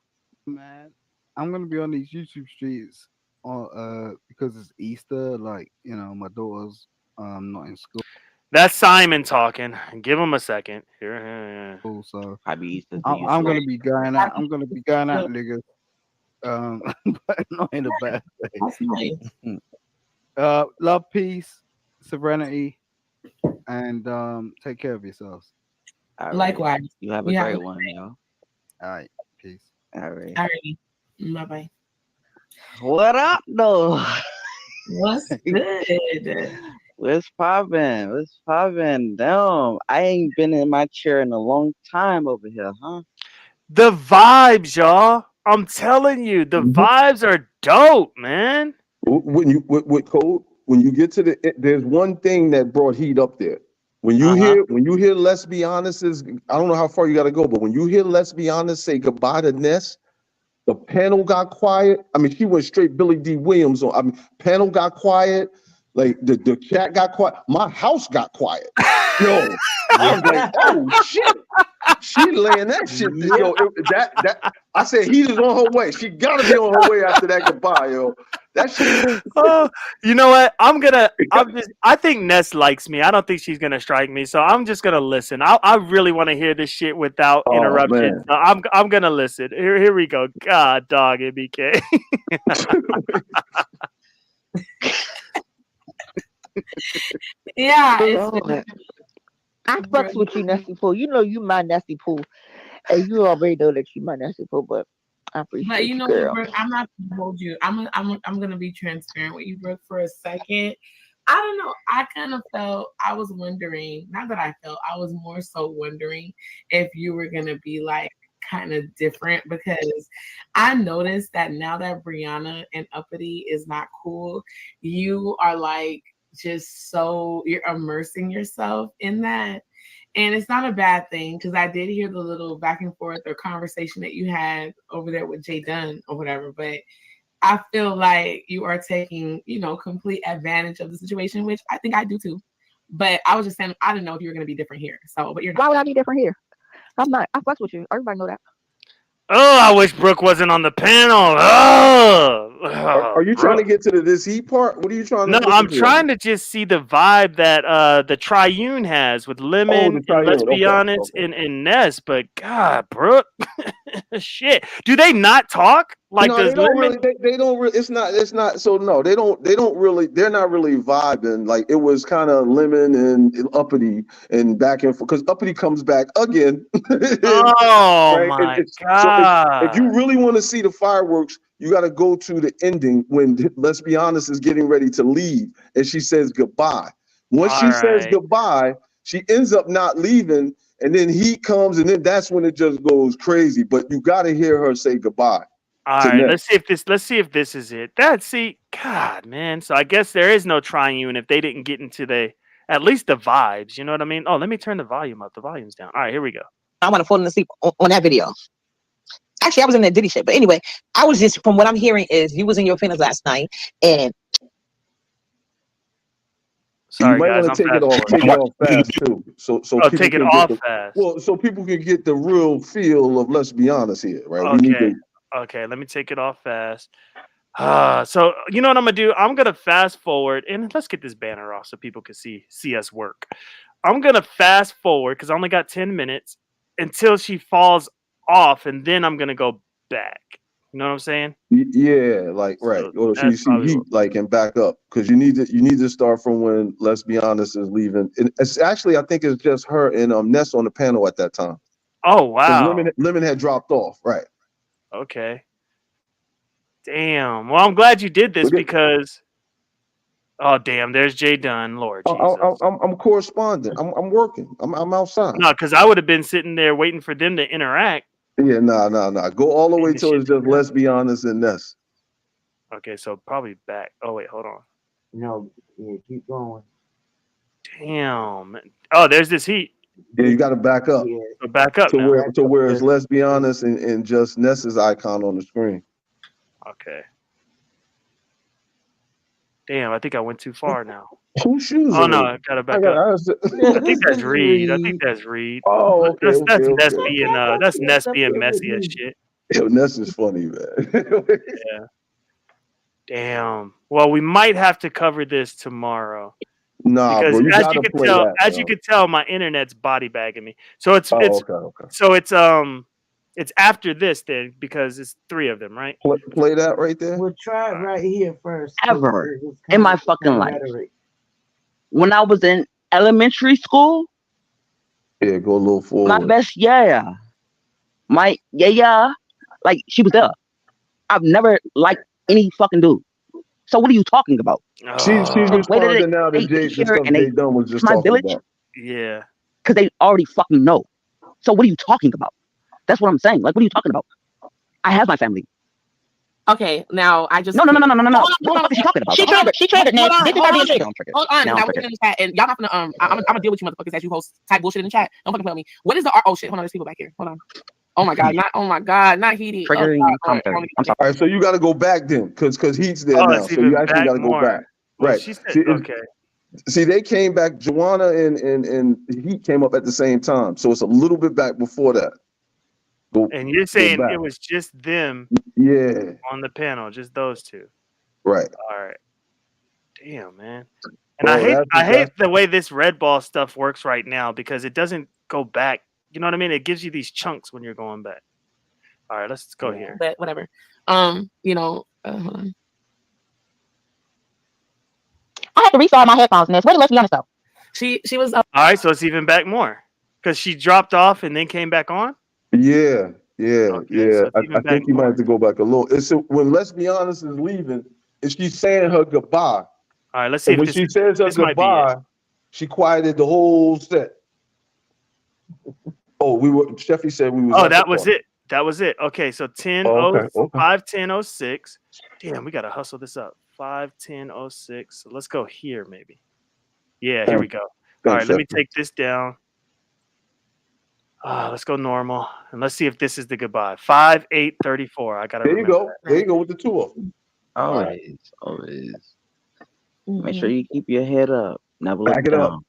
Man, I'm gonna be on these YouTube streets because it's Easter. Like, you know, my daughter's not in school. That's Simon talking. Give him a second. Here. So I'm gonna be going out. I'm gonna be going out, niggas. But not in a bad way. Love, peace, serenity, and take care of yourselves. Likewise. You have a great one, yo. All right. Peace. All right. Bye bye. What up, though? What's good? What's poppin'? What's poppin'? Damn, I ain't been in my chair in a long time over here, huh? The vibes, y'all. I'm telling you, the vibes are dope, man. When you with Code, when you get to there's one thing that brought heat up there. When you hear let's be honest, I don't know how far you gotta go, but when you hear let's be honest say goodbye to Ness, the panel got quiet. I mean, she went straight Billy D. Williams on. I mean, panel got quiet. Like the chat got quiet. My house got quiet. Yo, I was like, oh shit. She laying that shit. Yo, that I said heat is on her way. She gotta be on her way after that goodbye, yo. That shit. Oh, you know what? I think Ness likes me. I don't think she's gonna strike me. So I'm just gonna listen. I really want to hear this shit without interruption. So I'm gonna listen. Here we go. God dog NBK. Yeah. I fucks with you, Nesty Pool. You know you my Nesty Pool. And you already know that you my Nesty Pool, but I appreciate But you know, girl. Brooke, I'm not gonna hold you. I'm gonna be transparent with you, Brooke, for a second. I don't know. I kind of felt, I was wondering, not that I felt, I was more so wondering if you were gonna be like kind of different, because I noticed that now that Brianna and Uppity is not cool, you are like just so, you're immersing yourself in that. And it's not a bad thing, because I did hear the little back and forth or conversation that you had over there with Jay Dunn or whatever, but I feel like you are taking, you know, complete advantage of the situation, which I think I do too. But I was just saying, I didn't know if you were going to be different here. So, but you're not. Why would I be different here? I'm not. I fucks with you. Everybody know that. Oh, I wish Brooke wasn't on the panel. Oh, are you trying to get to this heat part? What are you trying to? No, I'm trying to just see the vibe that the Triune has with Lemon. Let's be honest, and Ness. But God, Brooke. Shit. Do they not talk? Like, No, does they don't Lemon? really. They don't really. It's not. So no, they don't. They don't really. They're not really vibing. Like it was kind of Lemon and Uppity and back and forth because Uppity comes back again. Oh Right. my So if you god. really want to see the fireworks, you got to go to the ending when Let's Be Honest is getting ready to leave and she says goodbye. Once All she says right. goodbye, she ends up not leaving, and then he comes, and then that's when it just goes crazy. But you got to hear her say goodbye All to right. Ness. Let's see if this is it. God, man. So I guess there is no Triune if they didn't get into at least the vibes. You know what I mean? Oh, let me turn the volume up. The volume's down. All right, here we go. I want to fall asleep on that video. Actually, I was in that Diddy shit. But anyway, I was just, from what I'm hearing is you was in your feelings last night. And You Sorry, might guys. want I'm to take fast it forwarding. off fast too, so Oh, people take it can get off the fast. so people can get the real feel of Let's Be Honest here, right? We need Okay. to. Okay. Let me take it off fast. So you know what I'm gonna do? I'm gonna fast forward and let's get this banner off so people can see us work. I'm gonna fast forward because I only got 10 minutes until she falls off, and then I'm gonna go back. You know what I'm saying? Yeah, like right. So Or so you that's see probably heat what. like and back up because you need to start from when Let's Be Honest is leaving. And it's actually I think it's just her and Ness on the panel at that time Oh because wow. Lemon had dropped off. Right. Okay. Damn. Well, I'm glad you did this because. Oh damn. There's Jay Dunn. Lord Jesus. I'm corresponding. I'm working. I'm outside. No, because I would have been sitting there waiting for them to interact. Yeah, nah. Go all the way And this till shit it's just didn't happen. Let's Be Honest and Ness. Okay, so probably back. Oh wait, hold on. No, yeah, keep going. Damn. Oh, there's this heat. Yeah, you got to back up Yeah, So back up to now. where it's Let's Be Honest and just Ness's icon on the screen. Okay. Damn, I think I went too far now. Whose shoes Oh are no, those? I gotta back up. I think that's Reed. I think that's Reed. Oh, okay. That's Ness being messy as yeah. shit. Yo, Ness is funny, man. Yeah. Damn. Well, we might have to cover this tomorrow. Nah, Because bro, you as you gotta can play tell, that, bro. my internet's body bagging me. So it's after this then because it's 3 of them, right? Play that right there. We'll try it right here first. ever in my fucking life. When I was in elementary school, Yeah, go a little forward. my best like she was there. I've never liked any fucking dude. So what are you talking about? She's responding now to the stuff Jay Dunn was just my talking village about. Yeah. because they already fucking know. So what are you talking about? That's what I'm saying. Like, what are you talking about? I have my family. Okay, now I just No. Hold on, What the fuck is she talking about? She triggered, man. This is her being triggered. Hold on. Now we're in the chat, and y'all not gonna I'm gonna deal with you motherfuckers as you host type bullshit in the chat. Don't fucking play with me. What is the oh shit? Hold on, there's people back here. Hold on. Oh my god, not Heaty. Triggering commentary. I'm sorry. All right, so you got to go back then, because Heat's there now. So you actually got to go back. Well, right. She said, okay. See, they came back. Joanna and Heat came up at the same time, so it's a little bit back before that. And you're saying it was just them on the panel, just those 2. Right. All right. Damn, man. And I hate the way this red ball stuff works right now because it doesn't go back. You know what I mean? It gives you these chunks when you're going back. All right, let's go here. But whatever. Hold on. I had to restart my headphones, Ness. Where did Let's Be Honest though? She was All right, so it's even back more because she dropped off and then came back on. Yeah. So I think you might have to go back a little. It's when Let's Be Honest is leaving, and she's saying her goodbye. All right, let's see. And when she says her goodbye, she quieted the whole set. Oh, Sheffy said we was. Oh, that was it. That was it. Okay, so 5:10:06. Damn, we gotta hustle this up. 5:10:06. So let's go here, maybe. Yeah, here we go. All right, let me take this down. Let's go normal, and let's see if this is the goodbye. 5:08:34. I gotta. There you go. There you go with the 2 of them. Always. Make sure you keep your head up. Never look Back it down. up.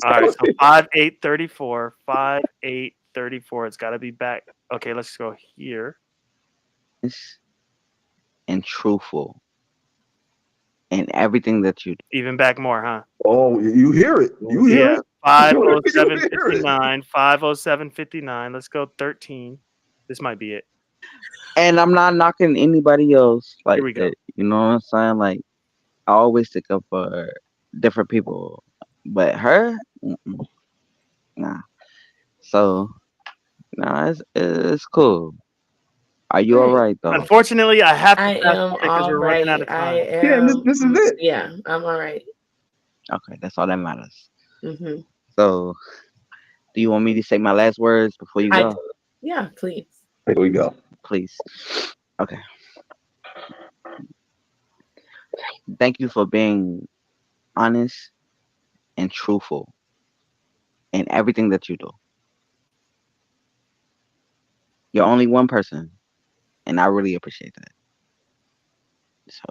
All right, so 5:08:34. 5:08:34. It's got to be back. Okay, let's go here. And truthful in everything that you do. Even back more, huh? Oh, you hear it. You hear it. 5:07:59. 5:07:59. Let's go 13. This might be it. And I'm not knocking anybody else Here like we go. that. You know what I'm saying? Like I always stick up for different people, but her, nah. So nah, it's cool. Are you all Right. right though? Unfortunately, I have to I fast am forward because all we're running out right. of I time. Yeah, and am. this is it. Yeah, I'm all right. Okay, that's all that matters. Mm-hmm. So, do you want me to say my last words before you I go? yeah, please. Here we go. Please. Okay. Thank you for being honest and truthful in everything that you do. You're only one person, and I really appreciate that. So,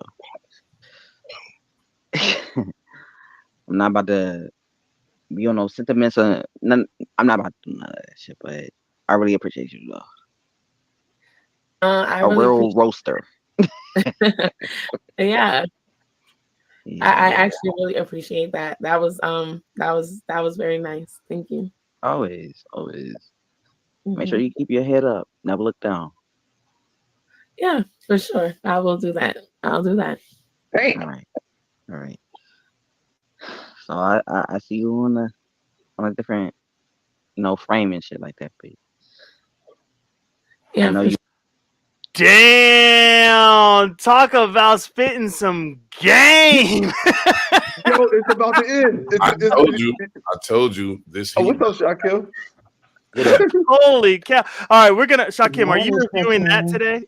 I'm not about to be on no sentiments or none. I'm not about to do none of that shit, but I really appreciate you, though. I A really real appreciate. roaster. Yeah, I Yeah, actually really appreciate that. That was very nice. Thank you. always, always. Make Hmm. sure you keep your head up. Never look down. Yeah, for sure. I will do that. I'll do that. Hey. All right, all right. So I see you on a different frame and shit like that. But I Yeah, know for you. sure. Damn! Talk about spitting some game. Yo, it's about to end. I told you this Oh, heat. what's up, Shaquille? What up? Holy cow! All right, we're gonna Shakim. Are you Morning, reviewing that Shaquem. today?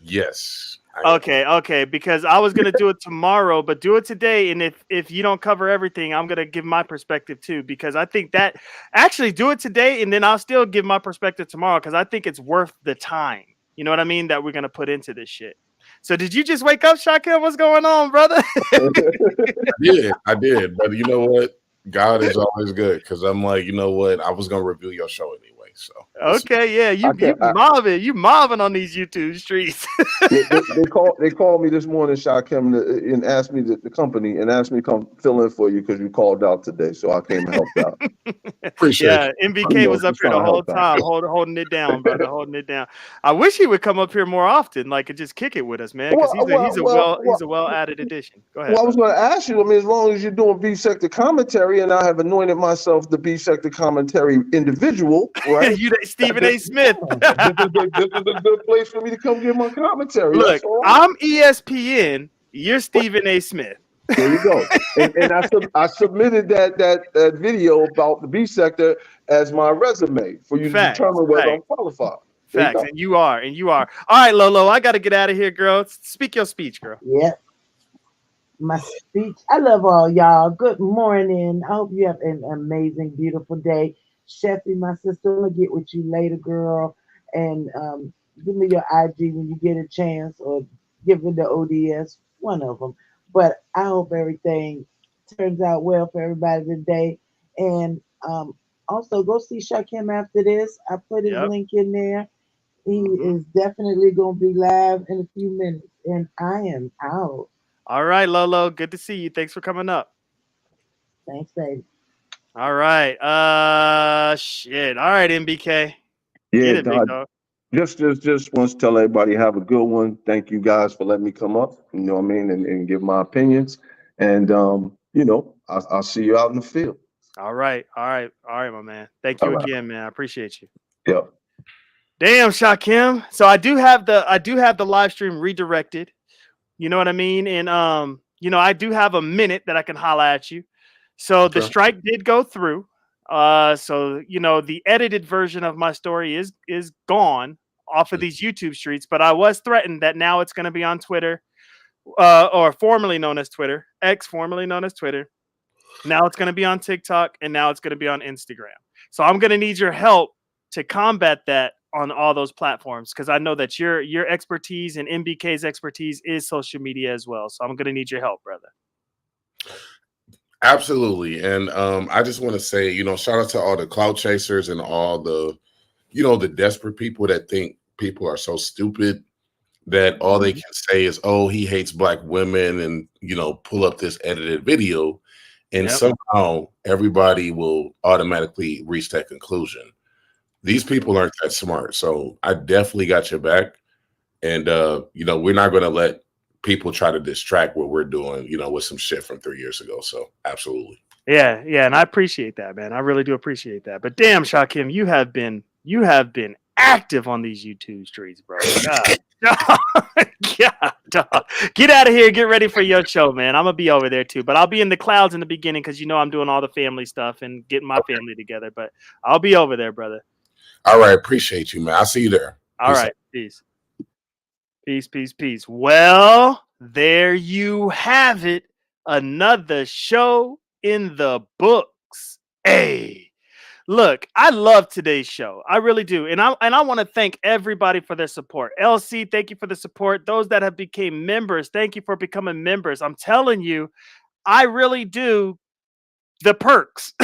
Yes. I am. Okay, because I was gonna do it tomorrow, but do it today. And if you don't cover everything, I'm gonna give my perspective too, because I think that actually do it today, and then I'll still give my perspective tomorrow, because I think it's worth the time. You know what I mean? That we're gonna put into this shit. So did you just wake up, Shaquille? What's going on, brother? I did. But you know what? God is always good, because I'm like, you know what? I was gonna review your show anyway. So Okay, yeah, you mobbing on these YouTube streets. They called me this morning, Shaquem, and asked me the company and asked me to come fill in for you because you called out today. So I came and helped out. Appreciate Yeah, you. NBK was up just here the trying to whole help out. time, holding it down, brother, holding it down. I wish he would come up here more often, like, and just kick it with us, man, because he's a well added addition. Go ahead, Well, I was brother. going to ask you. I mean, as long as you're doing B sector commentary, and I have anointed myself the B sector commentary individual, right? You Stephen A. Smith. This is a good place for me to come give my commentary. Look, That's all. I'm ESPN. You're Stephen A. Smith. There you go. And I submitted that video about the B sector as my resume for you to determine whether I'm qualified. Facts, and you are. All right, Lolo, I got to get out of here, girl. Speak your speech, girl. Yep. My speech. I love all y'all. Good morning. I hope you have an amazing, beautiful day. Sheffy, my sister, I'm gonna get with you later, girl. And give me your IG when you get a chance, or give me the ODS, one of them. But I hope everything turns out well for everybody today. And also go see Shakim after this. I put his link in there. He is definitely gonna be live in a few minutes. And I am out. All right, Lolo. Good to see you. Thanks for coming up. Thanks, baby. All right. Shit. All right, NBK. Yeah, Get it, big Todd. dog. Just wants to tell everybody have a good one. Thank you guys for letting me come up. You know what I mean, and give my opinions. And I'll see you out in the field. All right, my man. Thank you again, man. I appreciate you. Yep. Damn, Shakim. So I do have the live stream redirected. You know what I mean? And I do have a minute that I can holla at you. So the strike did go through. So the edited version of my story is gone off of these YouTube streets, but I was threatened that now it's going to be on Twitter, or formerly known as Twitter, X, formerly known as Twitter. Now it's going to be on TikTok, and now it's going to be on Instagram. So I'm going to need your help to combat that on all those platforms, because I know that your expertise and NBK's expertise is social media as well. So I'm going to need your help, brother. Absolutely. And I just want to say, shout out to all the clout chasers and all the, the desperate people that think people are so stupid that all they can say is, oh, he hates black women, and, pull up this edited video. And somehow everybody will automatically reach that conclusion. These people aren't that smart. So I definitely got your back. And we're not gonna let people try to distract what we're doing, with some shit from 3 years ago. So absolutely. Yeah, and I appreciate that, man. I really do appreciate that. But damn, Shakim, you have been active on these YouTube streets, bro. God, dog. Get out of here. Get ready for your show, man. I'm gonna be over there too, but I'll be in the clouds in the beginning because I'm doing all the family stuff and getting my family together. But I'll be over there, brother. All right, appreciate you, man. I'll see you there. All right, peace. Peace. Well, there you have it. Another show in the books. Hey, look, I love today's show. I really do. And I want to thank everybody for their support. LC, thank you for the support. Those that have become members, thank you for becoming members. I'm telling you, I really do the perks.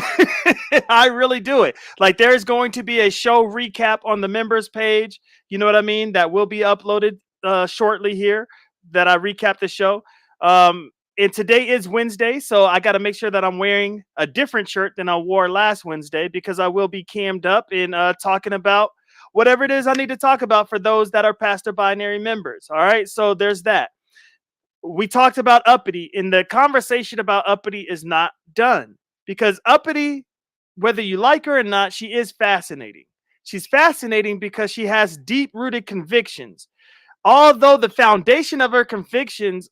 I really do it. Like, there's going to be a show recap on the members page. You know what I mean? That will be uploaded shortly here, that I recap the show. And today is Wednesday, so I got to make sure that I'm wearing a different shirt than I wore last Wednesday, because I will be cammed up and talking about whatever it is I need to talk about for those that are Pastor Binary members. All right, so there's that. We talked about Uppity, and the conversation about Uppity is not done, because Uppity, whether you like her or not, she is fascinating. She's fascinating because she has deep-rooted convictions. Although the foundation of her convictions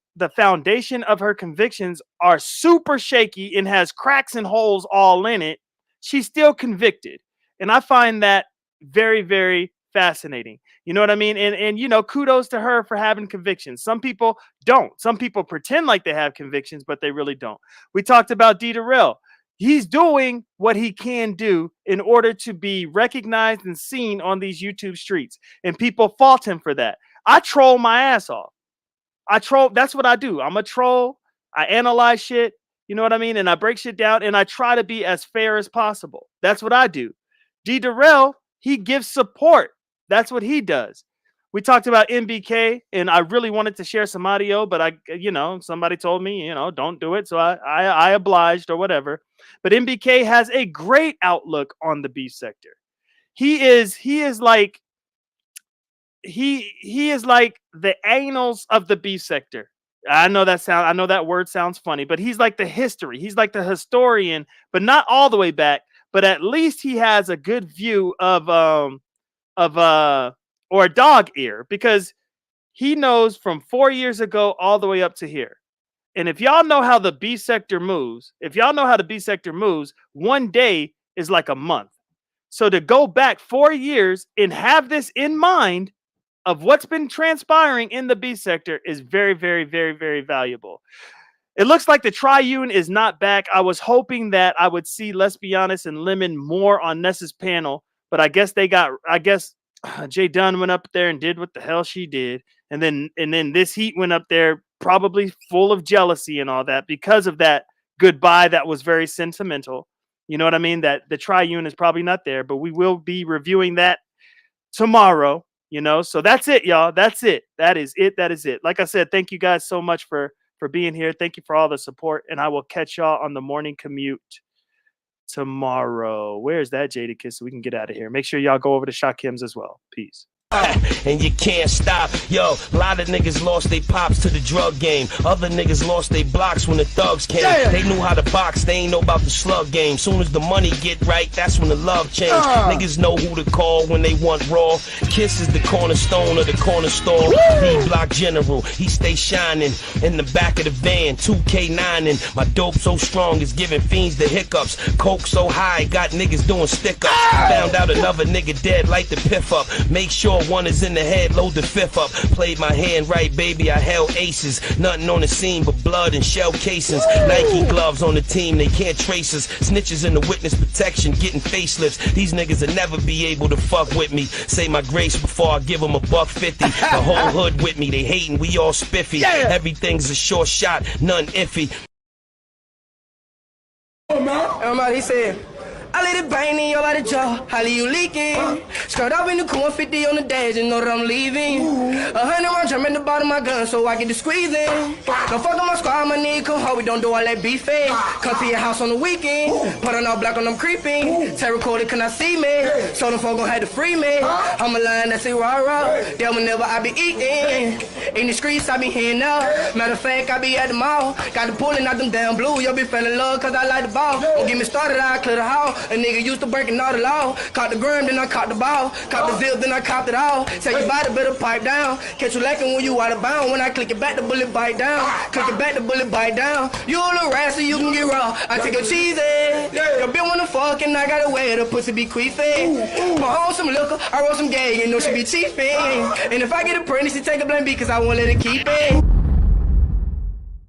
are super shaky and has cracks and holes all in it, she's still convicted. And I find that very, very fascinating. You know what I mean? And kudos to her for having convictions. Some people don't. Some people pretend like they have convictions, but they really don't. We talked about Derell. He's doing what he can do in order to be recognized and seen on these YouTube streets. And people fault him for that. I troll my ass off. That's what I do. I'm a troll. I analyze shit. You know what I mean? And I break shit down, and I try to be as fair as possible. That's what I do. Derell, he gives support. That's what he does. We talked about NBK, and I really wanted to share some audio, but somebody told me, don't do it. So I obliged or whatever. But NBK has a great outlook on the beef sector. He is like the annals of the beef sector. I know that word sounds funny, but he's like the history. He's like the historian, but not all the way back. But at least he has a good view of or a dog ear, because he knows from 4 years ago all the way up to here. And if y'all know how the beef sector moves, one day is like a month. So to go back 4 years and have this in mind of what's been transpiring in the beef sector is very, very, very, very valuable. It looks like the Triune is not back. I was hoping that I would see Let's Be Honest and Lemon more on Nessa's panel, but I guess Jay Dunn went up there and did what the hell she did. And then this Heat went up there probably full of jealousy and all that because of that goodbye that was very sentimental. You know what I mean? That the Triune is probably not there, but we will be reviewing that tomorrow. So that's it, y'all. That's it. That is it. Like I said, thank you guys so much for being here. Thank you for all the support, and I will catch y'all on the morning commute tomorrow. Where's that Jadakiss so we can get out of here? Make sure y'all go over to Shakim's as well. Peace. And you can't stop. Yo, a lot of niggas lost their pops to the drug game. Other niggas lost their blocks when the thugs came. Damn. They knew how to box, they ain't know about the slug game. Soon as the money get right, that's when the love change. Niggas know who to call when they want raw. Kiss is the cornerstone of the corner store. D-block general, he stay shining. In the back of the van, 2K9 and my dope so strong is giving fiends the hiccups. Coke so high, got niggas doing stick-ups. Found out another nigga dead, light the piff up. Make sure one is in the head, load the fifth up. Played my hand right, baby, I held aces. Nothing on the scene but blood and shell casings. Nike gloves on the team, they can't trace us. Snitches in the witness protection, getting facelifts. These niggas will never be able to fuck with me. Say my grace before I give them $150. The whole hood with me, they hating, we all spiffy. Everything's a short shot, none iffy. He said, I let it bang in your body jaw. How you leaking? Skirt up in the cool 150 on the dash, you know that I'm leaving. 100 round drum in the bottom of my gun so I get the squeezing. Don't fuck on my squad, my nigga, come home, we don't do all that beefing. Come to your house on the weekend, put on all black on them creeping. Tay recorded, can I see me? So them folk gon' have to free me. I'm a lion that say rah-rah, that whenever I be eating. In the streets, I be hearing up. Matter of fact, I be at the mall. Got the pulling out them damn blue. You'll be feeling love cause I like the ball. Don't get me started, I clear the hall. A nigga used to breaking all the law. Caught the gram, then I caught the ball. Caught the zip, then I copped it all. Tell your body better pipe down. Catch you lacking when you out of bound. When I click it back, the bullet bite down. Click it back, the bullet bite down. You a little rassy, you can get raw. I take a cheesy. Your bitch wanna fuck and I got a way the pussy be queefy. Put on some liquor, I roll some gay, you know she be chiefing. And if I get a pregnant, she take a blame B cause I won't let her keep it.